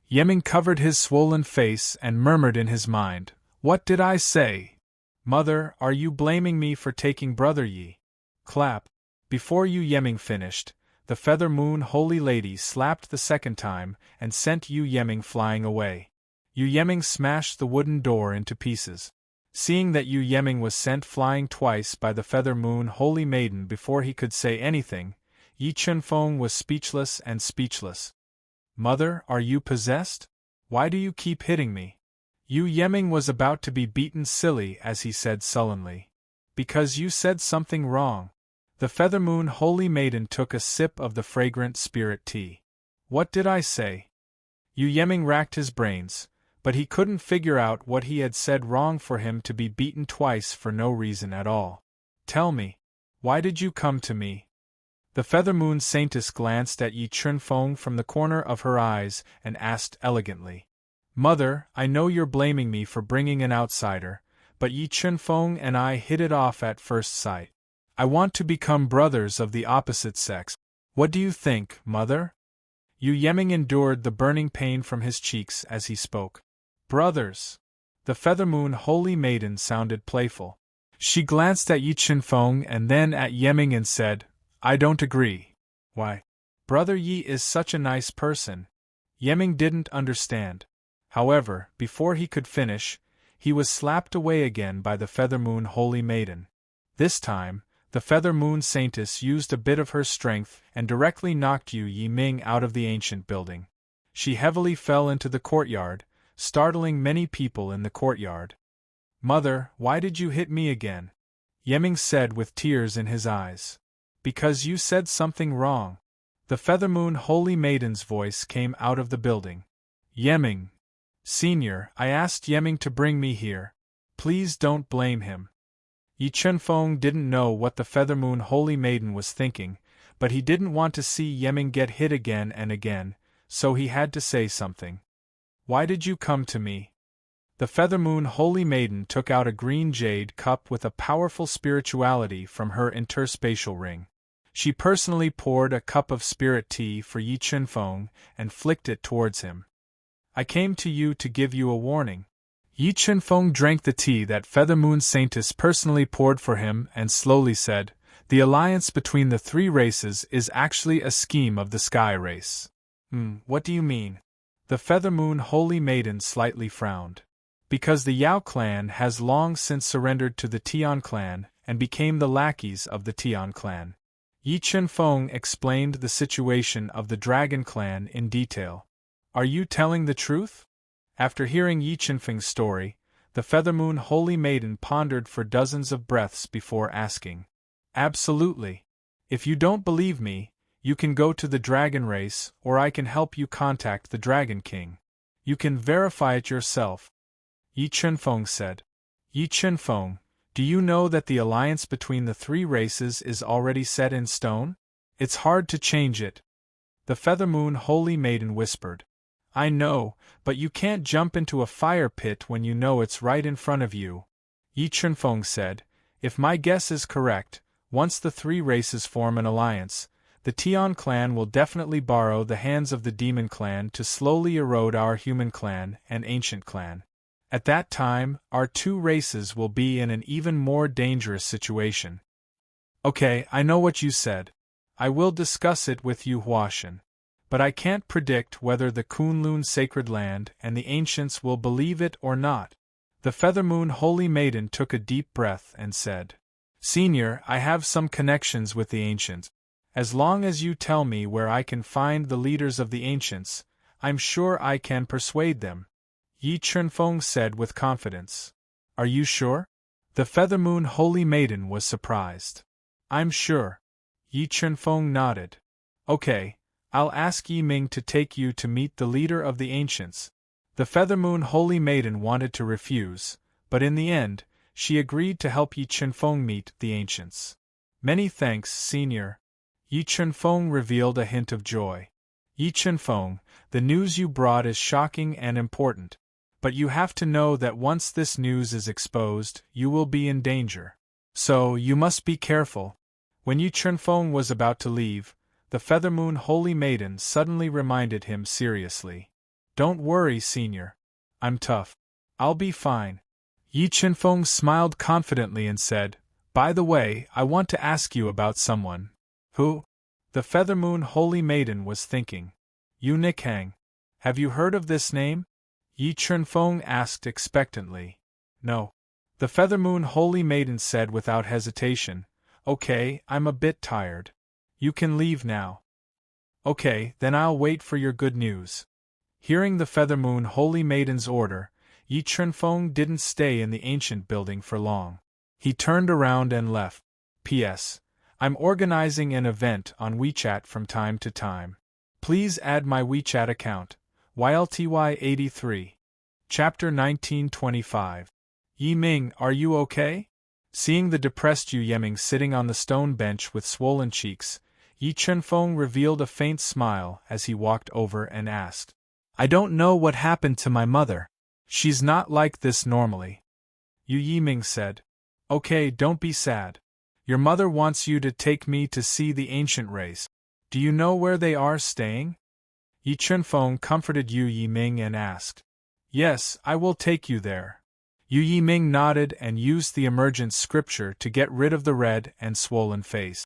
Yeming covered his swollen face and murmured in his mind, "What did I say? Mother, are you blaming me for taking Brother Yi?" Clap! Before Yu Yeming finished, the Feathermoon Holy Lady slapped the second time and sent Yu Yeming flying away. Yu Yeming smashed the wooden door into pieces. Seeing that Yu Yeming was sent flying twice by the Feathermoon Holy Maiden before he could say anything, Yi Chunfeng was speechless and speechless. "Mother, are you possessed? Why do you keep hitting me?" Yu Yeming was about to be beaten silly as he said sullenly. "Because you said something wrong." The Feathermoon Holy Maiden took a sip of the fragrant spirit tea. "What did I say?" Yu Yeming racked his brains, but he couldn't figure out what he had said wrong for him to be beaten twice for no reason at all. "Tell me, why did you come to me?" The Feathermoon Saintess glanced at Yi Chunfeng from the corner of her eyes and asked elegantly, "Mother, I know you're blaming me for bringing an outsider, but Yi Chunfeng and I hit it off at first sight. I want to become brothers of the opposite sex. What do you think, Mother?" Yu Yeming endured the burning pain from his cheeks as he spoke. "Brothers!" The Feathermoon Holy Maiden sounded playful. She glanced at Yi Chunfeng and then at Yeming and said, "I don't agree." "Why? Brother Yi is such a nice person." Yeming didn't understand. However, before he could finish, he was slapped away again by the Feathermoon Holy Maiden. This time, the Feathermoon Saintess used a bit of her strength and directly knocked Yu Yeming out of the ancient building. She heavily fell into the courtyard, startling many people in the courtyard. "Mother, why did you hit me again?" Yeming said with tears in his eyes. "Because you said something wrong." The Feathermoon Holy Maiden's voice came out of the building. "Yeming. Senior, I asked Yeming to bring me here. Please don't blame him." Yi Chunfeng didn't know what the Feathermoon Holy Maiden was thinking, but he didn't want to see Yeming get hit again and again, so he had to say something. "Why did you come to me?" The Feathermoon Holy Maiden took out a green jade cup with a powerful spirituality from her interspatial ring. She personally poured a cup of spirit tea for Yi Chunfeng and flicked it towards him. "I came to you to give you a warning." Yi Chunfeng drank the tea that Feathermoon Saintess personally poured for him and slowly said, "The alliance between the three races is actually a scheme of the Sky Race." What do you mean?" The Feathermoon Holy Maiden slightly frowned. "Because the Yao clan has long since surrendered to the Tian clan and became the lackeys of the Tian clan." Yi Chunfeng explained the situation of the Dragon clan in detail. Are you telling the truth? After hearing Yi Qinfeng's story, the Feathermoon Holy Maiden pondered for dozens of breaths before asking. Absolutely. If you don't believe me, you can go to the dragon race, or I can help you contact the Dragon King. You can verify it yourself. Yi Qinfeng said. Yi Qinfeng, do you know that the alliance between the three races is already set in stone? It's hard to change it. The Feathermoon Holy Maiden whispered. I know, but you can't jump into a fire pit when you know it's right in front of you. Yi Qinfeng said, if my guess is correct, once the three races form an alliance, the Tian clan will definitely borrow the hands of the Demon clan to slowly erode our Human clan and Ancient clan. At that time, our two races will be in an even more dangerous situation. Okay, I know what you said. I will discuss it with Yu Huashan. But I can't predict whether the Kunlun Sacred Land and the Ancients will believe it or not. The Feathermoon Holy Maiden took a deep breath and said, Senior, I have some connections with the Ancients. As long as you tell me where I can find the leaders of the Ancients, I'm sure I can persuade them. Yi Qinfeng said with confidence. Are you sure? The Feathermoon Holy Maiden was surprised. I'm sure. Yi Qinfeng nodded. Okay, I'll ask Yi Ming to take you to meet the leader of the Ancients. The Feathermoon Holy Maiden wanted to refuse, but in the end, she agreed to help Yi Qinfeng meet the Ancients. Many thanks, Senior. Yi Qinfeng revealed a hint of joy. Yi Qinfeng, the news you brought is shocking and important. But you have to know that once this news is exposed, you will be in danger. So, you must be careful. When Yi Qinfeng was about to leave, the Feathermoon Holy Maiden suddenly reminded him seriously. Don't worry, Senior. I'm tough. I'll be fine. Yi Qinfeng smiled confidently and said, By the way, I want to ask you about someone. Who? The Feathermoon Holy Maiden was thinking. Yu Nikhang. Have you heard of this name? Yi Qinfeng asked expectantly. No. The Feathermoon Holy Maiden said without hesitation. Okay, I'm a bit tired. You can leave now. Okay, then I'll wait for your good news. Hearing the Feathermoon Holy Maiden's order, Yi Qinfeng didn't stay in the ancient building for long. He turned around and left. P.S. I'm organizing an event on WeChat from time to time. Please add my WeChat account. YLTY83. Chapter 1925. Yi Ming, are you okay? Seeing the depressed Yu Yeming sitting on the stone bench with swollen cheeks, Yi Qinfeng revealed a faint smile as he walked over and asked. I don't know what happened to my mother. She's not like this normally. Yu Yiming said. Okay, don't be sad. Your mother wants you to take me to see the ancient race. Do you know where they are staying? Yi Qinfeng comforted Yu Yiming and asked. Yes, I will take you there. Yu Yiming nodded and used the emergent scripture to get rid of the red and swollen face.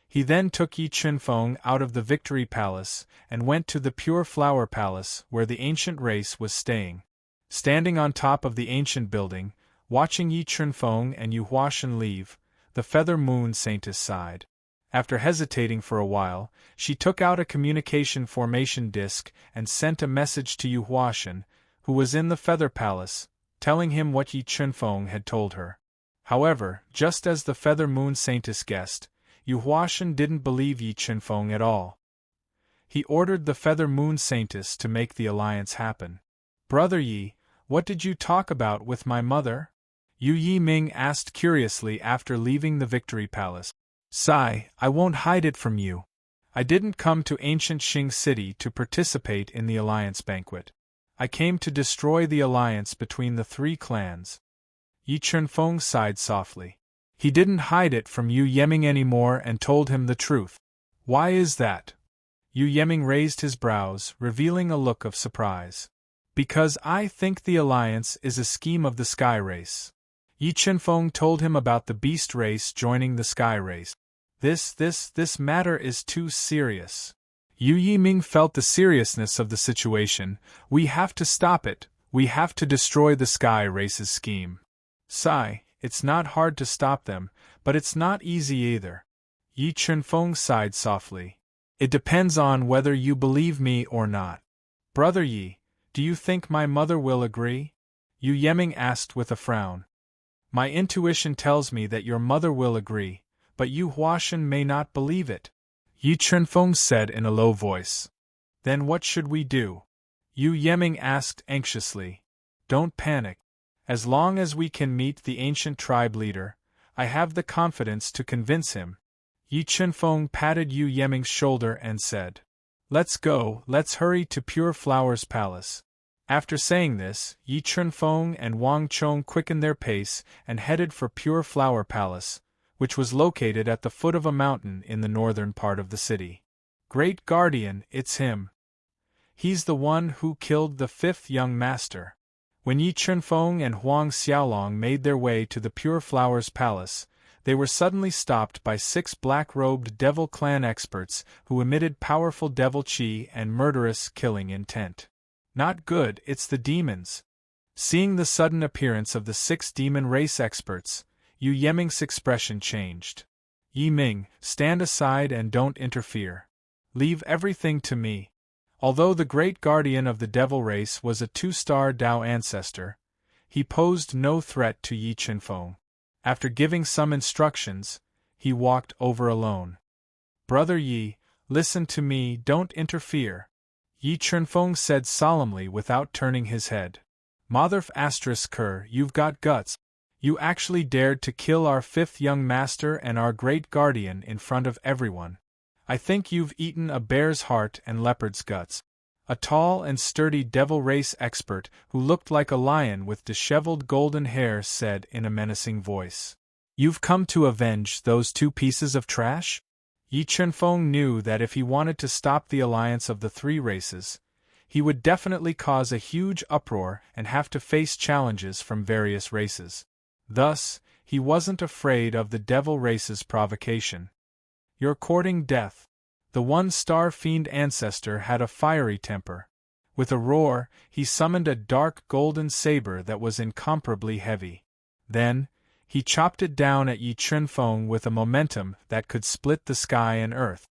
He then took Yi Qinfeng out of the Victory Palace and went to the Pure Flower Palace where the ancient race was staying. Standing on top of the ancient building, watching Yi Qinfeng and Yu Huashan leave, the Feather Moon Saintess sighed. After hesitating for a while, she took out a communication formation disc and sent a message to Yu Huashan, who was in the Feather Palace, telling him what Yi Qinfeng had told her. However, just as the Feather Moon Saintess guessed, Yu Huashan didn't believe Yi Qinfeng at all. He ordered the Feather Moon Saintess to make the alliance happen. Brother Yi, what did you talk about with my mother? Yu Yiming asked curiously after leaving the Victory Palace. Sigh, I won't hide it from you. I didn't come to ancient Qing City to participate in the alliance banquet. I came to destroy the alliance between the three clans. Yi Qinfeng sighed softly. He didn't hide it from Yu Yeming anymore and told him the truth. Why is that? Yu Yeming raised his brows, revealing a look of surprise. Because I think the alliance is a scheme of the Sky Race. Yi Qinfeng told him about the Beast Race joining the Sky Race. This matter is too serious. Yu Yiming felt the seriousness of the situation. We have to stop it. We have to destroy the Sky Race's scheme. Sigh, it's not hard to stop them, but it's not easy either. Yi Qinfeng sighed softly. It depends on whether you believe me or not. Brother Yi, do you think my mother will agree? Yu Yeming asked with a frown. My intuition tells me that your mother will agree, but Yu Huashan may not believe it, Yi Chunfeng said in a low voice. Then what should we do? Yu Yeming asked anxiously. Don't panic. As long as we can meet the ancient tribe leader, I have the confidence to convince him. Yi Chunfeng patted Yu Yeming's shoulder and said, Let's go, let's hurry to Pure Flower's palace. After saying this, Yi Chunfeng and Wang Chong quickened their pace and headed for Pure Flower Palace, which was located at the foot of a mountain in the northern part of the city. Great Guardian, it's him. He's the one who killed the fifth young master. When Yi Chunfeng and Huang Xiaolong made their way to the Pure Flowers Palace, they were suddenly stopped by 6 black-robed Devil Clan experts who emitted powerful devil chi and murderous killing intent. Not good, it's the demons. Seeing the sudden appearance of the 6 demon race experts, Yu Yeming's expression changed. Yi Ming, stand aside and don't interfere. Leave everything to me. Although the great guardian of the devil race was a 2-star Dao ancestor, he posed no threat to Yi Chunfeng. After giving some instructions, he walked over alone. Brother Yi, listen to me, don't interfere, Yi Chunfeng said solemnly without turning his head. Motherf *Ker, you've got guts. You actually dared to kill our 5th young master and our great guardian in front of everyone. I think you've eaten a bear's heart and leopard's guts. A tall and sturdy devil race expert who looked like a lion with disheveled golden hair said in a menacing voice. You've come to avenge those 2 pieces of trash? Yi Chunfeng knew that if he wanted to stop the alliance of the 3 races, he would definitely cause a huge uproar and have to face challenges from various races. Thus, he wasn't afraid of the devil race's provocation. You're courting death. The 1-star fiend ancestor had a fiery temper. With a roar, he summoned a dark golden saber that was incomparably heavy. Then, he chopped it down at Yi Chunfeng with a momentum that could split the sky and earth.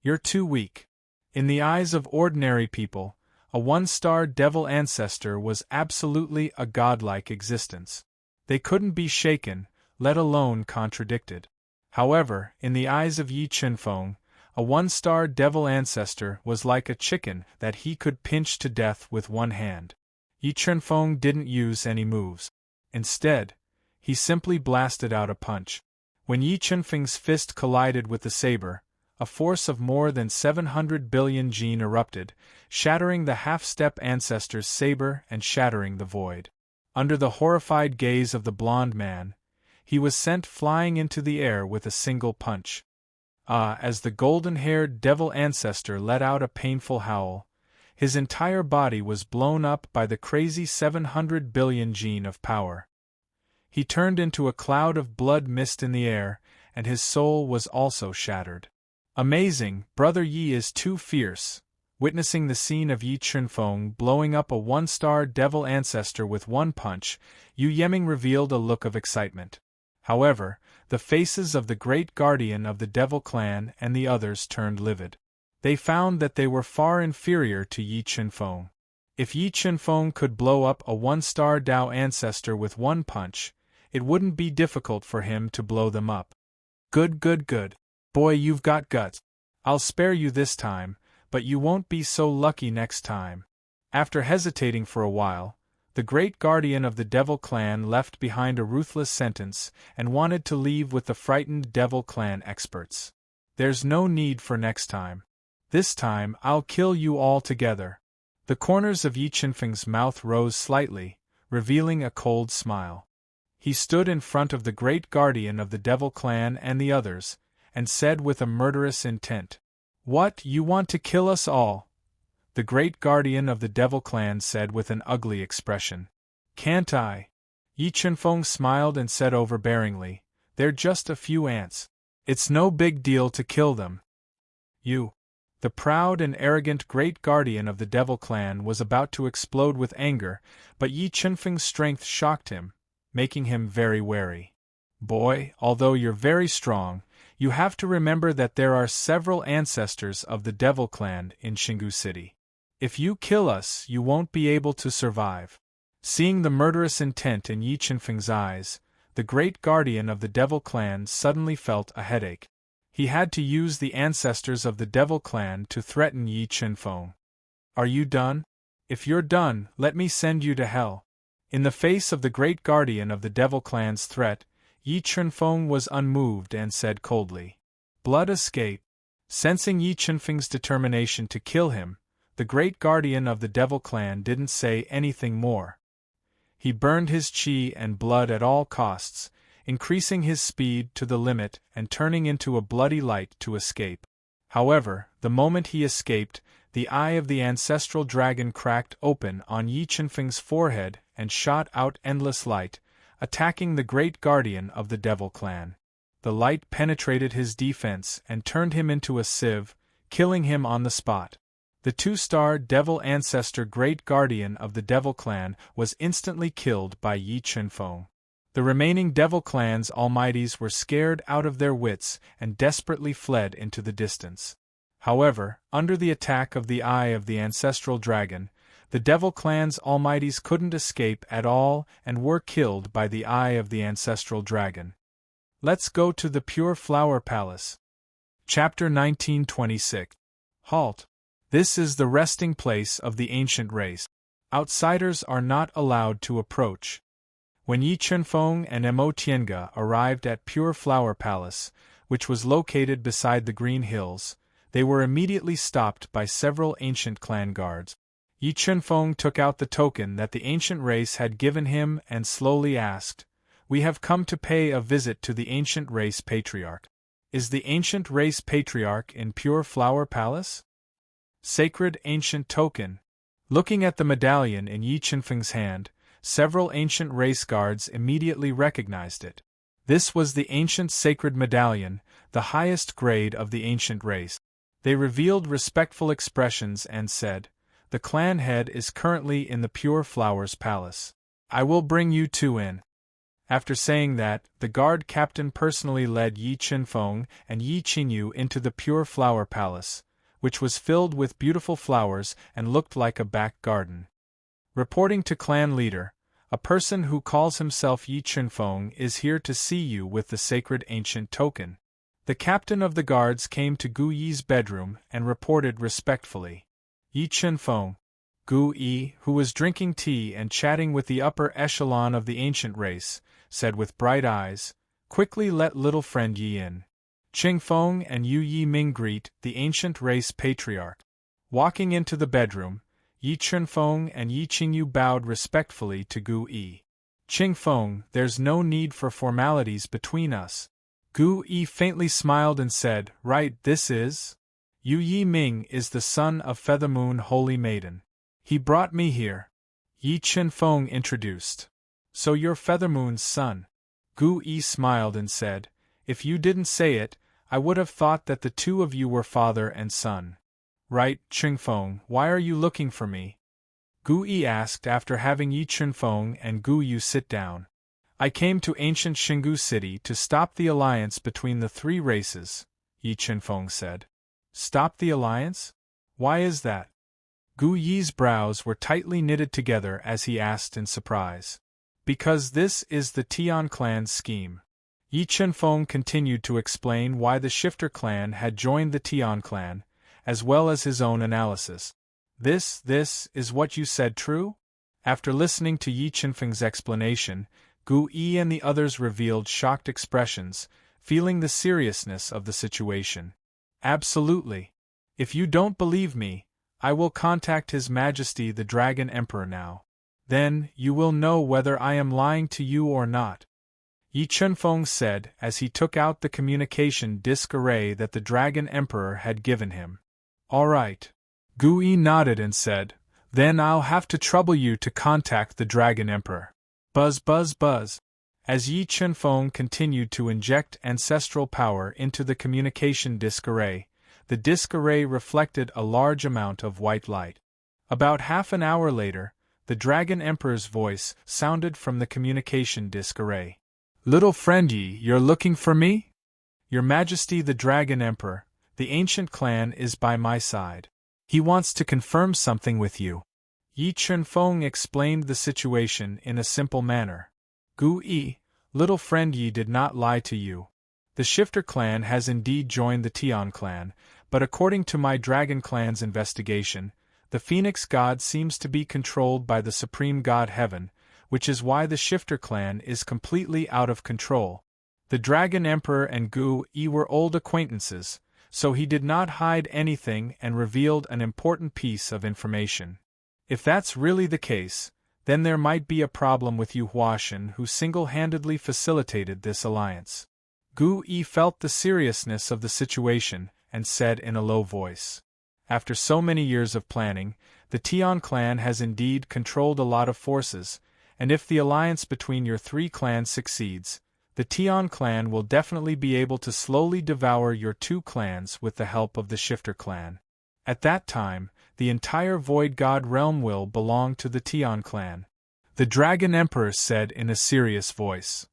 You're too weak. In the eyes of ordinary people, a 1-star devil ancestor was absolutely a godlike existence. They couldn't be shaken, let alone contradicted. However, in the eyes of Yi Chunfeng, a 1-star devil ancestor was like a chicken that he could pinch to death with one hand. Yi Chunfeng didn't use any moves. Instead, he simply blasted out a punch. When Yi Chunfeng's fist collided with the saber, a force of more than 700 billion Jin erupted, shattering the half-step ancestor's saber and shattering the void. Under the horrified gaze of the blond man, he was sent flying into the air with a single punch. As the golden-haired devil ancestor let out a painful howl, his entire body was blown up by the crazy 700 billion Jin of power. He turned into a cloud of blood mist in the air, and his soul was also shattered. Amazing, Brother Yi is too fierce. Witnessing the scene of Yi Chunfeng blowing up a 1-star devil ancestor with one punch, Yu Yeming revealed a look of excitement. However, the faces of the great guardian of the devil clan and the others turned livid. They found that they were far inferior to Yi Chunfeng. If Yi Chunfeng could blow up a 1-star Dao ancestor with one punch, it wouldn't be difficult for him to blow them up. Good. Boy, you've got guts. I'll spare you this time, but you won't be so lucky next time. After hesitating for a while, the great guardian of the devil clan left behind a ruthless sentence and wanted to leave with the frightened devil clan experts. There's no need for next time. This time I'll kill you all together. The corners of Yi Chunfeng's mouth rose slightly, revealing a cold smile. He stood in front of the great guardian of the devil clan and the others, and said with a murderous intent, "What, you want to kill us all?" The great guardian of the devil clan said with an ugly expression. "Can't I?" Yi Chunfeng smiled and said overbearingly, "They're just a few ants. It's no big deal to kill them." You. The proud and arrogant great guardian of the devil clan was about to explode with anger, but Yi Chunfeng's strength shocked him, making him very wary. "Boy, although you're very strong, you have to remember that there are several ancestors of the devil clan in Xingu City. If you kill us, you won't be able to survive. Seeing the murderous intent in Yi Qinfeng's eyes, the great guardian of the Devil Clan suddenly felt a headache. He had to use the ancestors of the Devil Clan to threaten Yi Qinfeng. Are you done? If you're done, let me send you to hell. In the face of the great guardian of the Devil Clan's threat, Yi Qinfeng was unmoved and said coldly, "Blood escape." Sensing Yi Qinfeng's determination to kill him, the great guardian of the Devil Clan didn't say anything more. He burned his qi and blood at all costs, increasing his speed to the limit and turning into a bloody light to escape. However, the moment he escaped, the eye of the ancestral dragon cracked open on Yi Qinfeng's forehead and shot out endless light, attacking the great guardian of the Devil Clan. The light penetrated his defense and turned him into a sieve, killing him on the spot. The two-star devil ancestor great guardian of the Devil Clan was instantly killed by Yi Qinfeng. The remaining Devil Clan's almighties were scared out of their wits and desperately fled into the distance. However, under the attack of the eye of the ancestral dragon, the Devil Clan's almighties couldn't escape at all and were killed by the eye of the ancestral dragon. Let's go to the Pure Flower Palace. Chapter 1926. Halt. This is the resting place of the ancient race. Outsiders are not allowed to approach. When Yi Qinfeng and Mo Tiange arrived at Pure Flower Palace, which was located beside the Green Hills, they were immediately stopped by several ancient clan guards. Yi Qinfeng took out the token that the ancient race had given him and slowly asked, "We have come to pay a visit to the ancient race patriarch. Is the ancient race patriarch in Pure Flower Palace?" Sacred ancient token. Looking at the medallion in Yi Qinfeng's hand, several ancient race guards immediately recognized it. This was the ancient sacred medallion, the highest grade of the ancient race. They revealed respectful expressions and said, "The clan head is currently in the Pure Flowers Palace. I will bring you two in." After saying that, the guard captain personally led Yi Qinfeng and Yi Qinyu into the Pure Flower Palace, which was filled with beautiful flowers and looked like a back garden. Reporting to clan leader, "A person who calls himself Yi Qinfeng is here to see you with the sacred ancient token." The captain of the guards came to Gu Yi's bedroom and reported respectfully. Yi Qinfeng. Gu Yi, who was drinking tea and chatting with the upper echelon of the ancient race, said with bright eyes, "Quickly let little friend Yi in." Qingfeng and Yu Yiming greet the ancient race patriarch. Walking into the bedroom, Yi Qinfeng and Yi Qingyu bowed respectfully to Gu Yi. "Qingfeng, there's no need for formalities between us." Gu Yi faintly smiled and said, "Right, this is? Yu Yiming is the son of Feathermoon Holy Maiden. He brought me here." Yi Qinfeng introduced. "So you're Feathermoon's son?" Gu Yi smiled and said, "If you didn't say it, I would have thought that the two of you were father and son." "Right, Qingfeng, why are you looking for me?" Gu Yi asked after having Yi Qinfeng and Gu Yu sit down. "I came to ancient Xingu City to stop the alliance between the three races," Yi Qinfeng said. "Stop the alliance? Why is that?" Gu Yi's brows were tightly knitted together as he asked in surprise. "Because this is the Tian clan's scheme." Yi Qinfeng continued to explain why the Shifter clan had joined the Tian clan, as well as his own analysis. This is what you said true?" After listening to Yi Qinfeng's explanation, Gu Yi and the others revealed shocked expressions, feeling the seriousness of the situation. "Absolutely. If you don't believe me, I will contact His Majesty the Dragon Emperor now. Then, you will know whether I am lying to you or not," Yi Qinfeng said as he took out the communication disc array that the Dragon Emperor had given him. "All right." Gu Yi nodded and said, "Then I'll have to trouble you to contact the Dragon Emperor." Buzz buzz buzz. As Yi Qinfeng continued to inject ancestral power into the communication disc array, the disc array reflected a large amount of white light. About half an hour later, the Dragon Emperor's voice sounded from the communication disc array. "Little friend Yi, you're looking for me? Your Majesty the Dragon Emperor, the ancient clan is by my side." He wants to confirm something with you. Yi Chunfeng explained the situation in a simple manner. Gu Yi, little friend, Yi did not lie to you. The Shifter clan has indeed joined the Tian clan, but according to my Dragon clan's investigation, the Phoenix God seems to be controlled by the Supreme God Heaven, which is why the Shifter clan is completely out of control. The Dragon Emperor and Gu Yi were old acquaintances, so he did not hide anything and revealed an important piece of information. If that's really the case, then there might be a problem with Yu Huashan, who single-handedly facilitated this alliance. Gu Yi felt the seriousness of the situation and said in a low voice, "After so many years of planning, the Tian clan has indeed controlled a lot of forces, and if the alliance between your three clans succeeds, the Tian clan will definitely be able to slowly devour your two clans with the help of the Shifter clan. At that time, the entire Void God realm will belong to the Tian clan," the Dragon Emperor said in a serious voice.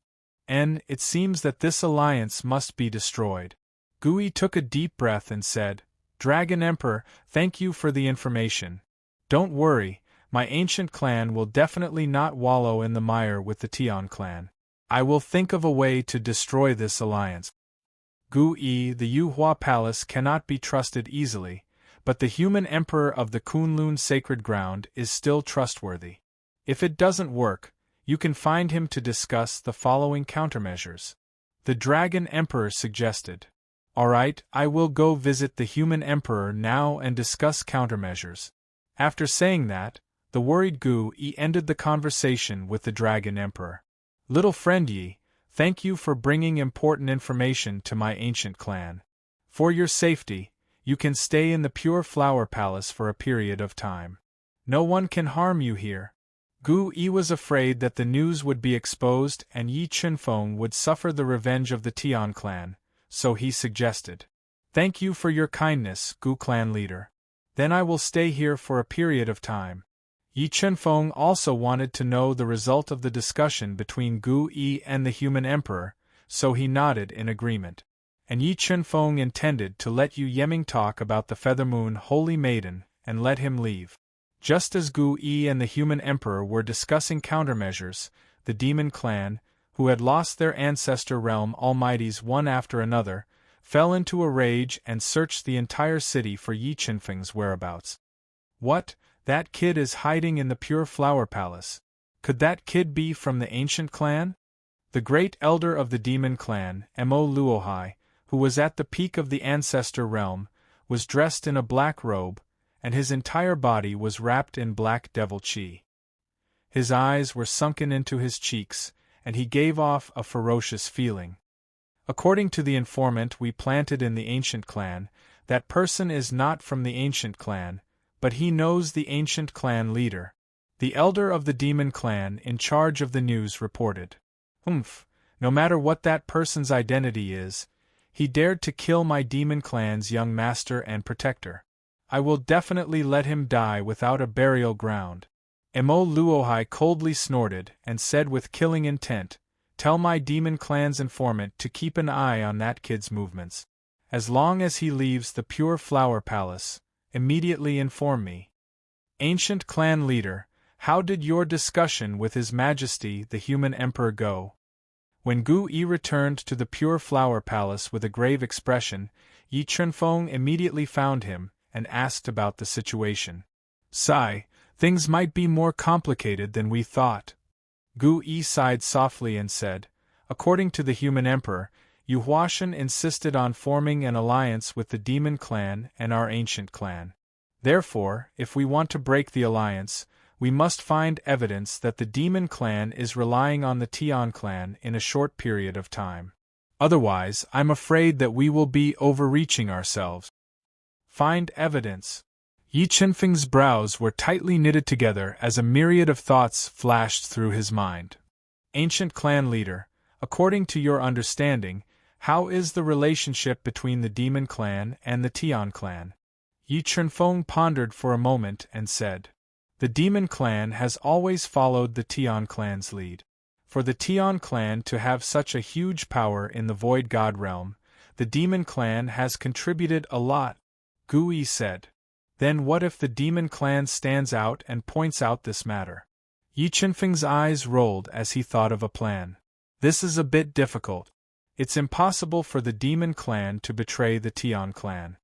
It seems that this alliance must be destroyed." Gu Yi took a deep breath and said, "Dragon Emperor, thank you for the information. Don't worry, my ancient clan will definitely not wallow in the mire with the Tian clan. I will think of a way to destroy this alliance." Gu Yi, the Yuhua Palace cannot be trusted easily, but the human emperor of the Kunlun sacred ground is still trustworthy. If it doesn't work, you can find him to discuss the following countermeasures. The Dragon Emperor suggested. "Alright, I will go visit the human emperor now and discuss countermeasures." After saying that, the worried Gu Yi ended the conversation with the Dragon Emperor. "Little friend Yi, thank you for bringing important information to my ancient clan. For your safety, you can stay in the Pure Flower Palace for a period of time. No one can harm you here." Gu Yi was afraid that the news would be exposed and Yi Chunfeng would suffer the revenge of the Tian clan, so he suggested, "Thank you for your kindness, Gu clan leader. Then I will stay here for a period of time." Yi Chunfeng also wanted to know the result of the discussion between Gu Yi and the human emperor, so he nodded in agreement. And Yi Chunfeng intended to let Yu Yeming talk about the Feathermoon Holy Maiden and let him leave. Just as Gu Yi and the human emperor were discussing countermeasures, the demon clan, who had lost their ancestor realm almighties one after another, fell into a rage and searched the entire city for Yi Chunfeng's whereabouts. "What? That kid is hiding in the Pure Flower Palace. Could that kid be from the ancient clan?" The great elder of the demon clan, Mo Luohai, who was at the peak of the ancestor realm, was dressed in a black robe, and his entire body was wrapped in black devil chi. His eyes were sunken into his cheeks, and he gave off a ferocious feeling. According to the informant we planted in the ancient clan, that person is not from the ancient clan, but he knows the ancient clan leader. The elder of the demon clan in charge of the news reported. No matter what that person's identity is, he dared to kill my demon clan's young master and protector. I will definitely let him die without a burial ground." Mo Luohai coldly snorted and said with killing intent, "Tell my demon clan's informant to keep an eye on that kid's movements. As long as he leaves the Pure Flower Palace, immediately inform me." "Ancient clan leader, how did your discussion with His Majesty the human emperor go?" When Gu Yi returned to the Pure Flower Palace with a grave expression, Yi Chunfeng immediately found him and asked about the situation. "Sigh, things might be more complicated than we thought." Gu Yi sighed softly and said, "According to the human emperor, Yu Huashan insisted on forming an alliance with the demon clan and our ancient clan. Therefore, if we want to break the alliance, we must find evidence that the demon clan is relying on the Tian clan in a short period of time. Otherwise, I'm afraid that we will be overreaching ourselves." "Find evidence." Yi Chunfeng's brows were tightly knitted together as a myriad of thoughts flashed through his mind. "Ancient clan leader, according to your understanding, how is the relationship between the demon clan and the Tian clan?" Yi Chunfeng pondered for a moment and said, "The demon clan has always followed the Tian clan's lead. For the Tian clan to have such a huge power in the Void God realm, the demon clan has contributed a lot," Gu Yi said. Then what if the demon clan stands out and points out this matter? Yi Qinfeng's eyes rolled as he thought of a plan. This is a bit difficult. It's impossible for the demon clan to betray the Tian clan.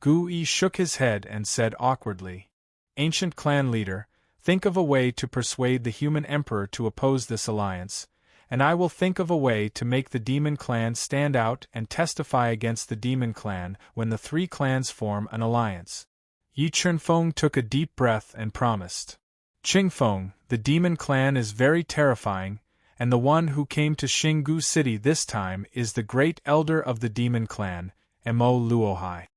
Gu Yi shook his head and said awkwardly, Ancient clan leader, think of a way to persuade the human emperor to oppose this alliance, and I will think of a way to make the demon clan stand out and testify against the demon clan when the three clans form an alliance. Yi Qinfeng took a deep breath and promised. Qingfeng, the demon clan is very terrifying, and the one who came to Xingu City this time is the great elder of the demon clan, Mo Luohai.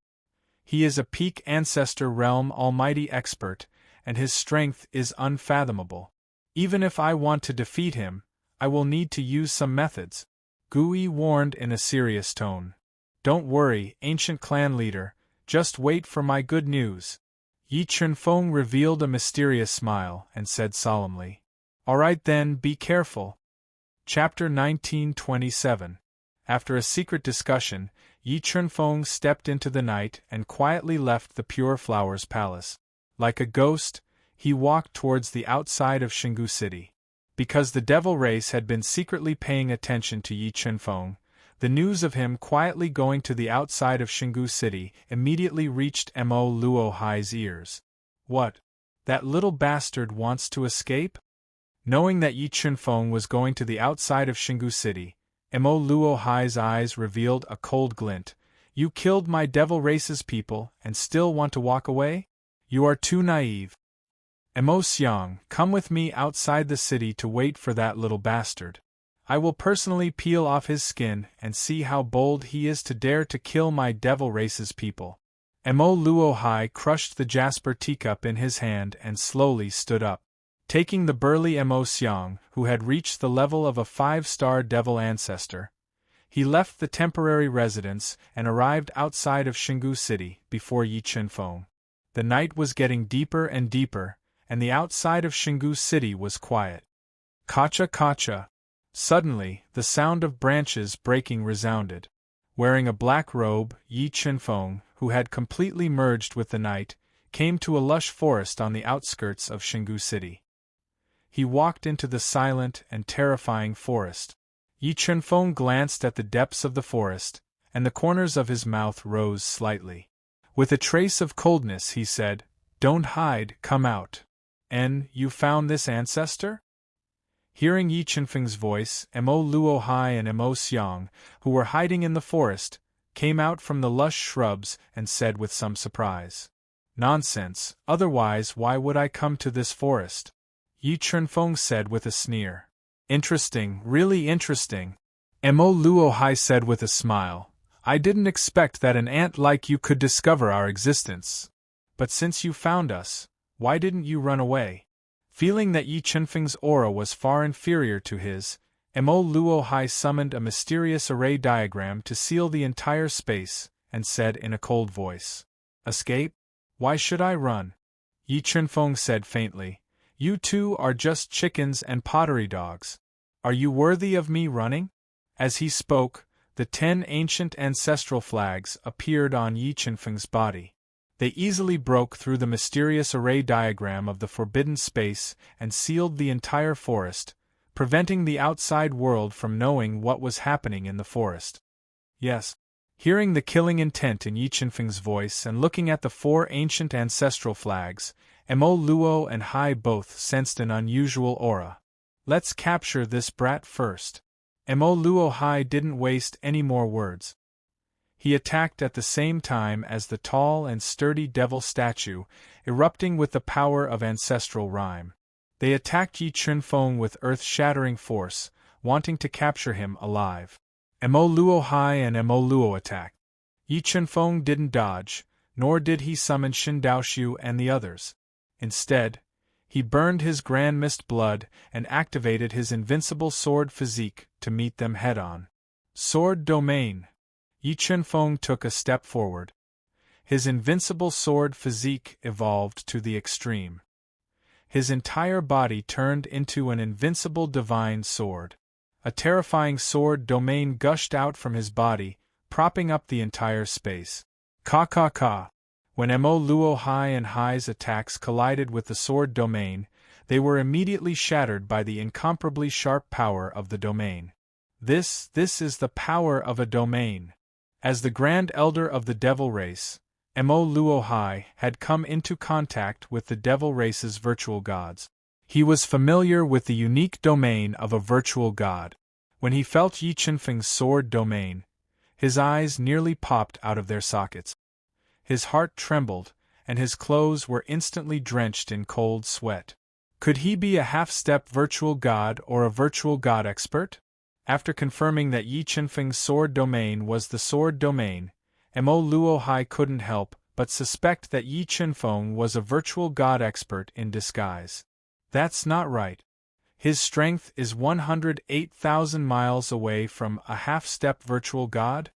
He is a peak ancestor realm almighty expert, and his strength is unfathomable. Even if I want to defeat him, I will need to use some methods. Gu Yi warned in a serious tone. Don't worry, ancient clan leader, just wait for my good news. Yi Qinfeng revealed a mysterious smile and said solemnly, All right then, be careful. Chapter 1927. After a secret discussion, Yi Qinfeng stepped into the night and quietly left the Pure Flowers Palace. Like a ghost, he walked towards the outside of Xingu City. Because the devil race had been secretly paying attention to Yi Qinfeng, the news of him quietly going to the outside of Xingu City immediately reached Mo Luohai's ears. What? That little bastard wants to escape? Knowing that Yi Qinfeng was going to the outside of Xingu City, Mo Luohai's eyes revealed a cold glint. You killed my devil race's people and still want to walk away? You are too naive. Mo Xiang, come with me outside the city to wait for that little bastard. I will personally peel off his skin and see how bold he is to dare to kill my devil race's people. Mo Luohai crushed the jasper teacup in his hand and slowly stood up. Taking the burly Mo Xiang, who had reached the level of a 5-star devil ancestor, he left the temporary residence and arrived outside of Xingu City before Yi Qinfeng. The night was getting deeper and deeper, and the outside of Xingu City was quiet. Kacha kacha. Suddenly, the sound of branches breaking resounded. Wearing a black robe, Yi Qinfeng, who had completely merged with the night, came to a lush forest on the outskirts of Xingu City. He walked into the silent and terrifying forest. Yi Qinfeng glanced at the depths of the forest, and the corners of his mouth rose slightly. With a trace of coldness he said, Don't hide, come out. You found this ancestor? Hearing Yi Qinfeng's voice, Mo Luohai and Mo Xiang, who were hiding in the forest, came out from the lush shrubs and said with some surprise, Nonsense, otherwise why would I come to this forest? Yi Qinfeng said with a sneer. Interesting, really interesting. Mo Luohai said with a smile, I didn't expect that an ant like you could discover our existence. But since you found us, why didn't you run away? Feeling that Yi Qinfeng's aura was far inferior to his, Mo Luohai summoned a mysterious array diagram to seal the entire space, and said in a cold voice, Escape? Why should I run? Yi Qinfeng said faintly, You two are just chickens and pottery dogs. Are you worthy of me running? As he spoke, the 10 ancient ancestral flags appeared on Yi Qinfeng's body. They easily broke through the mysterious array diagram of the forbidden space and sealed the entire forest, preventing the outside world from knowing what was happening in the forest. Yes. Hearing the killing intent in Yi Qinfeng's voice and looking at the 4 ancient ancestral flags, Mo Luo and Hai both sensed an unusual aura. Let's capture this brat first. Mo Luohai didn't waste any more words. He attacked at the same time as the tall and sturdy devil statue, erupting with the power of ancestral rhyme. They attacked Yi Qinfeng with earth-shattering force, wanting to capture him alive. Mo Luohai and Mo Luo attacked. Yi Qinfeng didn't dodge, nor did he summon Shin Daoxiu and the others. Instead, he burned his grand mist blood and activated his invincible sword physique to meet them head-on. Sword domain. Yi Qinfeng took a step forward. His invincible sword physique evolved to the extreme. His entire body turned into an invincible divine sword. A terrifying sword domain gushed out from his body, propping up the entire space. Ka ka ka. When Mo Luo Hai and Hai's attacks collided with the sword domain, they were immediately shattered by the incomparably sharp power of the domain. This is the power of a domain. As the Grand Elder of the Devil Race, Mo Luo Hai had come into contact with the Devil Race's virtual gods. He was familiar with the unique domain of a virtual god. When he felt Yi Qinfeng's sword domain, his eyes nearly popped out of their sockets. His heart trembled, and his clothes were instantly drenched in cold sweat. Could he be a half-step virtual god or a virtual god expert? After confirming that Yi Qinfeng's sword domain was the sword domain, Mo Luo Hai couldn't help but suspect that Yi Qinfeng was a virtual god expert in disguise. That's not right. His strength is 108,000 miles away from a half-step virtual god?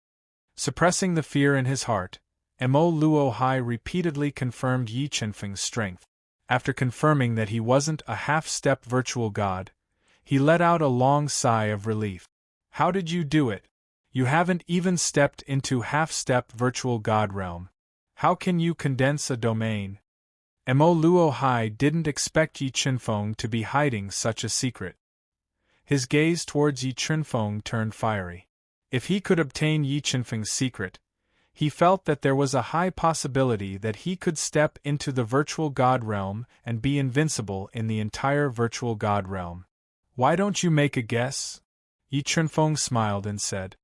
Suppressing the fear in his heart, Mo Luo Hai repeatedly confirmed Yi Qinfeng's strength. After confirming that he wasn't a half-step virtual god, he let out a long sigh of relief. How did you do it? You haven't even stepped into half-step virtual god realm. How can you condense a domain? Mo Luo Hai didn't expect Yi Qinfeng to be hiding such a secret. His gaze towards Yi Qinfeng turned fiery. If he could obtain Yi Qinfeng's secret, he felt that there was a high possibility that he could step into the virtual god realm and be invincible in the entire virtual god realm. Why don't you make a guess? Yi Qinfeng smiled and said,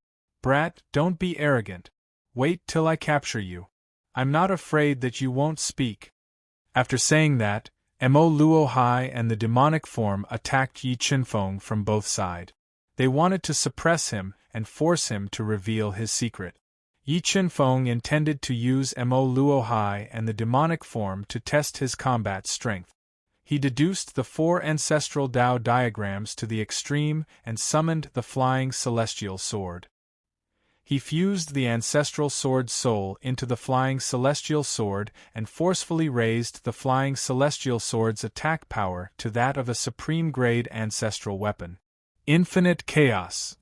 Brat, don't be arrogant. Wait till I capture you. I'm not afraid that you won't speak. After saying that, Mo Luo Hai and the demonic form attacked Yi Qinfeng from both sides. They wanted to suppress him and force him to reveal his secret. Yi Qinfeng intended to use Mo Luo Hai and the demonic form to test his combat strength. He deduced the 4 ancestral Dao diagrams to the extreme and summoned the flying celestial sword. He fused the ancestral sword's soul into the flying celestial sword and forcefully raised the flying celestial sword's attack power to that of a supreme-grade ancestral weapon. Infinite Chaos.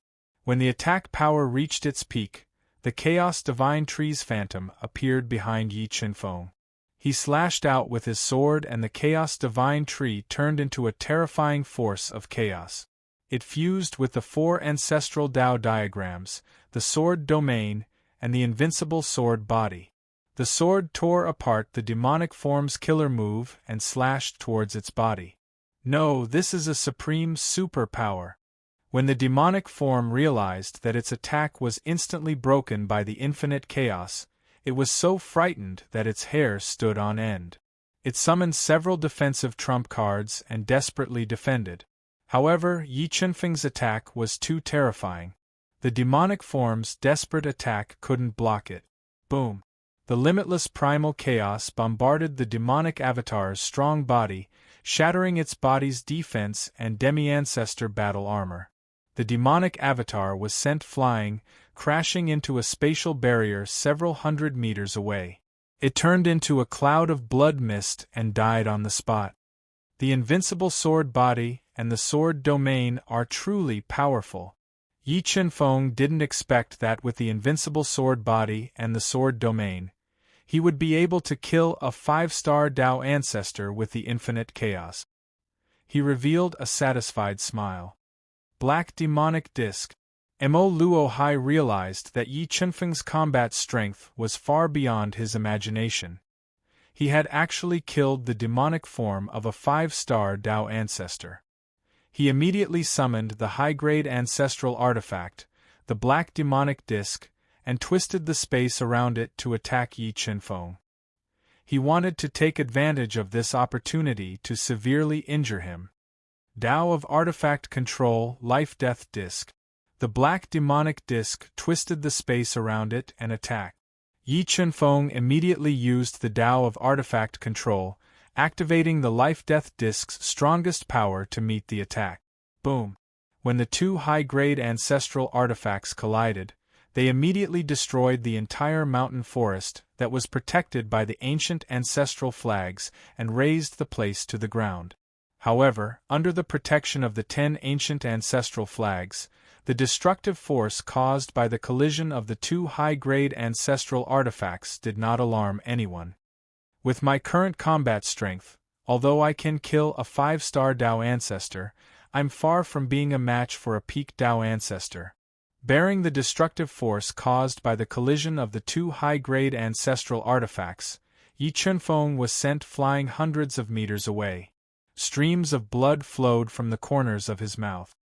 When the attack power reached its peak, the Chaos Divine Tree's phantom appeared behind Yi Qinfeng. He slashed out with his sword and the Chaos Divine Tree turned into a terrifying force of chaos. It fused with the 4 ancestral Dao diagrams, the sword domain, and the invincible sword body. The sword tore apart the demonic form's killer move and slashed towards its body. No, this is a supreme superpower. When the demonic form realized that its attack was instantly broken by the infinite chaos, it was so frightened that its hair stood on end. It summoned several defensive trump cards and desperately defended. However, Yi Qinfeng's attack was too terrifying. The demonic form's desperate attack couldn't block it. Boom! The limitless primal chaos bombarded the demonic avatar's strong body, shattering its body's defense and demi-ancestor battle armor. The demonic avatar was sent flying, crashing into a spatial barrier several hundred meters away. It turned into a cloud of blood mist and died on the spot. The invincible sword body and the sword domain are truly powerful. Yi Qinfeng didn't expect that with the invincible sword body and the sword domain, he would be able to kill a 5-star Dao ancestor with the infinite chaos. He revealed a satisfied smile. Black demonic disc. Mo Luo Hai realized that Yi Qinfeng's combat strength was far beyond his imagination. He had actually killed the demonic form of a 5-star Dao ancestor. He immediately summoned the high-grade ancestral artifact, the black demonic disc, and twisted the space around it to attack Yi Qinfeng. He wanted to take advantage of this opportunity to severely injure him. Dao of Artifact Control Life-Death Disc. The black demonic disc twisted the space around it and attacked. Yi Qinfeng immediately used the Dao of Artifact Control, activating the Life-Death Disc's strongest power to meet the attack. Boom! When the 2 high-grade ancestral artifacts collided, they immediately destroyed the entire mountain forest that was protected by the ancient ancestral flags and razed the place to the ground. However, under the protection of the 10 ancient ancestral flags, The destructive force caused by the collision of the two high-grade ancestral artifacts did not alarm anyone. With my current combat strength, although I can kill a 5-star Dao ancestor, I'm far from being a match for a peak Dao ancestor. Bearing the destructive force caused by the collision of the two high-grade ancestral artifacts, Yi Chunfeng was sent flying hundreds of meters away. Streams of blood flowed from the corners of his mouth.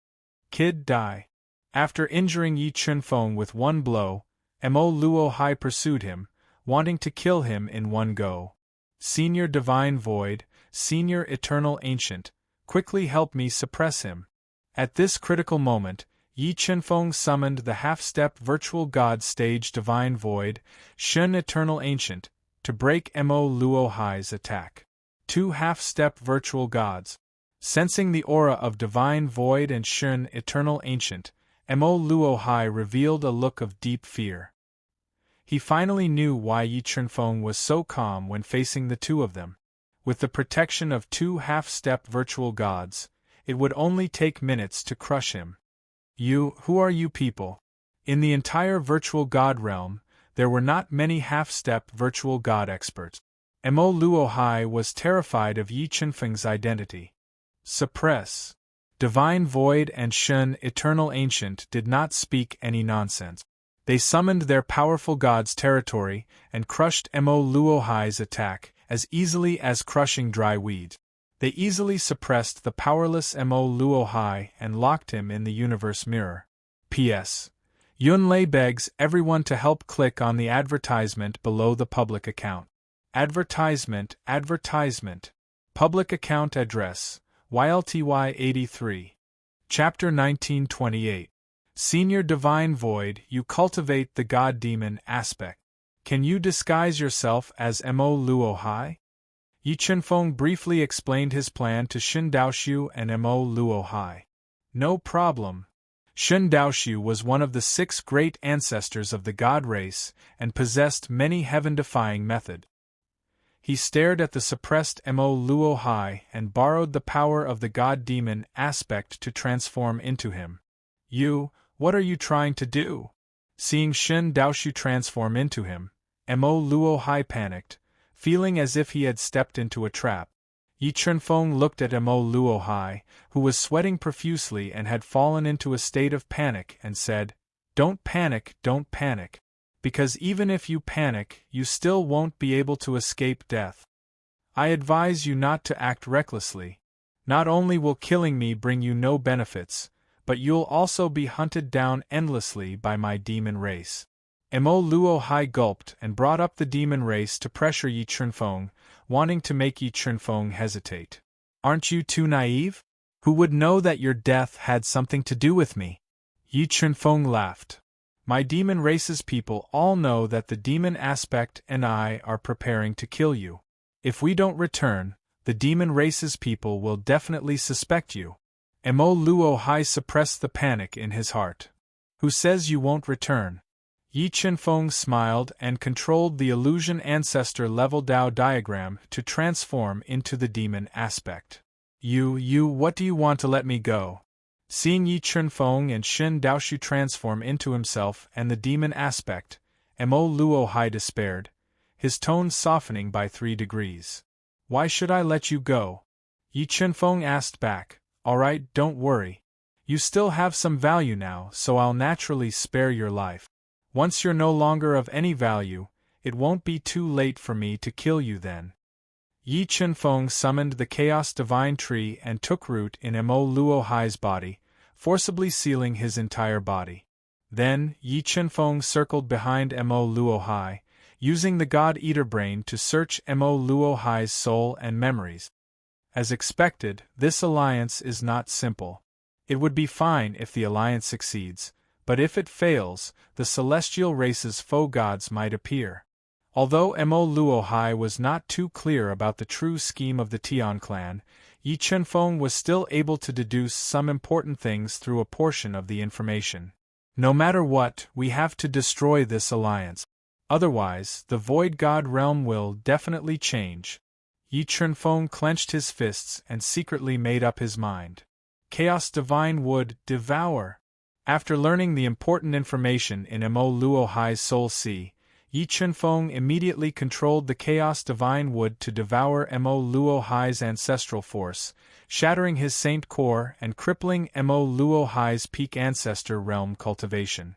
Kid die. After injuring Yi Chunfeng with one blow, Mo Luo Hai pursued him, wanting to kill him in one go. Senior Divine Void, Senior Eternal Ancient, quickly help me suppress him. At this critical moment, Yi Chunfeng summoned the half-step Virtual God Stage Divine Void, Shun Eternal Ancient, to break Mo Luo Hai's attack. Two half-step Virtual Gods. Sensing the aura of Divine Void and Shun Eternal Ancient, Mo Luo Hai revealed a look of deep fear. He finally knew why Yi Chunfeng was so calm when facing the two of them. With the protection of two half-step Virtual Gods, it would only take minutes to crush him. Who are you people? In the entire Virtual God realm, there were not many half-step Virtual God experts. Mo Luo Hai was terrified of Yi Chunfeng's identity. Suppress. Divine Void and Shun Eternal Ancient did not speak any nonsense. They summoned their powerful god's territory and crushed Mo Luo Hai's attack as easily as crushing dry weeds. They easily suppressed the powerless Mo Luo Hai and locked him in the universe mirror. P.S. Yunlei begs everyone to help click on the advertisement below the public account. Advertisement. Public account address, YLTY 83. Chapter 1928. Senior Divine Void, you cultivate the God-Demon aspect. Can you disguise yourself as Mo Luo Hai? Yi Chunfeng briefly explained his plan to Shun Daoshu and Mo Luo Hai. No problem. Shun Daoshu was one of the 6 great ancestors of the God race and possessed many heaven-defying methods. He stared at the suppressed Mo Luo Hai and borrowed the power of the God-Demon aspect to transform into him. What are you trying to do? Seeing Shun Daoshu transform into him, Mo Luo Hai panicked, feeling as if he had stepped into a trap. Yi Chunfeng looked at Mo Luo Hai, who was sweating profusely and had fallen into a state of panic, and said, don't panic, because even if you panic, you still won't be able to escape death. I advise you not to act recklessly. Not only will killing me bring you no benefits, but you'll also be hunted down endlessly by my demon race. Mo Luo Hai gulped and brought up the demon race to pressure Yi Chunfeng, wanting to make Yi Chunfeng hesitate. Aren't you too naive? Who would know that your death had something to do with me? Yi Chunfeng laughed. My demon race's people all know that the demon aspect and I are preparing to kill you. If we don't return, the demon race's people will definitely suspect you. Mo Luo Hai suppressed the panic in his heart. Who says you won't return? Yi Chunfeng smiled and controlled the illusion ancestor level Dao diagram to transform into the demon aspect. What do you want to let me go? Seeing Yi Chunfeng and Shun Daoshu transform into himself and the demon aspect, Mo Luo Hai despaired, his tone softening by 3 degrees. Why should I let you go? Yi Chunfeng asked back. Alright, don't worry. You still have some value now, so I'll naturally spare your life. Once you're no longer of any value, it won't be too late for me to kill you then. Yi Chunfeng summoned the Chaos Divine Tree and took root in Mo Luo Hai's body, forcibly sealing his entire body. Then, Yi Chunfeng circled behind Mo Luo Hai, using the God Eater Brain to search Mo Luo Hai's soul and memories. As expected, this alliance is not simple. It would be fine if the alliance succeeds, but if it fails, the celestial race's faux gods might appear. Although Mo Luo Hai was not too clear about the true scheme of the Tian clan, Yi Chunfeng was still able to deduce some important things through a portion of the information. No matter what, we have to destroy this alliance. Otherwise, the Void God realm will definitely change. Yi Chunfeng clenched his fists and secretly made up his mind. Chaos Divine would devour. After learning the important information in Mo Luo Hai's Soul Sea, Yi Chunfeng immediately controlled the Chaos Divine Wood to devour Mo Luo Hai's ancestral force, shattering his Saint Core and crippling Mo Luo Hai's peak ancestor realm cultivation.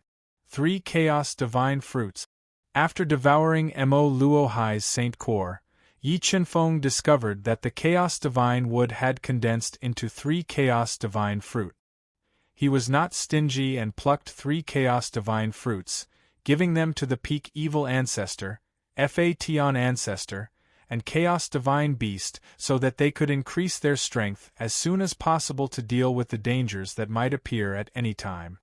3 Chaos Divine Fruits. After devouring Mo Luo Hai's Saint Core, Yi Chunfeng discovered that the Chaos Divine Wood had condensed into 3 Chaos Divine Fruit. He was not stingy and plucked 3 Chaos Divine Fruits, giving them to the Peak Evil Ancestor, Phaeton Ancestor, and Chaos Divine Beast so that they could increase their strength as soon as possible to deal with the dangers that might appear at any time.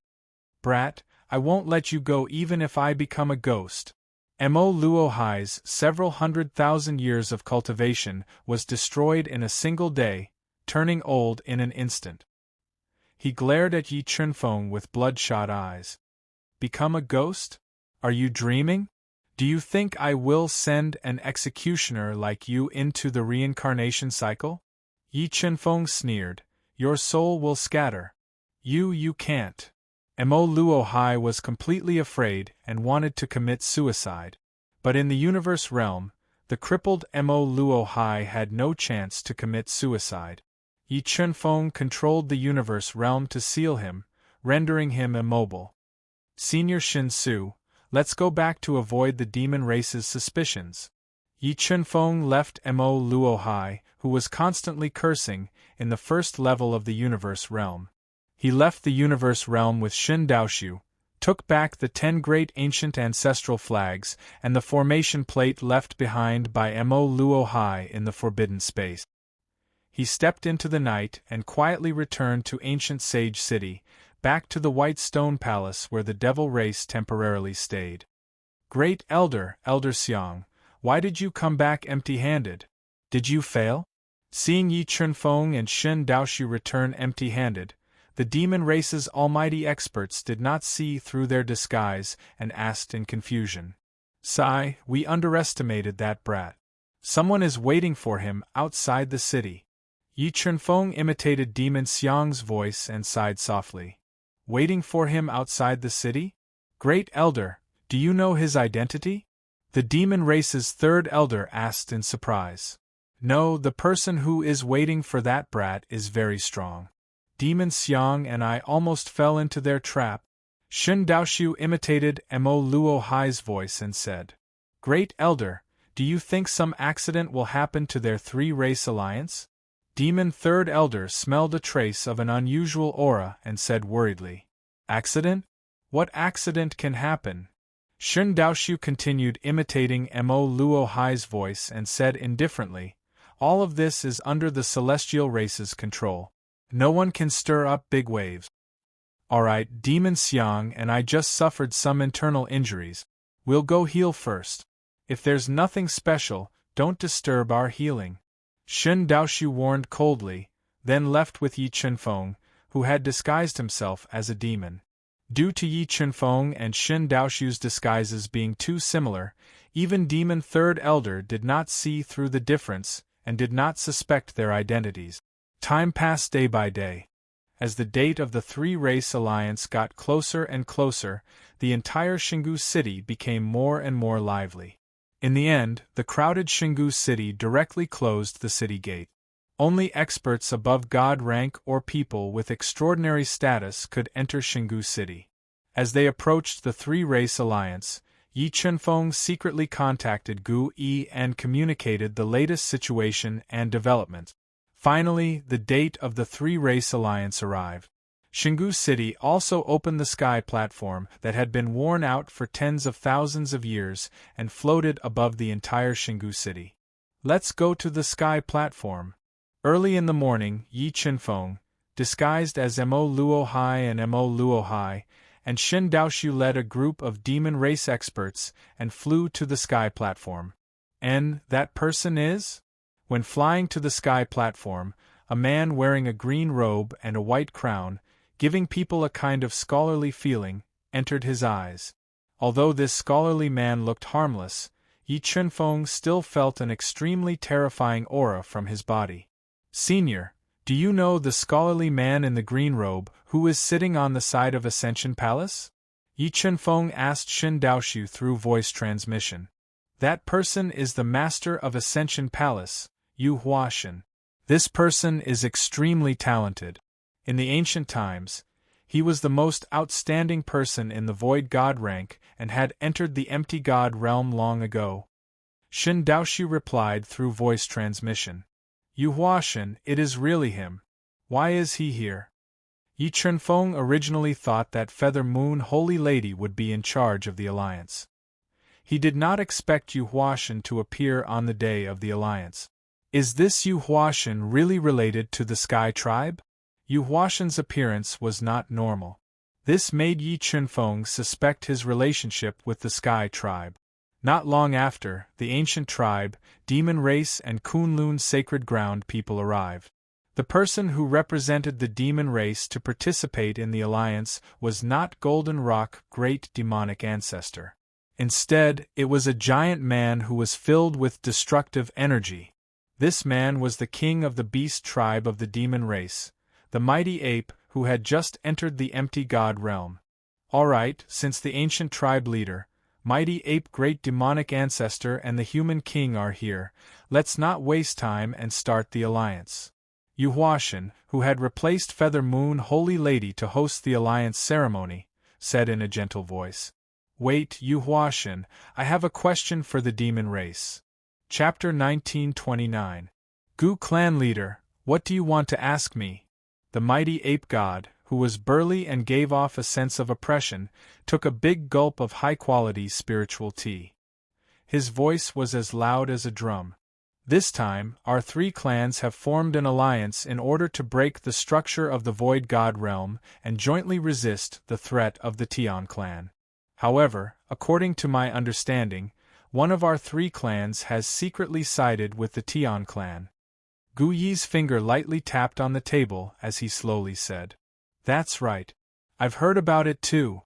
Brat, I won't let you go even if I become a ghost. Mo Luo Hai's several 100,000 years of cultivation was destroyed in a single day, turning old in an instant. He glared at Yi Chunfeng with bloodshot eyes. Become a ghost? Are you dreaming? Do you think I will send an executioner like you into the reincarnation cycle? Yi Chunfeng sneered. Your soul will scatter. You can't. Mo Luo Hai was completely afraid and wanted to commit suicide. But in the universe realm, the crippled Mo Luo Hai had no chance to commit suicide. Yi Chunfeng controlled the universe realm to seal him, rendering him immobile. Senior Shinsu, let's go back to avoid the demon race's suspicions. Yi Chunfeng left Mo Luo Hai, who was constantly cursing, in the first level of the universe realm. He left the universe realm with Shin Daoshu, took back the 10 great ancient ancestral flags and the formation plate left behind by Mo Luo Hai in the forbidden space. He stepped into the night and quietly returned to ancient Sage City, back to the White Stone Palace where the devil race temporarily stayed. Great Elder, Elder Xiang, why did you come back empty-handed? Did you fail? Seeing Yi Chunfeng and Shin Daoshu return empty-handed, the demon race's almighty experts did not see through their disguise and asked in confusion. Sigh, we underestimated that brat. Someone is waiting for him outside the city. Yi Chunfeng imitated Demon Xiang's voice and sighed softly. Waiting for him outside the city? Great Elder, do you know his identity? The demon race's third elder asked in surprise. No, the person who is waiting for that brat is very strong. Demon Xiang and I almost fell into their trap. Shin Daoshu imitated Mo Luo Hai's voice and said, Great Elder, do you think some accident will happen to their 3-race alliance? Demon Third Elder smelled a trace of an unusual aura and said worriedly, Accident? What accident can happen? Shin Daoshu continued imitating Mo Luo Hai's voice and said indifferently, All of this is under the celestial race's control. No one can stir up big waves. Alright, Demon Xiang and I just suffered some internal injuries. We'll go heal first. If there's nothing special, don't disturb our healing. Shin Daoshu warned coldly, then left with Yi Chunfeng, who had disguised himself as a demon. Due to Yi Chunfeng and Shin Daoshu's disguises being too similar, even Demon Third Elder did not see through the difference and did not suspect their identities. Time passed day by day. As the date of the 3-race alliance got closer and closer, the entire Xingu city became more and more lively. In the end, the crowded Xingu city directly closed the city gate. Only experts above God rank or people with extraordinary status could enter Xingu city. As they approached the 3-race alliance, Yi Chunfeng secretly contacted Gu Yi and communicated the latest situation and development. Finally, the date of the 3-race alliance arrived. Xingu City also opened the sky platform that had been worn out for tens of thousands of years and floated above the entire Xingu City. Let's go to the sky platform. Early in the morning, Yi Chunfeng, disguised as Mo Luo Hai and Mo Luo Hai, and Shin Daoshu led a group of demon race experts and flew to the sky platform. And that person is? When flying to the sky platform, a man wearing a green robe and a white crown, giving people a kind of scholarly feeling, entered his eyes. Although this scholarly man looked harmless, Yi Chunfeng still felt an extremely terrifying aura from his body. Senior, do Do you know the scholarly man in the green robe who is sitting on the side of Ascension Palace? Yi Chunfeng asked Shen Daoshu through voice transmission. That person is the master of Ascension Palace, Yu Huashen. This person is extremely talented. In the ancient times, he was the most outstanding person in the Void God rank and had entered the Empty God realm long ago. Shen Daoshu replied through voice transmission. Yu Huashen, it is really him. Why is he here? Yi Chunfeng originally thought that Feather Moon Holy Lady would be in charge of the alliance. He did not expect Yu Huashen to appear on the day of the alliance. Is this Yu Huashen really related to the Sky Tribe? Yu Huashen's appearance was not normal. This made Yi Chunfeng suspect his relationship with the Sky Tribe. Not long after, the ancient tribe, demon race and Kunlun sacred ground people arrived. The person who represented the demon race to participate in the alliance was not Golden Rock great demonic ancestor. Instead, it was a giant man who was filled with destructive energy. This man was the king of the beast tribe of the demon race, the mighty ape who had just entered the empty god realm. Alright, since the ancient tribe leader, mighty ape great demonic ancestor and the human king are here, let's not waste time and start the alliance. Yu Huashen, who had replaced Feather Moon Holy Lady to host the alliance ceremony, said in a gentle voice. Wait, Yu Huashen, I have a question for the demon race. Chapter 1929. Gu Clan Leader, what do you want to ask me? The mighty ape god, who was burly and gave off a sense of oppression, took a big gulp of high-quality spiritual tea. His voice was as loud as a drum. This time, our three clans have formed an alliance in order to break the structure of the Void God realm and jointly resist the threat of the Tian clan. However, according to my understanding, one of our three clans has secretly sided with the Tian clan. Gu Yi's finger lightly tapped on the table as he slowly said. That's right. I've heard about it too.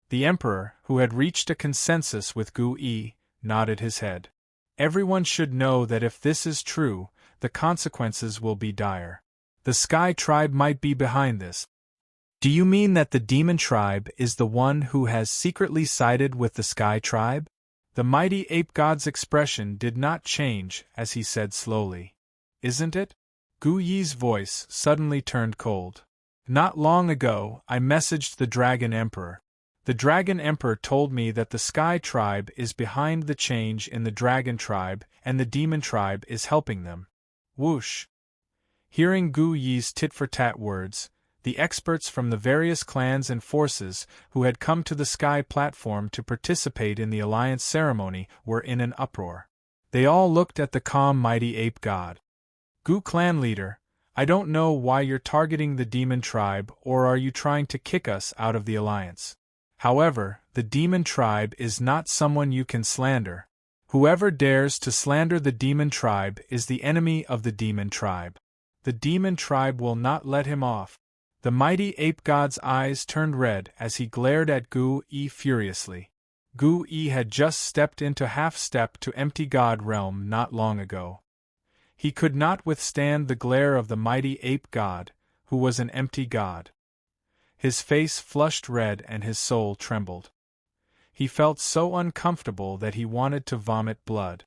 The Emperor, who had reached a consensus with Gu Yi, nodded his head. Everyone should know that if this is true, the consequences will be dire. The Sky Tribe might be behind this. Do you mean that the Demon Tribe is the one who has secretly sided with the Sky Tribe? The mighty ape god's expression did not change as he said slowly. Isn't it? Gu Yi's voice suddenly turned cold. Not long ago, I messaged the Dragon Emperor. The Dragon Emperor told me that the Sky Tribe is behind the change in the Dragon Tribe and the Demon Tribe is helping them. Whoosh! Hearing Gu Yi's tit-for-tat words, the experts from the various clans and forces who had come to the Sky platform to participate in the alliance ceremony were in an uproar. They all looked at the calm mighty ape god. Gu Clan Leader, I don't know why you're targeting the Demon Tribe, or are you trying to kick us out of the alliance? However, the Demon Tribe is not someone you can slander. Whoever dares to slander the Demon Tribe is the enemy of the Demon Tribe. The Demon Tribe will not let him off. The mighty ape god's eyes turned red as he glared at Gu Yi furiously. Gu Yi had just stepped into half-step to empty god realm not long ago. He could not withstand the glare of the mighty ape god, who was an empty god. His face flushed red and his soul trembled. He felt so uncomfortable that he wanted to vomit blood.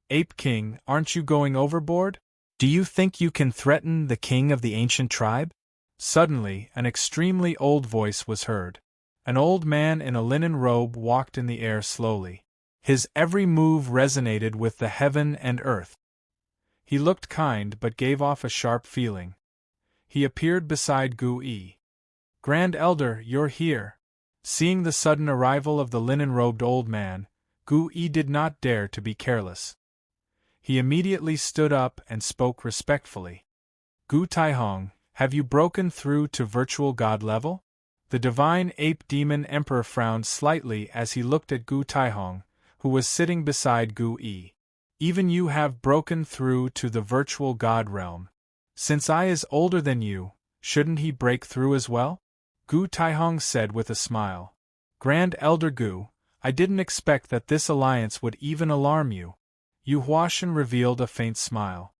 Ape King, aren't you going overboard? Do you think you can threaten the king of the ancient tribe? Suddenly, an extremely old voice was heard. An old man in a linen robe walked in the air slowly. His every move resonated with the heaven and earth. He looked kind but gave off a sharp feeling. He appeared beside Gu Yi. Grand Elder, you're here. Seeing the sudden arrival of the linen-robed old man, Gu Yi did not dare to be careless. He immediately stood up and spoke respectfully. Gu Taihong, have you broken through to virtual god level? The divine ape demon emperor frowned slightly as he looked at Gu Taihong, who was sitting beside Gu Yi. Even you have broken through to the virtual god realm. Since I is older than you, shouldn't he break through as well? Gu Taihong said with a smile. Grand Elder Gu, I didn't expect that this alliance would even alarm you. Yu Huashen revealed a faint smile.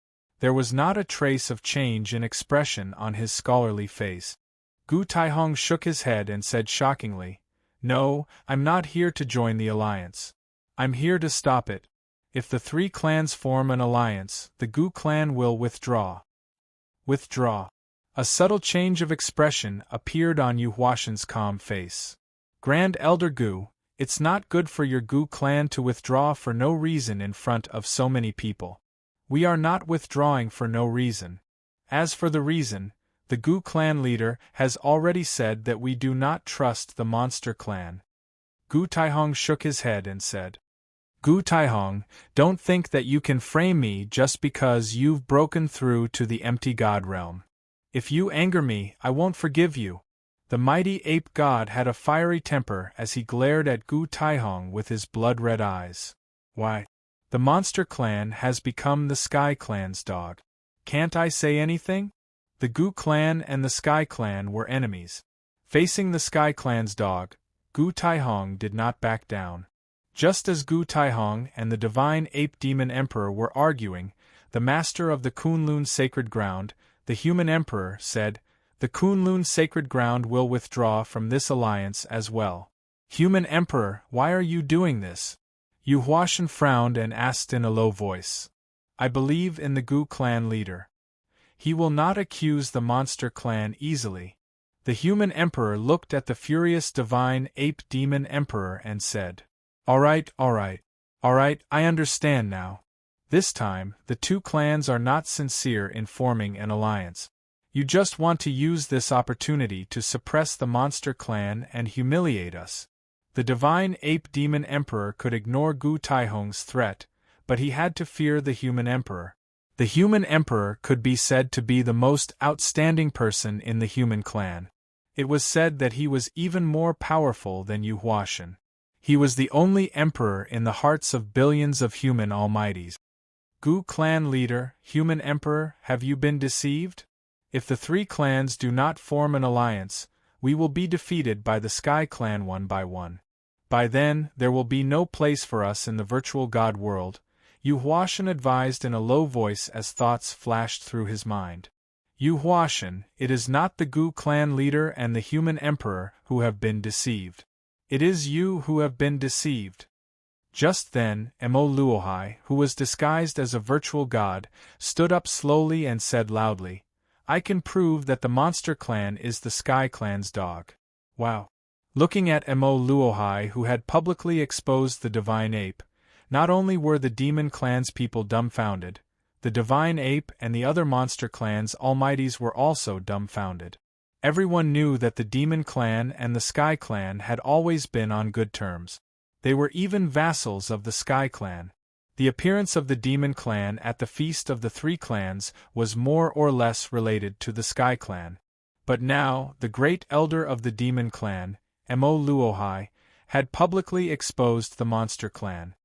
There was not a trace of change in expression on his scholarly face. Gu Taihong shook his head and said shockingly, "No, I'm not here to join the alliance. I'm here to stop it. If the three clans form an alliance, the Gu clan will withdraw." Withdraw. A subtle change of expression appeared on Yu Huashan's calm face. "Grand Elder Gu, it's not good for your Gu clan to withdraw for no reason in front of so many people. We are not withdrawing for no reason. As for the reason, the Gu clan leader has already said that we do not trust the monster clan." Gu Taihong shook his head and said, "Gu Taihong, don't think that you can frame me just because you've broken through to the empty god realm. If you anger me, I won't forgive you." The mighty ape god had a fiery temper as he glared at Gu Taihong with his blood-red eyes. "Why? The monster clan has become the Sky clan's dog. Can't I say anything?" The Gu clan and the Sky clan were enemies. Facing the Sky clan's dog, Gu Taihong did not back down. Just as Gu Taihong and the divine ape demon emperor were arguing, the master of the Kunlun sacred ground, the human emperor, said, "The Kunlun sacred ground will withdraw from this alliance as well." "Human emperor, why are you doing this?" Yu Huashan frowned and asked in a low voice. "I believe in the Gu clan leader. He will not accuse the monster clan easily." The human emperor looked at the furious divine ape demon emperor and said, All right, I understand now. This time, the two clans are not sincere in forming an alliance. You just want to use this opportunity to suppress the monster clan and humiliate us." The divine ape demon emperor could ignore Gu Taihong's threat, but he had to fear the human emperor. The human emperor could be said to be the most outstanding person in the human clan. It was said that he was even more powerful than Yu Huashan. He was the only emperor in the hearts of billions of human almighties. "Gu clan leader, human emperor, have you been deceived? If the three clans do not form an alliance, we will be defeated by the Sky clan one by one. By then, there will be no place for us in the virtual god world," Yu Huashan advised in a low voice as thoughts flashed through his mind. "Yu Huashan, it is not the Gu clan leader and the human emperor who have been deceived. It is you who have been deceived." Just then, Mo Luohai, who was disguised as a virtual god, stood up slowly and said loudly, "I can prove that the monster clan is the Sky clan's dog." Wow! Looking at Mo Luohai, who had publicly exposed the divine ape, not only were the demon clan's people dumbfounded, the divine ape and the other monster clan's almighties were also dumbfounded. Everyone knew that the demon clan and the Sky clan had always been on good terms. They were even vassals of the Sky clan. The appearance of the demon clan at the feast of the three clans was more or less related to the Sky clan. But now, the great elder of the demon clan, Mo Luohai, had publicly exposed the monster clan.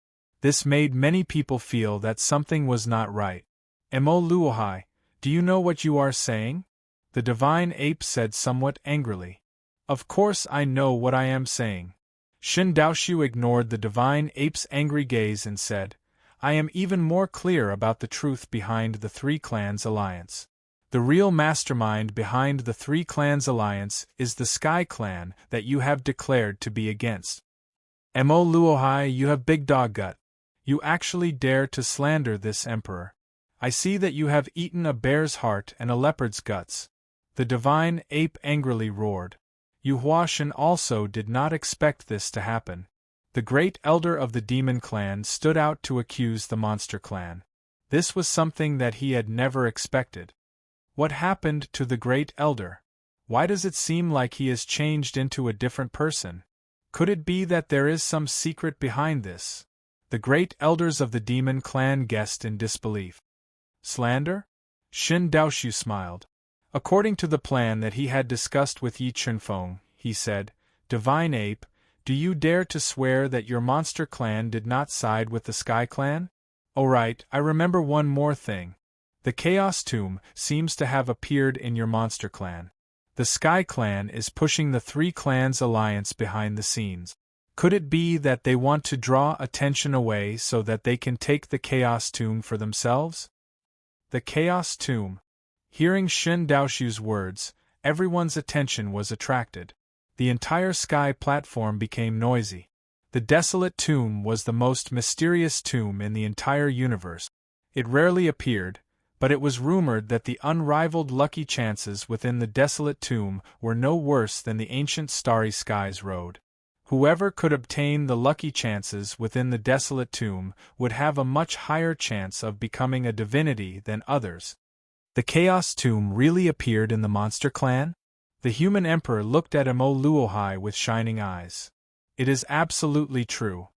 This made many people feel that something was not right. "Mo Luohai, do you know what you are saying?" the divine ape said somewhat angrily. "Of course I know what I am saying." Shin Daoshu ignored the divine ape's angry gaze and said, "I am even more clear about the truth behind the three clans alliance. The real mastermind behind the three clans alliance is the Sky clan that you have declared to be against. Mo Luohai, you have big dog gut. You actually dare to slander this emperor. I see that you have eaten a bear's heart and a leopard's guts." The divine ape angrily roared. Yu Huashan also did not expect this to happen. The great elder of the demon clan stood out to accuse the monster clan. This was something that he had never expected. What happened to the great elder? Why does it seem like he has changed into a different person? Could it be that there is some secret behind this? The great elders of the demon clan guessed in disbelief. Slander? Shin Daoshu smiled. According to the plan that he had discussed with Yi Chunfeng, he said, "Divine Ape, do you dare to swear that your monster clan did not side with the Sky clan? Oh right, I remember one more thing. The Chaos Tomb seems to have appeared in your monster clan. The Sky clan is pushing the three clans' alliance behind the scenes. Could it be that they want to draw attention away so that they can take the Chaos Tomb for themselves?" The Chaos Tomb. Hearing Shin Daoshu's words, everyone's attention was attracted. The entire sky platform became noisy. The desolate tomb was the most mysterious tomb in the entire universe. It rarely appeared, but it was rumored that the unrivaled lucky chances within the desolate tomb were no worse than the ancient Starry Skies Road. Whoever could obtain the lucky chances within the desolate tomb would have a much higher chance of becoming a divinity than others. The Chaos Tomb really appeared in the Monster Clan? The human emperor looked at Emo Luohai with shining eyes. It is absolutely true.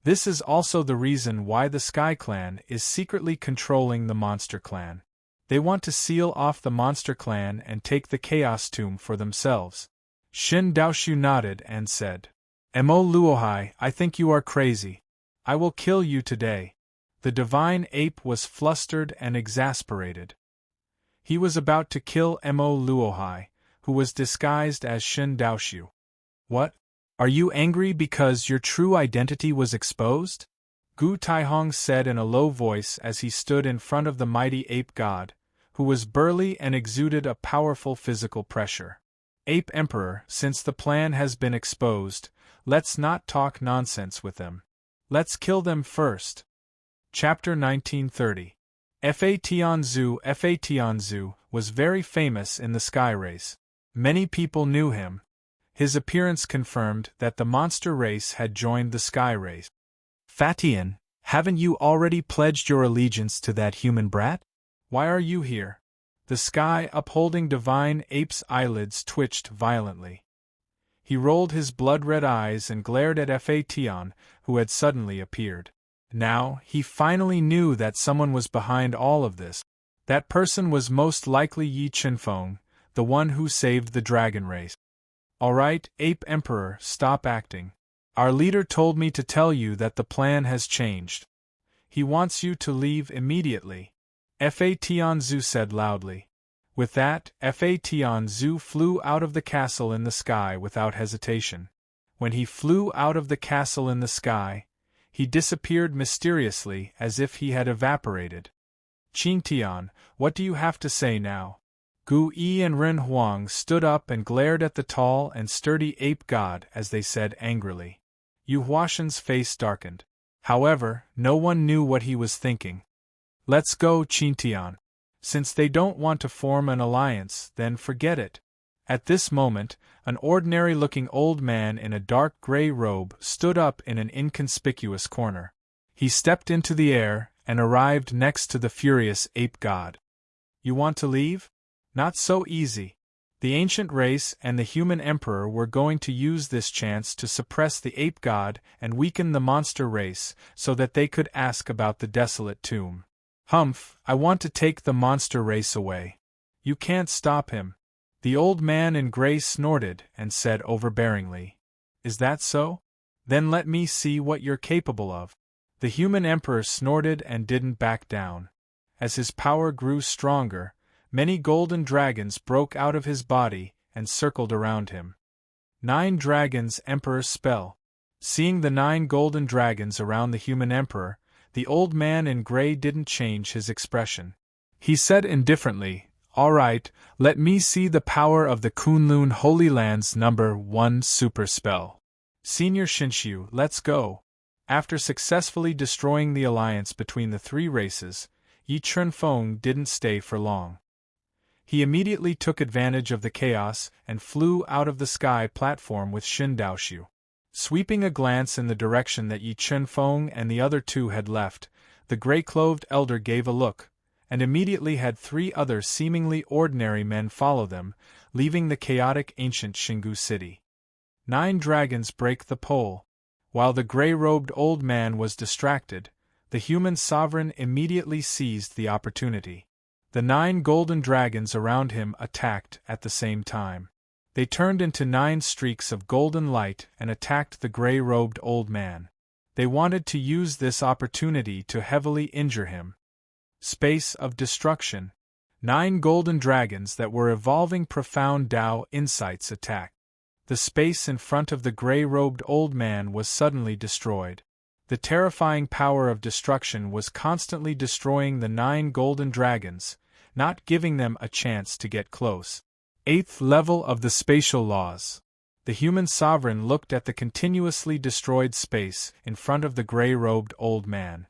This is also the reason why the Sky Clan is secretly controlling the Monster Clan. They want to seal off the Monster Clan and take the Chaos Tomb for themselves. Shin Daoshu nodded and said, Emo Luohai, I think you are crazy. I will kill you today. The divine ape was flustered and exasperated. He was about to kill Emo Luohai, who was disguised as Shin Daoshu. What? Are you angry because your true identity was exposed? Gu Taihong said in a low voice as he stood in front of the mighty ape god, who was burly and exuded a powerful physical pressure. Ape Emperor, since the plan has been exposed, let's not talk nonsense with them. Let's kill them first. Chapter 1930. Fa Tianzu was very famous in the Sky Race. Many people knew him. His appearance confirmed that the monster race had joined the Sky Race. Fatian, haven't you already pledged your allegiance to that human brat? Why are you here? The sky upholding divine ape's eyelids twitched violently. He rolled his blood-red eyes and glared at Fa Tian, who had suddenly appeared. Now, he finally knew that someone was behind all of this. That person was most likely Yi Qinfeng, the one who saved the dragon race. Alright, Ape Emperor, stop acting. Our leader told me to tell you that the plan has changed. He wants you to leave immediately. Fa Tianzu said loudly. With that, Fa Tianzu flew out of the castle in the sky without hesitation. When he flew out of the castle in the sky, he disappeared mysteriously as if he had evaporated. Qingtian, what do you have to say now? Gu Yi and Ren Huang stood up and glared at the tall and sturdy ape god as they said angrily. Yu Huashan's face darkened. However, no one knew what he was thinking. Let's go, Qingtian. Since they don't want to form an alliance, then forget it. At this moment, an ordinary-looking old man in a dark gray robe stood up in an inconspicuous corner. He stepped into the air and arrived next to the furious ape god. You want to leave? Not so easy. The ancient race and the human emperor were going to use this chance to suppress the ape god and weaken the monster race so that they could ask about the desolate tomb. Humph, I want to take the monster race away. You can't stop him. The old man in gray snorted and said overbearingly. Is that so? Then let me see what you're capable of. The human emperor snorted and didn't back down. As his power grew stronger, many golden dragons broke out of his body and circled around him. 9 dragons Emperor's spell. Seeing the 9 golden dragons around the human emperor, the old man in gray didn't change his expression. He said indifferently, All right, let me see the power of the Kunlun Holy Land's number 1 super spell. Senior Shinshu, let's go. After successfully destroying the alliance between the 3 races, Yi Qinfeng didn't stay for long. He immediately took advantage of the chaos and flew out of the sky platform with Shin Daoshu. Sweeping a glance in the direction that Yi Qinfeng and the other 2 had left, the gray-clothed elder gave a look, and immediately had 3 other seemingly ordinary men follow them, leaving the chaotic ancient Xingu city. 9 dragons break the pole. While the gray-robed old man was distracted, the human sovereign immediately seized the opportunity. The 9 golden dragons around him attacked at the same time. They turned into 9 streaks of golden light and attacked the gray-robed old man. They wanted to use this opportunity to heavily injure him. Space of destruction. 9 golden dragons that were evolving profound Tao insights attacked. The space in front of the gray-robed old man was suddenly destroyed. The The terrifying power of destruction was constantly destroying the 9 golden dragons, not giving them a chance to get close. 8th level of the spatial laws. The human sovereign looked at the continuously destroyed space in front of the gray-robed old man.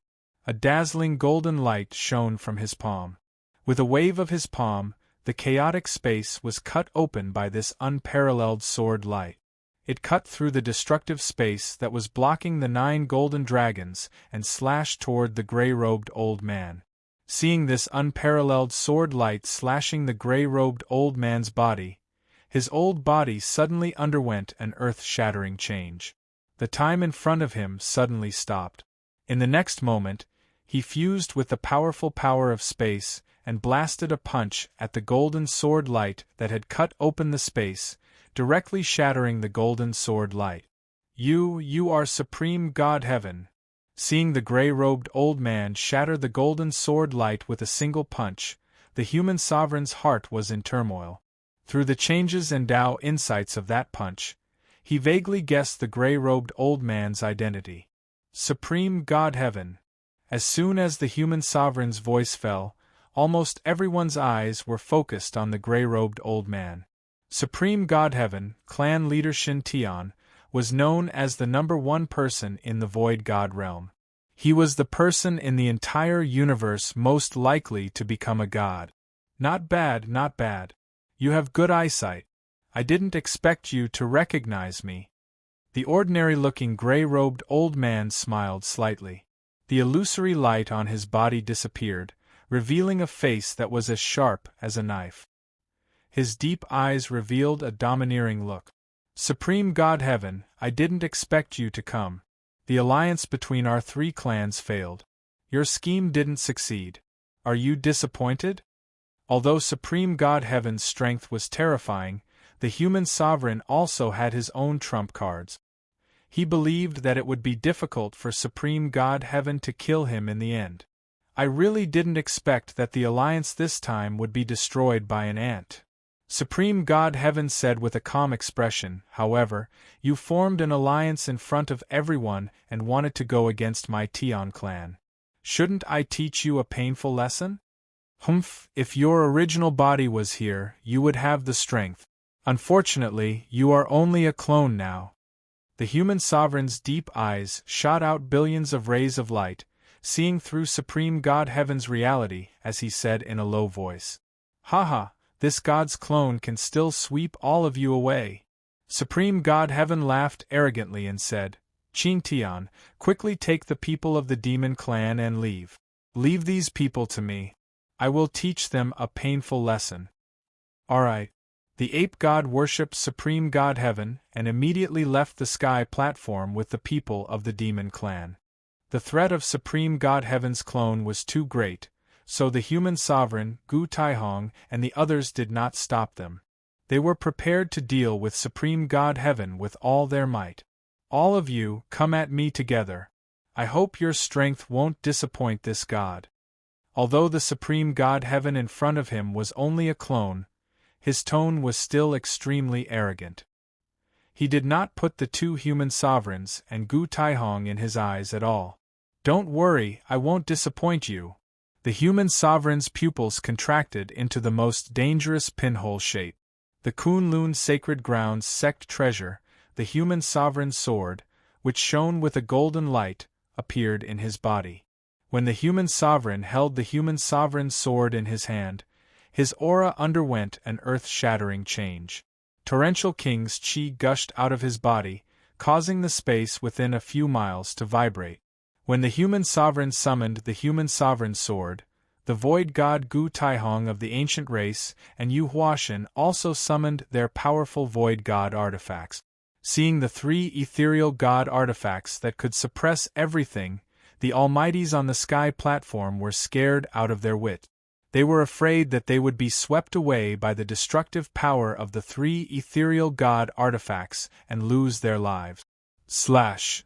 A dazzling golden light shone from his palm. With a wave of his palm, the chaotic space was cut open by this unparalleled sword light. It cut through the destructive space that was blocking the 9 golden dragons and slashed toward the gray-robed old man. Seeing this unparalleled sword light slashing the gray-robed old man's body, his old body suddenly underwent an earth-shattering change. The time in front of him suddenly stopped. In the next moment, he fused with the powerful power of space and blasted a punch at the golden sword light that had cut open the space, directly shattering the golden sword light. You are supreme God Heaven. Seeing the gray-robed old man shatter the golden sword light with a single punch, the human sovereign's heart was in turmoil. Through the changes and Tao insights of that punch, he vaguely guessed the gray-robed old man's identity. Supreme God Heaven. As soon as the human sovereign's voice fell, almost everyone's eyes were focused on the gray-robed old man. Supreme God Heaven, clan leader Shin Tian, was known as the #1 person in the Void God realm. He was the person in the entire universe most likely to become a god. Not bad, not bad. You have good eyesight. I didn't expect you to recognize me. The ordinary-looking gray-robed old man smiled slightly. The illusory light on his body disappeared, revealing a face that was as sharp as a knife. His deep eyes revealed a domineering look. Supreme God Heaven, I didn't expect you to come. The alliance between our 3 clans failed. Your scheme didn't succeed. Are you disappointed? Although Supreme God Heaven's strength was terrifying, the human sovereign also had his own trump cards. He believed that it would be difficult for Supreme God Heaven to kill him in the end. I really didn't expect that the alliance this time would be destroyed by an ant. Supreme God Heaven said with a calm expression. However, you formed an alliance in front of everyone and wanted to go against my Tian clan. Shouldn't I teach you a painful lesson? Humph, if your original body was here, you would have the strength. Unfortunately, you are only a clone now. The human sovereign's deep eyes shot out billions of rays of light, seeing through Supreme God Heaven's reality, as he said in a low voice. Haha, this god's clone can still sweep all of you away. Supreme God Heaven laughed arrogantly and said, Qing Tian, quickly take the people of the demon clan and leave. Leave these people to me. I will teach them a painful lesson. Alright. The ape god worshipped Supreme God Heaven and immediately left the sky platform with the people of the demon clan. The threat of Supreme God Heaven's clone was too great, so the human sovereign, Gu Taihong, and the others did not stop them. They were prepared to deal with Supreme God Heaven with all their might. All of you, come at me together. I hope your strength won't disappoint this god. Although the Supreme God Heaven in front of him was only a clone, his tone was still extremely arrogant. He did not put the 2 human sovereigns and Gu Taihong in his eyes at all. Don't worry, I won't disappoint you. The human sovereign's pupils contracted into the most dangerous pinhole shape. The Kunlun Sacred Grounds sect treasure, the human sovereign's sword, which shone with a golden light, appeared in his body. When the human sovereign held the human sovereign's sword in his hand, his aura underwent an earth-shattering change. Torrential king's chi gushed out of his body, causing the space within a few miles to vibrate. When the human sovereign summoned the human sovereign's sword, the void god Gu Taihong of the ancient race and Yu Huashan also summoned their powerful void god artifacts. Seeing the 3 ethereal god artifacts that could suppress everything, the Almighties on the sky platform were scared out of their wit. They were afraid that they would be swept away by the destructive power of the 3 ethereal god artifacts and lose their lives. Slash.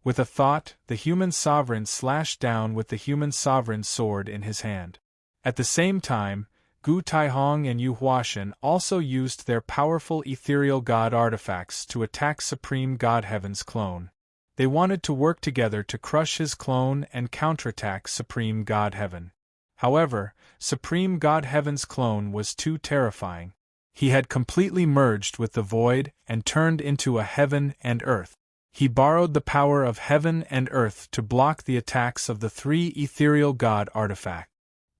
With a thought, the human sovereign slashed down with the human sovereign's sword in his hand. At the same time, Gu Taihong and Yu Huashan also used their powerful ethereal god artifacts to attack Supreme God Heaven's clone. They wanted to work together to crush his clone and counterattack Supreme God Heaven. However, Supreme God Heaven's clone was too terrifying. He had completely merged with the void and turned into a heaven and earth. He borrowed the power of heaven and earth to block the attacks of the three ethereal god artifacts.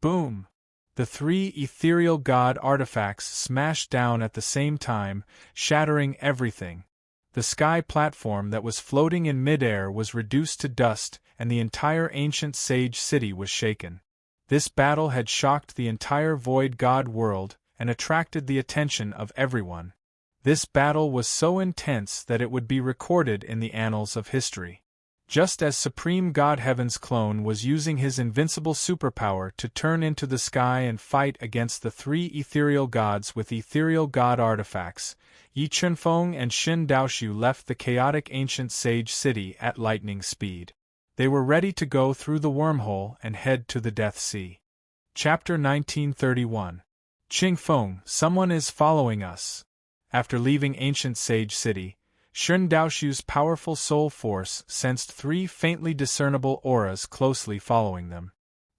Boom! The three ethereal god artifacts smashed down at the same time, shattering everything. The sky platform that was floating in midair was reduced to dust, and the entire ancient sage city was shaken. This battle had shocked the entire void god world and attracted the attention of everyone. This battle was so intense that it would be recorded in the annals of history. Just as Supreme God Heaven's clone was using his invincible superpower to turn into the sky and fight against the three ethereal gods with ethereal god artifacts, Yi Chunfeng and Shin Daoshu left the chaotic ancient sage city at lightning speed. They were ready to go through the wormhole and head to the Death Sea. Chapter 1931. Qingfeng, someone is following us. After leaving ancient sage city, Shin Daoshu's powerful soul force sensed three faintly discernible auras closely following them.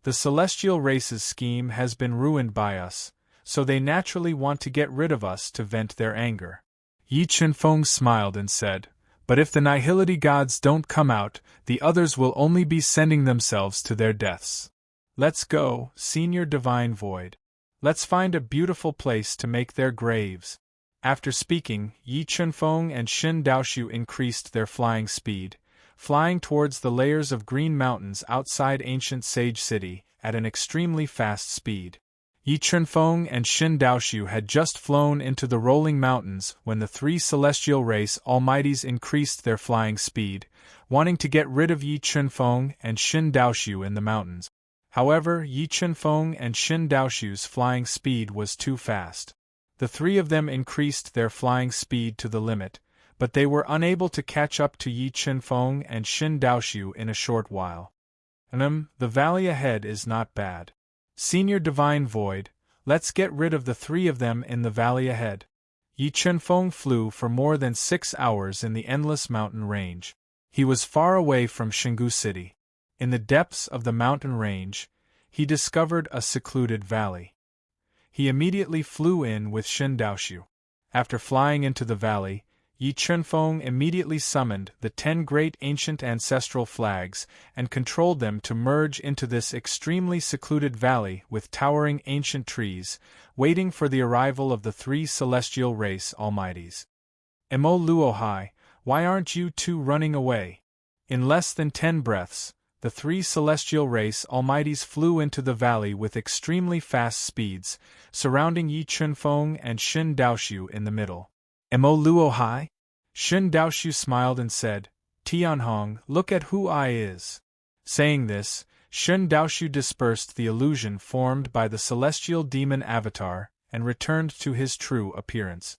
The celestial race's scheme has been ruined by us, so they naturally want to get rid of us to vent their anger. Yi Chunfeng smiled and said, "But if the Nihility gods don't come out, the others will only be sending themselves to their deaths. Let's go, Senior Divine Void. Let's find a beautiful place to make their graves." After speaking, Yi Chunfeng and Shin Daoshu increased their flying speed, flying towards the layers of green mountains outside ancient Sage City at an extremely fast speed. Yi Chunfeng and Shin Daoshu had just flown into the rolling mountains when the three celestial race almighties increased their flying speed, wanting to get rid of Yi Chunfeng and Shin Daoshu in the mountains. However, Yi Chunfeng and Shin Daoshu's flying speed was too fast. The three of them increased their flying speed to the limit, but they were unable to catch up to Yi Chunfeng and Shin Daoshu in a short while. The valley ahead is not bad. Senior Divine Void, let's get rid of the three of them in the valley ahead. Yi Chunfeng flew for more than 6 hours in the endless mountain range. He was far away from Xingu City. In the depths of the mountain range, he discovered a secluded valley. He immediately flew in with Shin Daoshu. After flying into the valley, Yi Chunfeng immediately summoned the 10 great ancient ancestral flags and controlled them to merge into this extremely secluded valley with towering ancient trees, waiting for the arrival of the three celestial race almighties. Mo Luohai, why aren't you two running away? In less than 10 breaths, the three celestial race almighties flew into the valley with extremely fast speeds, surrounding Yi Chunfeng and Shin Daoshu in the middle. Mo Luohai? Shin Daoshu smiled and said, "Tianhong, look at who I is." Saying this, Shin Daoshu dispersed the illusion formed by the celestial demon avatar and returned to his true appearance.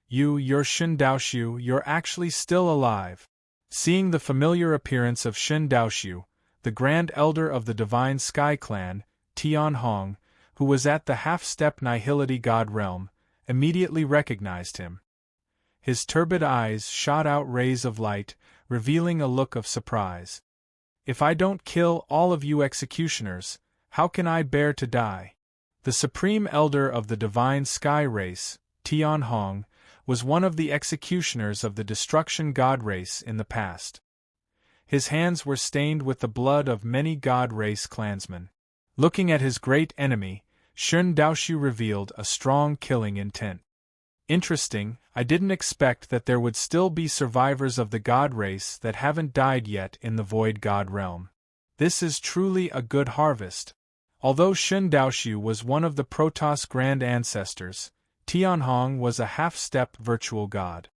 You're Shin Daoshu, you're actually still alive." Seeing the familiar appearance of Shin Daoshu, the Grand Elder of the Divine Sky Clan, Tianhong, who was at the half-step Nihility God realm, immediately recognized him. His turbid eyes shot out rays of light, revealing a look of surprise. "If I don't kill all of you executioners, how can I bear to die?" The Supreme Elder of the Divine Sky Race, Tianhong, was one of the executioners of the Destruction God race in the past. His hands were stained with the blood of many God race clansmen. Looking at his great enemy, Shin Daoshu revealed a strong killing intent. "Interesting, I didn't expect that there would still be survivors of the God race that haven't died yet in the Void God realm. This is truly a good harvest." Although Shin Daoshu was one of the Protoss Grand Ancestors, Tianhong was a half-step virtual god.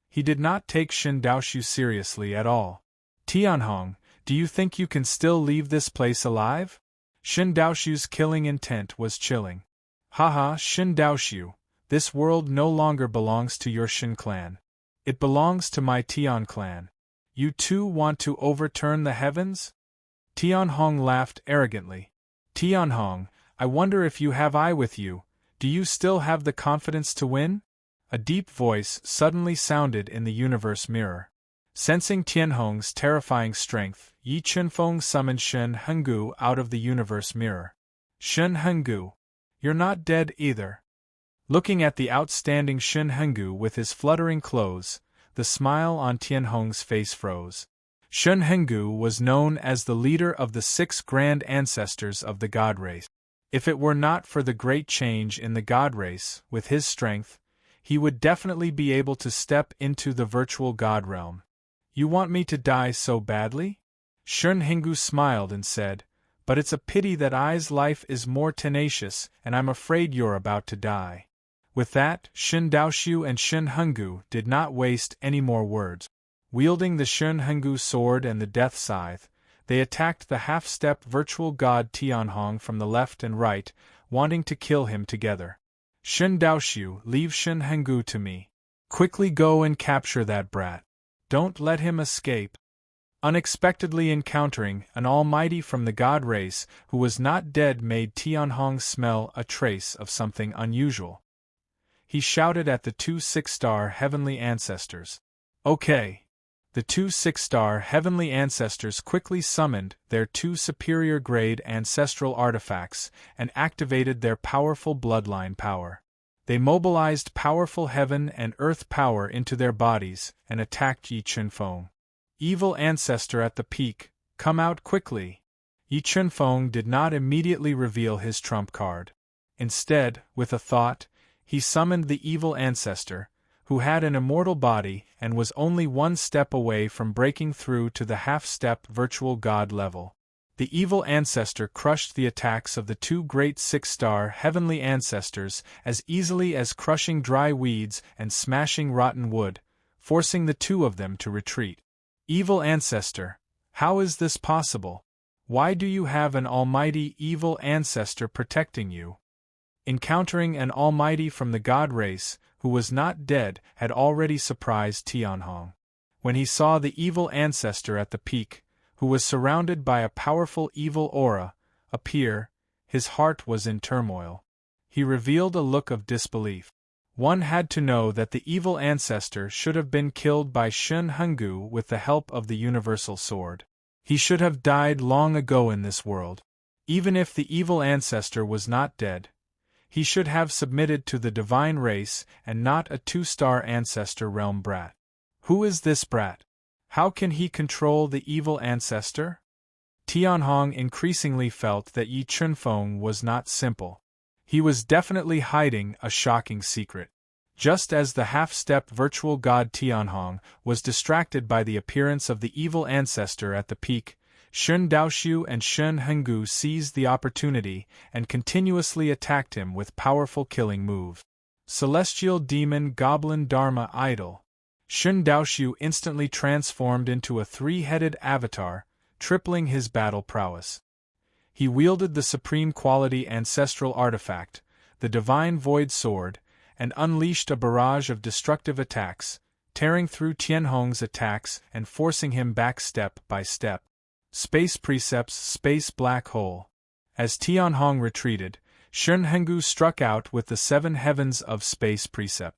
He did not take Shin Daoshu seriously at all. "Tianhong, do you think you can still leave this place alive?" Shin Daoshu's killing intent was chilling. "Haha, Shin Daoshu, this world no longer belongs to your Shin clan. It belongs to my Tian clan. You too want to overturn the heavens?" Tianhong laughed arrogantly. "Tianhong, I wonder if you have I with you, do you still have the confidence to win?" A deep voice suddenly sounded in the universe mirror. Sensing Tianhong's terrifying strength, Yi Chunfeng summoned Shen Henggu out of the universe mirror. Shen Henggu, you're not dead either. Looking at the outstanding Shen Henggu with his fluttering clothes, the smile on Tianhong's face froze. Shen Henggu was known as the leader of the 6 grand ancestors of the god race. If it were not for the great change in the god race, with his strength, he would definitely be able to step into the virtual god realm. You want me to die so badly? Shen Henggu smiled and said, but it's a pity that I's life is more tenacious, and I'm afraid you're about to die. With that, Shen Daoxiu and Shen Henggu did not waste any more words. Wielding the Shen Henggu sword and the death scythe, they attacked the half-step virtual god Tianhong from the left and right, wanting to kill him together. Shen Daoxiu, leave Shen Henggu to me. Quickly go and capture that brat. Don't let him escape. Unexpectedly encountering an almighty from the god race who was not dead made Tianhong smell a trace of something unusual. He shouted at the 2 6-star heavenly ancestors. Okay. The 2 6-star heavenly ancestors quickly summoned their 2 superior-grade ancestral artifacts and activated their powerful bloodline power. They mobilized powerful heaven and earth power into their bodies and attacked Yi Chunfeng. Evil ancestor at the peak, come out quickly. Yi Chunfeng did not immediately reveal his trump card. Instead, with a thought, he summoned the evil ancestor, who had an immortal body and was only 1 step away from breaking through to the half-step virtual god level. The evil ancestor crushed the attacks of the 2 great 6-star heavenly ancestors as easily as crushing dry weeds and smashing rotten wood, forcing the 2 of them to retreat. Evil ancestor, how is this possible? Why do you have an almighty evil ancestor protecting you? Encountering an almighty from the god race, who was not dead, had already surprised Tianhong. When he saw the evil ancestor at the peak, who was surrounded by a powerful evil aura, appear, his heart was in turmoil. He revealed a look of disbelief. One had to know that the evil ancestor should have been killed by Shen Henggu with the help of the universal sword. He should have died long ago in this world. Even if the evil ancestor was not dead, he should have submitted to the divine race and not a 2-star ancestor realm brat. Who is this brat? How can he control the evil ancestor? Tianhong increasingly felt that Yi Chunfeng was not simple. He was definitely hiding a shocking secret. Just as the half-step virtual god Tianhong was distracted by the appearance of the evil ancestor at the peak, Shen Daoxiu and Shen Henggu seized the opportunity and continuously attacked him with powerful killing moves. Celestial Demon Goblin Dharma Idol. Shen Daoxiu instantly transformed into a 3-headed avatar, tripling his battle prowess. He wielded the supreme quality ancestral artifact, the Divine Void Sword, and unleashed a barrage of destructive attacks, tearing through Tianhong's attacks and forcing him back step by step. Space Precepts Space Black Hole. As Tianhong retreated, Shen Henggu struck out with the 7 heavens of Space Precept.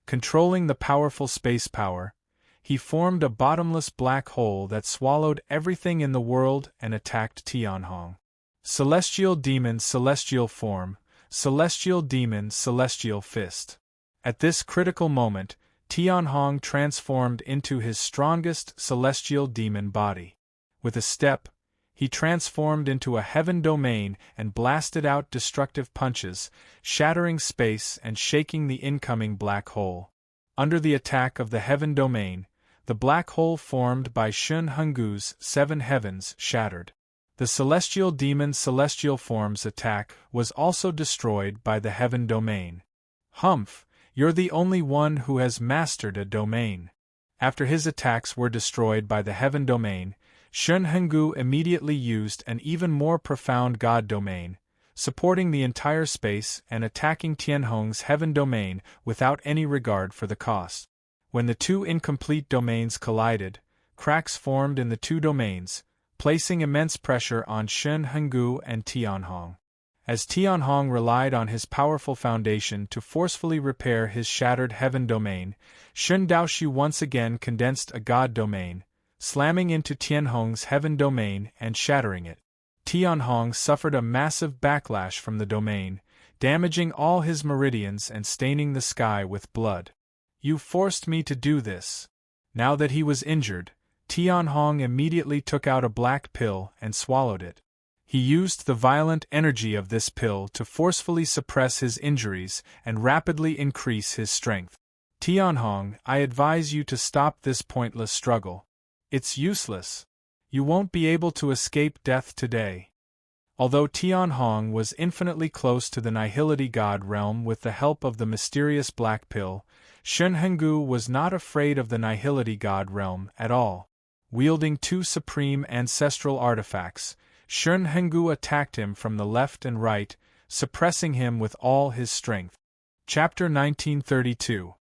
Controlling the powerful space power, he formed a bottomless black hole that swallowed everything in the world and attacked Tianhong. Celestial Demon Celestial Form, Celestial Demon Celestial Fist. At this critical moment, Tianhong transformed into his strongest celestial demon body. With a step, he transformed into a heaven domain and blasted out destructive punches, shattering space and shaking the incoming black hole. Under the attack of the heaven domain, the black hole formed by Shen Henggu's 7 heavens shattered. The celestial demon celestial form's attack was also destroyed by the heaven domain. Humph, you're the only one who has mastered a domain. After his attacks were destroyed by the heaven domain, Shen Henggu immediately used an even more profound god domain, supporting the entire space and attacking Tianhong's heaven domain without any regard for the cost. When the 2 incomplete domains collided, cracks formed in the 2 domains, placing immense pressure on Shen Henggu and Tianhong. As Tianhong relied on his powerful foundation to forcefully repair his shattered heaven domain, Shun Daoxu once again condensed a god domain, slamming into Tianhong's heaven domain and shattering it. Tianhong suffered a massive backlash from the domain, damaging all his meridians and staining the sky with blood. "You forced me to do this." Now that he was injured, Tianhong immediately took out a black pill and swallowed it. He used the violent energy of this pill to forcefully suppress his injuries and rapidly increase his strength. "Tianhong, I advise you to stop this pointless struggle. It's useless. You won't be able to escape death today." Although Tianhong was infinitely close to the Nihility God realm with the help of the mysterious black pill, Shun Hengu was not afraid of the Nihility God realm at all. Wielding two supreme ancestral artifacts, Shun Hengu attacked him from the left and right, suppressing him with all his strength. Chapter 1932.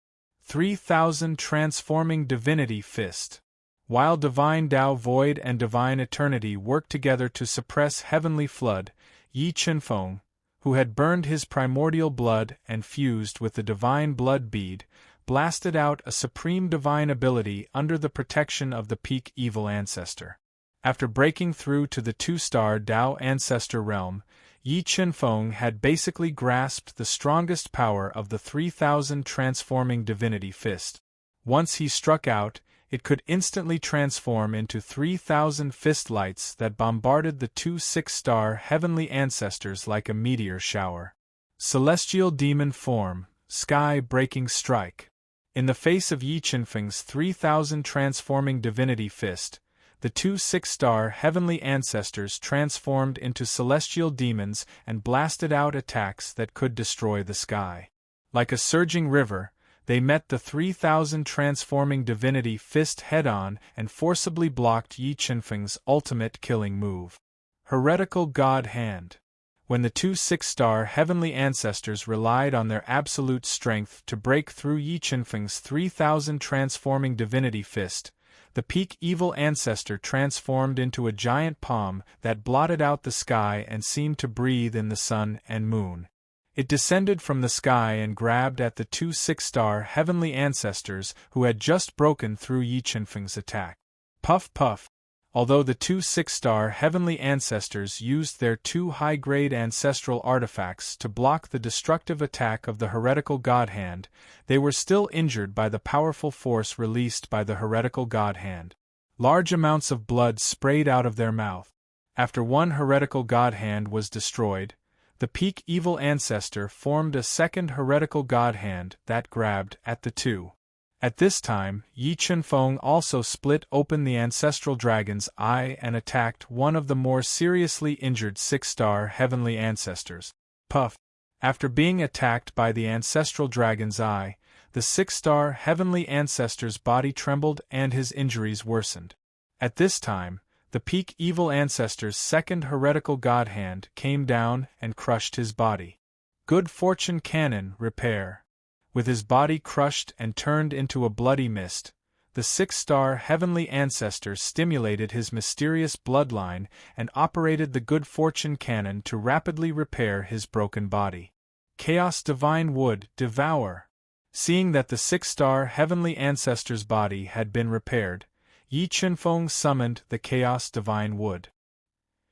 3000 Transforming Divinity Fist. While Divine Tao Void and Divine Eternity worked together to suppress Heavenly Flood, Yi Chenfeng, who had burned his primordial blood and fused with the Divine Blood Bead, blasted out a supreme divine ability under the protection of the Peak Evil Ancestor. After breaking through to the two-star Tao Ancestor realm, Yi Chenfeng had basically grasped the strongest power of the 3000 Transforming Divinity Fist. Once he struck out, it could instantly transform into 3000 fist lights that bombarded the two six-star heavenly ancestors like a meteor shower. Celestial Demon Form, Sky-Breaking Strike. In the face of Yi Chenfeng's 3000 Transforming Divinity Fist, the two six-star heavenly ancestors transformed into celestial demons and blasted out attacks that could destroy the sky. Like a surging river, they met the 3000 Transforming Divinity Fist head-on and forcibly blocked Yi Chenfeng's ultimate killing move. Heretical God Hand. When the two six-star heavenly ancestors relied on their absolute strength to break through Yi Chenfeng's 3000 Transforming Divinity Fist, the Peak Evil Ancestor transformed into a giant palm that blotted out the sky and seemed to breathe in the sun and moon. It descended from the sky and grabbed at the two six-star heavenly ancestors who had just broken through Yi Chenfeng's attack. Puff puff. Although the two six-star heavenly ancestors used their two high-grade ancestral artifacts to block the destructive attack of the heretical God Hand, they were still injured by the powerful force released by the heretical God Hand. Large amounts of blood sprayed out of their mouth. After one heretical God Hand was destroyed, the Peak Evil Ancestor formed a second heretical God Hand that grabbed at the two. At this time, Yi Chenfeng also split open the ancestral dragon's eye and attacked one of the more seriously injured six-star heavenly ancestors. Puff. After being attacked by the ancestral dragon's eye, the six-star heavenly ancestor's body trembled and his injuries worsened. At this time, the Peak Evil Ancestor's second heretical God Hand came down and crushed his body. Good Fortune Cannon Repair. With his body crushed and turned into a bloody mist, the six-star heavenly ancestor stimulated his mysterious bloodline and operated the Good Fortune Cannon to rapidly repair his broken body. Chaos Divine Wood Devour. Seeing that the six-star heavenly ancestor's body had been repaired, Yi Chenfeng summoned the Chaos Divine Wood.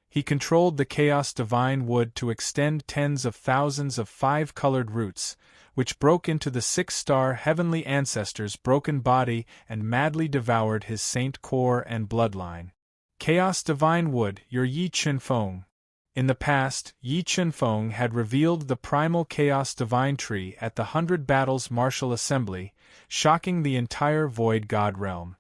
He controlled the Chaos Divine Wood to extend tens of thousands of five-colored roots, which broke into the six-star heavenly ancestor's broken body and madly devoured his saint core and bloodline. Chaos Divine Wood, your Yi Chenfeng. In the past, Yi Chenfeng had revealed the primal Chaos Divine Tree at the 100 Battles Martial Assembly, shocking the entire Void God realm.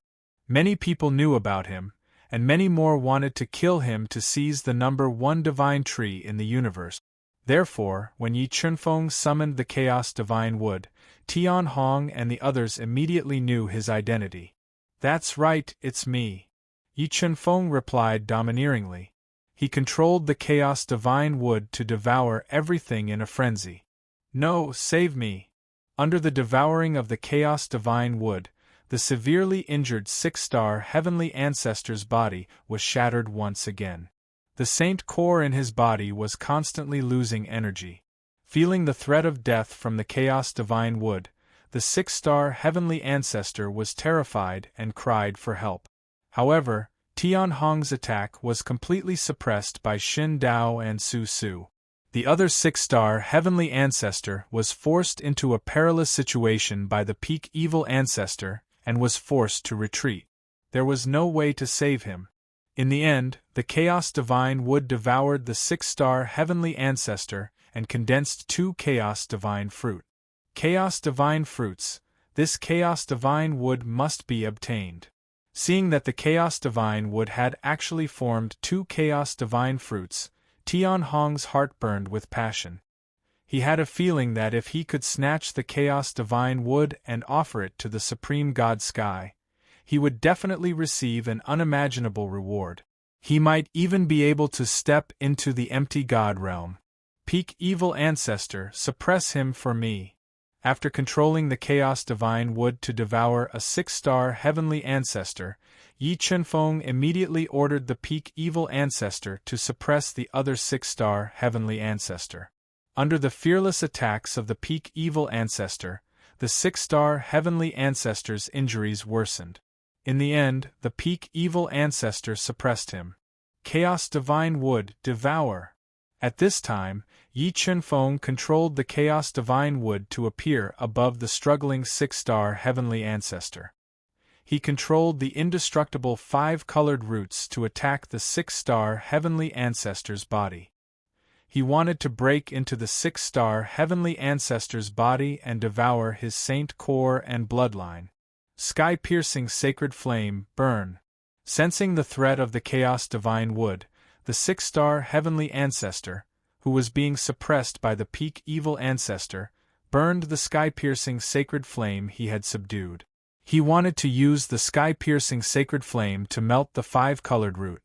Many people knew about him, and many more wanted to kill him to seize the number one divine tree in the universe. Therefore, when Yi Chenfeng summoned the Chaos Divine Wood, Tianhong and the others immediately knew his identity. "That's right, it's me," Yi Chenfeng replied domineeringly. He controlled the Chaos Divine Wood to devour everything in a frenzy. "No, save me!" Under the devouring of the Chaos Divine Wood, the severely injured six-star heavenly ancestor's body was shattered once again. The saint core in his body was constantly losing energy. Feeling the threat of death from the chaos divine wood, the six-star heavenly ancestor was terrified and cried for help. However, Tian Hong's attack was completely suppressed by Xin Dao and Su Su. The other six-star heavenly ancestor was forced into a perilous situation by the peak evil ancestor and was forced to retreat. There was no way to save him. In the end, the chaos divine wood devoured the six-star heavenly ancestor and condensed 2 chaos divine fruit. Chaos divine fruits. This chaos divine wood must be obtained. Seeing that the chaos divine wood had actually formed 2 chaos divine fruits, Tian Hong's heart burned with passion. He had a feeling that if he could snatch the chaos divine wood and offer it to the supreme god Sky, he would definitely receive an unimaginable reward. He might even be able to step into the empty god realm. Peak evil ancestor, suppress him for me. After controlling the chaos divine wood to devour a 6-star heavenly ancestor, Yi Chenfeng immediately ordered the peak evil ancestor to suppress the other 6-star heavenly ancestor. Under the fearless attacks of the peak evil ancestor, the 6-star heavenly ancestor's injuries worsened. In the end, the peak evil ancestor suppressed him. Chaos divine wood, devour. At this time, Yi Chenfeng controlled the chaos divine wood to appear above the struggling 6-star heavenly ancestor. He controlled the indestructible 5-colored roots to attack the 6-star heavenly ancestor's body. He wanted to break into the 6-star heavenly ancestor's body and devour his saint core and bloodline. Sky-piercing sacred flame, burn. Sensing the threat of the chaos divine wood, the 6-star heavenly ancestor, who was being suppressed by the peak evil ancestor, burned the sky-piercing sacred flame he had subdued. He wanted to use the sky-piercing sacred flame to melt the 5-colored root.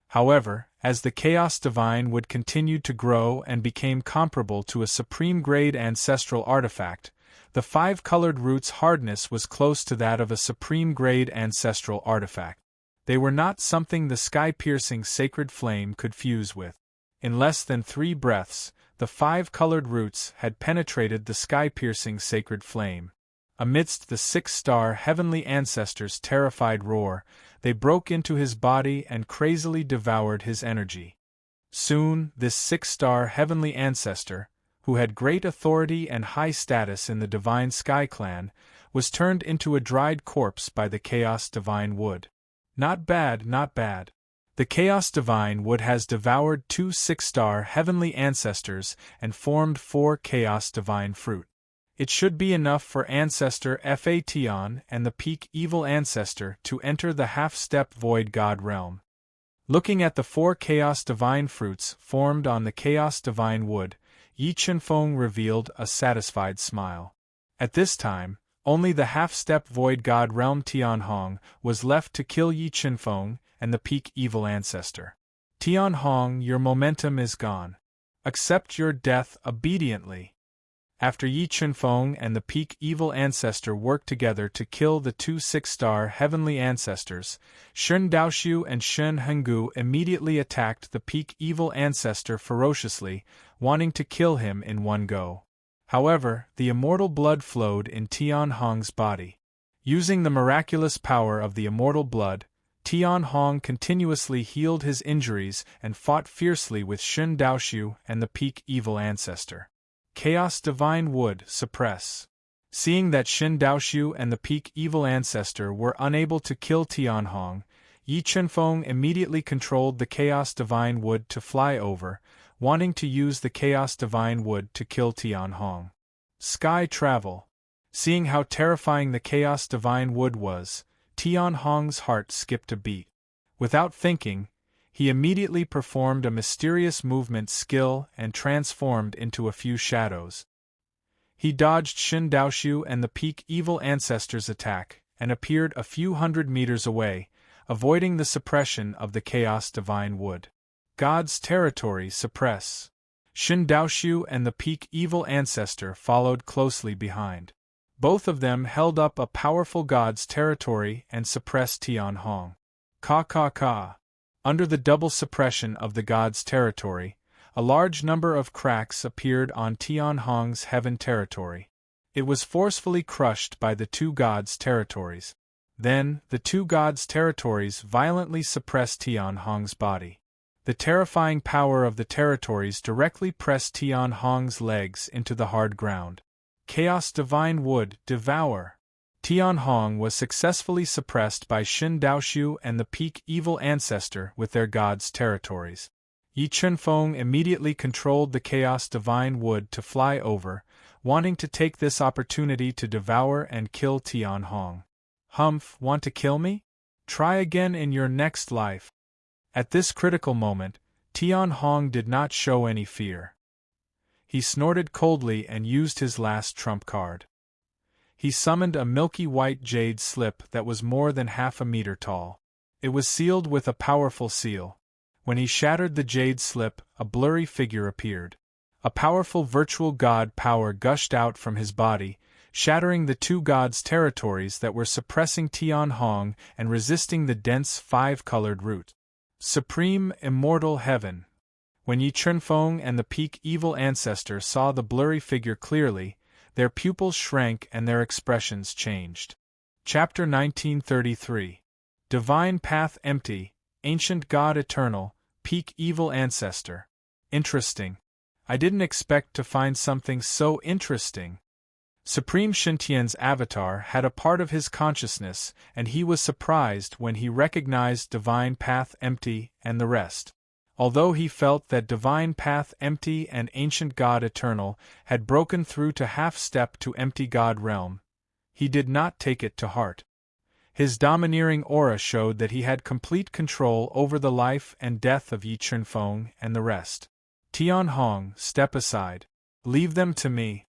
However, as the chaos divine wood continued to grow and became comparable to a supreme-grade ancestral artifact, the 5-colored root's hardness was close to that of a supreme-grade ancestral artifact. They were not something the sky-piercing sacred flame could fuse with. In less than 3 breaths, the 5-colored roots had penetrated the sky-piercing sacred flame. Amidst the 6-star heavenly ancestor's terrified roar, they broke into his body and crazily devoured his energy. Soon, this 6-star heavenly ancestor, who had great authority and high status in the Divine Sky Clan, was turned into a dried corpse by the Chaos Divine Wood. Not bad, not bad. The Chaos Divine Wood has devoured 2 6-star heavenly ancestors and formed 4 Chaos Divine Fruit. It should be enough for Ancestor Fa Tian and the Peak Evil Ancestor to enter the half-step Void God realm. Looking at the 4 Chaos Divine Fruits formed on the Chaos Divine Wood, Yi Chenfeng revealed a satisfied smile. At this time, only the half-step Void God realm Tian Hong was left to kill Yi Chenfeng and the Peak Evil Ancestor. Tian Hong, your momentum is gone. Accept your death obediently. After Yi Chenfeng and the Peak Evil Ancestor worked together to kill the 2 6-star heavenly ancestors, Shen Daoxiu and Shen Henggu immediately attacked the Peak Evil Ancestor ferociously, wanting to kill him in one go. However, the immortal blood flowed in Tian Hong's body. Using the miraculous power of the immortal blood, Tian Hong continuously healed his injuries and fought fiercely with Shen Daoxiu and the Peak Evil Ancestor. Chaos Divine Wood, suppress. Seeing that Shen Daoxiu and the Peak Evil Ancestor were unable to kill Tian Hong, Yi Chenfeng immediately controlled the Chaos Divine Wood to fly over, wanting to use the Chaos Divine Wood to kill Tian Hong. Sky travel. Seeing how terrifying the Chaos Divine Wood was, Tian Hong's heart skipped a beat. Without thinking, he immediately performed a mysterious movement skill and transformed into a few shadows. He dodged Shen Daoxiu and the Peak Evil Ancestor's attack, and appeared a few hundred meters away, avoiding the suppression of the Chaos Divine Wood. God's territory suppress. Shen Daoxiu and the Peak Evil Ancestor followed closely behind. Both of them held up a powerful God's territory and suppressed Tian Hong. Ka ka ka. Under the double suppression of the god's territory, a large number of cracks appeared on Tianhong's heaven territory. It was forcefully crushed by the two gods' territories. Then, the two gods' territories violently suppressed Tianhong's body. The terrifying power of the territories directly pressed Tianhong's legs into the hard ground. Chaos Divine Wood, devour! Tianhong was successfully suppressed by Shin Daoshu and the Peak Evil Ancestor with their gods' territories. Yi Chunfeng immediately controlled the Chaos Divine Wood to fly over, wanting to take this opportunity to devour and kill Tianhong. Humph, want to kill me? Try again in your next life. At this critical moment, Tianhong did not show any fear. He snorted coldly and used his last trump card. He summoned a milky white jade slip that was more than half a meter tall. It was sealed with a powerful seal. When he shattered the jade slip, a blurry figure appeared. A powerful virtual god power gushed out from his body, shattering the two gods' territories that were suppressing Tianhong and resisting the dense five-colored root. Supreme Immortal Heaven. When Yi Chunfeng and the Peak Evil Ancestor saw the blurry figure clearly, their pupils shrank and their expressions changed. Chapter 1933. Divine Path Empty, Ancient God Eternal, Peak Evil Ancestor. Interesting. I didn't expect to find something so interesting. Supreme Shintian's avatar had a part of his consciousness, and he was surprised when he recognized Divine Path Empty and the rest. Although he felt that Divine Path Empty and Ancient God Eternal had broken through to half-step to Empty God Realm, he did not take it to heart. His domineering aura showed that he had complete control over the life and death of Yi Chunfeng and the rest. Tianhong, step aside. Leave them to me.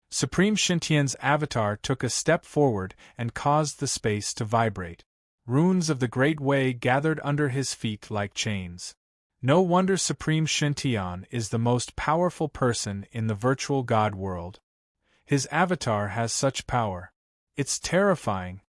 Supreme Shintian's avatar took a step forward and caused the space to vibrate. Runes of the Great Way gathered under his feet like chains. No wonder Supreme Shintian is the most powerful person in the virtual god world. His avatar has such power. It's terrifying.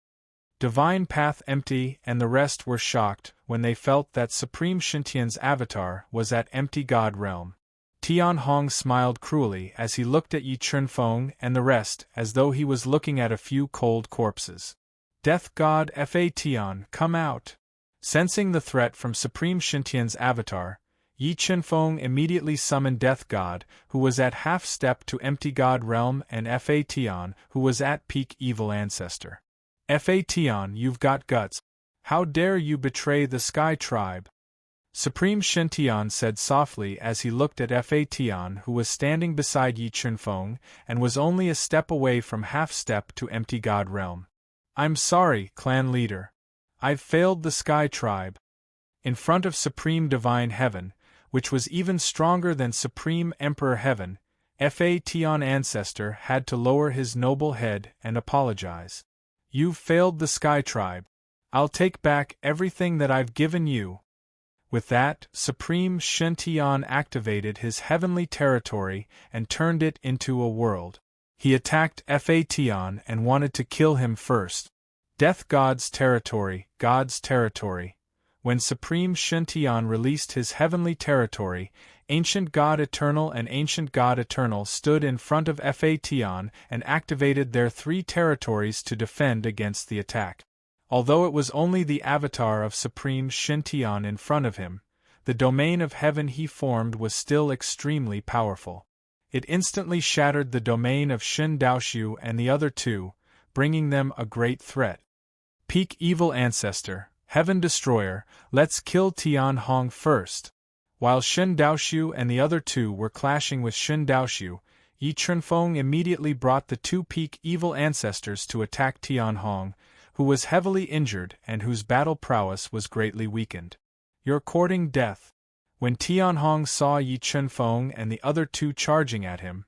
Divine Path Empty and the rest were shocked when they felt that Supreme Shintian's avatar was at Empty God Realm. Tianhong smiled cruelly as he looked at Yi Chunfeng and the rest as though he was looking at a few cold corpses. Death God Fa Tian, come out! Sensing the threat from Supreme Shintian's avatar, Yi Chunfeng immediately summoned Death God, who was at half-step to Empty God Realm, and Fa Tian, who was at Peak Evil Ancestor. Fa Tian, you've got guts. How dare you betray the Sky Tribe? Supreme Shintian said softly as he looked at Fa Tian, who was standing beside Yi Chunfeng and was only a step away from half-step to Empty God Realm. I'm sorry, clan leader. I've failed the Sky Tribe. In front of Supreme Divine Heaven, which was even stronger than Supreme Emperor Heaven, Fa Tian Ancestor had to lower his noble head and apologize. You've failed the Sky Tribe. I'll take back everything that I've given you. With that, Supreme Shintian activated his heavenly territory and turned it into a world. He attacked Fa Tian and wanted to kill him first. Death God's territory, God's territory. When Supreme Shintian released his heavenly territory, Ancient God Eternal and Ancient God Eternal stood in front of Fa Tian and activated their three territories to defend against the attack. Although it was only the avatar of Supreme Shintian in front of him, the domain of heaven he formed was still extremely powerful. It instantly shattered the domain of Shin Daoshu and the other two, bringing them a great threat. Peak Evil Ancestor, Heaven Destroyer, let's kill Tianhong first. While Shin Daoshu and the other two were clashing with Shin Daoshu, Yi Chunfeng immediately brought the two Peak Evil Ancestors to attack Tianhong, who was heavily injured and whose battle prowess was greatly weakened. You're courting death. When Tianhong saw Yi Chunfeng and the other two charging at him,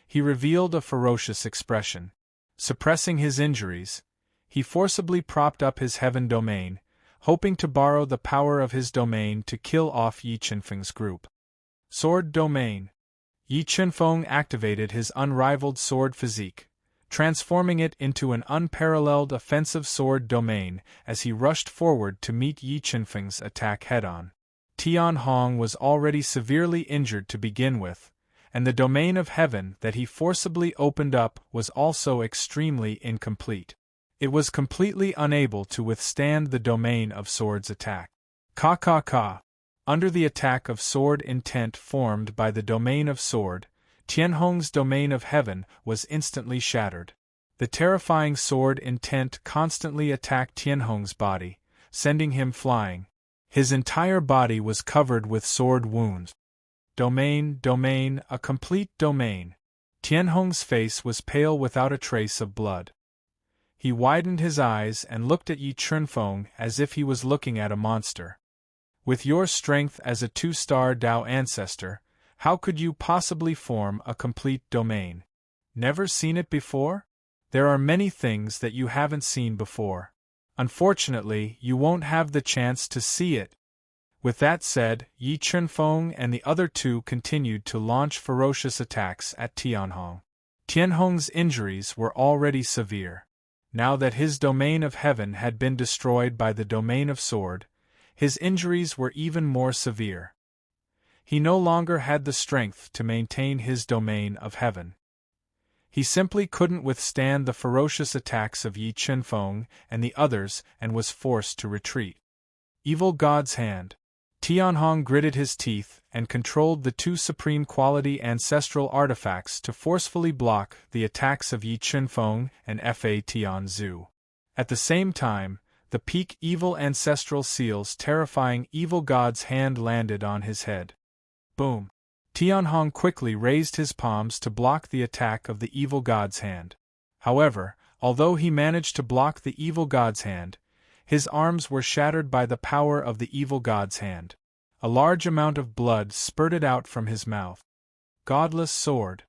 he revealed a ferocious expression. Suppressing his injuries, he forcibly propped up his heaven domain, hoping to borrow the power of his domain to kill off Yi Chunfeng's group. Sword Domain. Yi Chunfeng activated his unrivaled sword physique, transforming it into an unparalleled offensive sword domain as he rushed forward to meet Yi Chunfeng's attack head-on. Tian Hong was already severely injured to begin with, and the domain of heaven that he forcibly opened up was also extremely incomplete. It was completely unable to withstand the domain of sword's attack. Ka. Under the attack of sword intent formed by the domain of sword, Tianhong's domain of heaven was instantly shattered. The terrifying sword intent constantly attacked Tianhong's body, sending him flying. His entire body was covered with sword wounds. Domain, a complete domain. Tianhong's face was pale without a trace of blood. He widened his eyes and looked at Yi Chunfeng as if he was looking at a monster. With your strength as a 2-star Dao ancestor, how could you possibly form a complete domain? Never seen it before? There are many things that you haven't seen before. Unfortunately, you won't have the chance to see it. With that said, Yi Chunfeng and the other two continued to launch ferocious attacks at Tianhong. Tianhong's injuries were already severe. Now that his domain of heaven had been destroyed by the domain of sword, his injuries were even more severe. He no longer had the strength to maintain his domain of heaven. He simply couldn't withstand the ferocious attacks of Yi Chunfeng and the others and was forced to retreat. Evil God's Hand. Tianhong gritted his teeth and controlled the 2 supreme quality ancestral artifacts to forcefully block the attacks of Yi Chunfeng and Fa Tianzu. At the same time, the peak evil ancestral seal's terrifying evil God's Hand landed on his head. Boom! Tianhong quickly raised his palms to block the attack of the evil God's Hand. However, although he managed to block the evil God's Hand, his arms were shattered by the power of the evil God's Hand. A large amount of blood spurted out from his mouth. Godless Sword.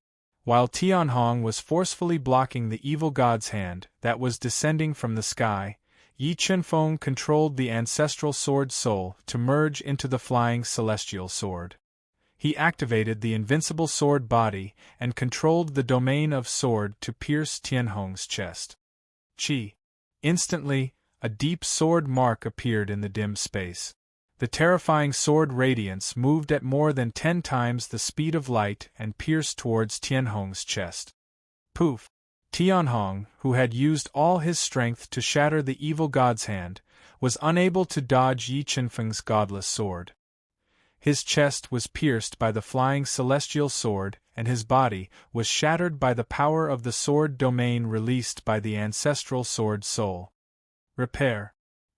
While Tianhong was forcefully blocking the evil God's Hand that was descending from the sky, Yi Chunfeng controlled the ancestral sword soul to merge into the flying celestial sword. He activated the invincible sword body and controlled the domain of sword to pierce Tianhong's chest. Chi. Instantly, a deep sword mark appeared in the dim space. The terrifying sword radiance moved at more than 10 times the speed of light and pierced towards Tianhong's chest. Poof! Tianhong, who had used all his strength to shatter the evil God's Hand, was unable to dodge Yi Chunfeng's godless sword. His chest was pierced by the flying celestial sword, and his body was shattered by the power of the sword domain released by the ancestral sword soul. Repair.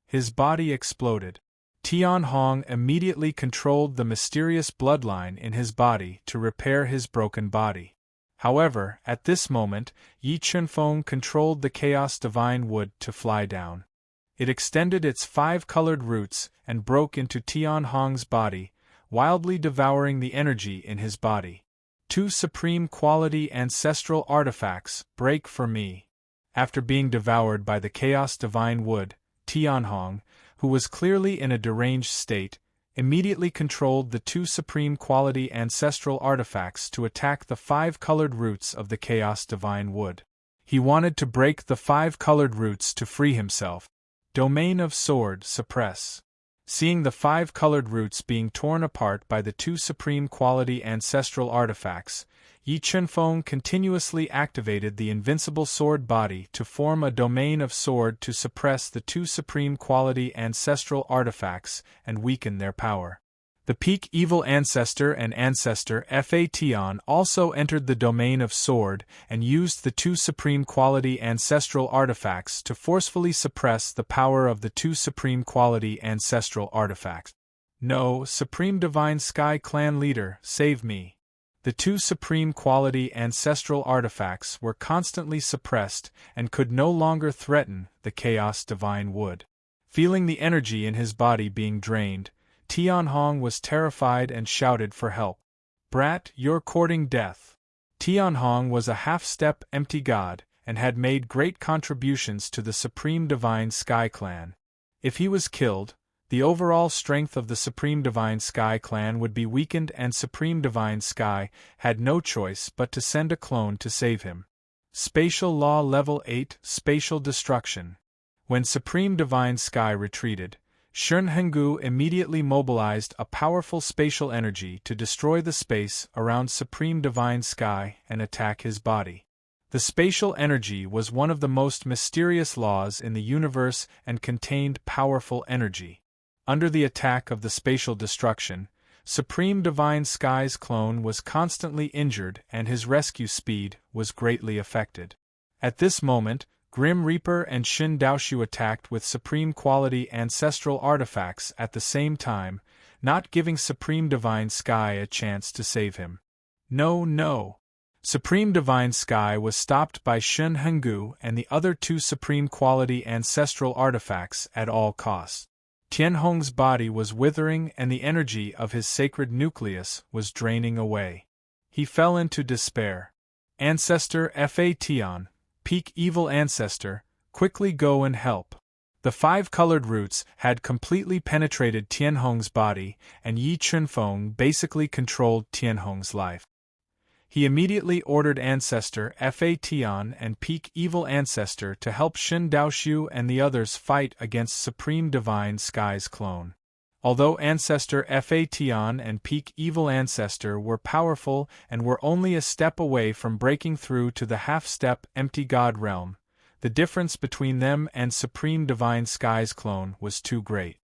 His body exploded. Tianhong immediately controlled the mysterious bloodline in his body to repair his broken body. However, at this moment, Yi Chunfeng controlled the Chaos Divine Wood to fly down. It extended its 5-colored roots and broke into Tianhong's body, wildly devouring the energy in his body. 2 supreme quality ancestral artifacts break for me. After being devoured by the Chaos Divine Wood, Tianhong, who was clearly in a deranged state, immediately controlled the 2 supreme quality ancestral artifacts to attack the 5-colored roots of the Chaos Divine Wood. He wanted to break the 5-colored roots to free himself. Domain of Sword suppress. Seeing the 5-colored roots being torn apart by the 2 supreme quality ancestral artifacts, Yi Chunfeng continuously activated the invincible sword body to form a domain of sword to suppress the 2 supreme quality ancestral artifacts and weaken their power. The peak evil ancestor and ancestor Fa Tian also entered the domain of sword and used the 2 supreme quality ancestral artifacts to forcefully suppress the power of the 2 supreme quality ancestral artifacts. No, Supreme Divine Sky Clan leader, save me. The 2 supreme quality ancestral artifacts were constantly suppressed and could no longer threaten the Chaos Divine Wood. Feeling the energy in his body being drained, Tianhong was terrified and shouted for help. Brat, you're courting death. Tianhong was a half-step empty god and had made great contributions to the Supreme Divine Sky Clan. If he was killed, the overall strength of the Supreme Divine Sky Clan would be weakened and Supreme Divine Sky had no choice but to send a clone to save him. Spatial Law Level 8 Spatial Destruction. When Supreme Divine Sky retreated, Shun Hengu immediately mobilized a powerful spatial energy to destroy the space around Supreme Divine Sky and attack his body. The spatial energy was one of the most mysterious laws in the universe and contained powerful energy. Under the attack of the spatial destruction, Supreme Divine Sky's clone was constantly injured and his rescue speed was greatly affected. At this moment, Grim Reaper and Shin Daoshu attacked with supreme quality ancestral artifacts at the same time, not giving Supreme Divine Sky a chance to save him. No. Supreme Divine Sky was stopped by Shun Hengu and the other two supreme quality ancestral artifacts at all costs. Tianhong's body was withering and the energy of his sacred nucleus was draining away. He fell into despair. Ancestor Fa Tian, peak evil ancestor, quickly go and help. The five colored roots had completely penetrated Tianhong's body, and Yi Chunfeng basically controlled Tianhong's life. He immediately ordered Ancestor Fa Tian and Peak Evil Ancestor to help Shin Daoshu and the others fight against Supreme Divine Sky's clone. Although Ancestor Fa Tian and Peak Evil Ancestor were powerful and were only a step away from breaking through to the half-step Empty God realm, the difference between them and Supreme Divine Sky's clone was too great.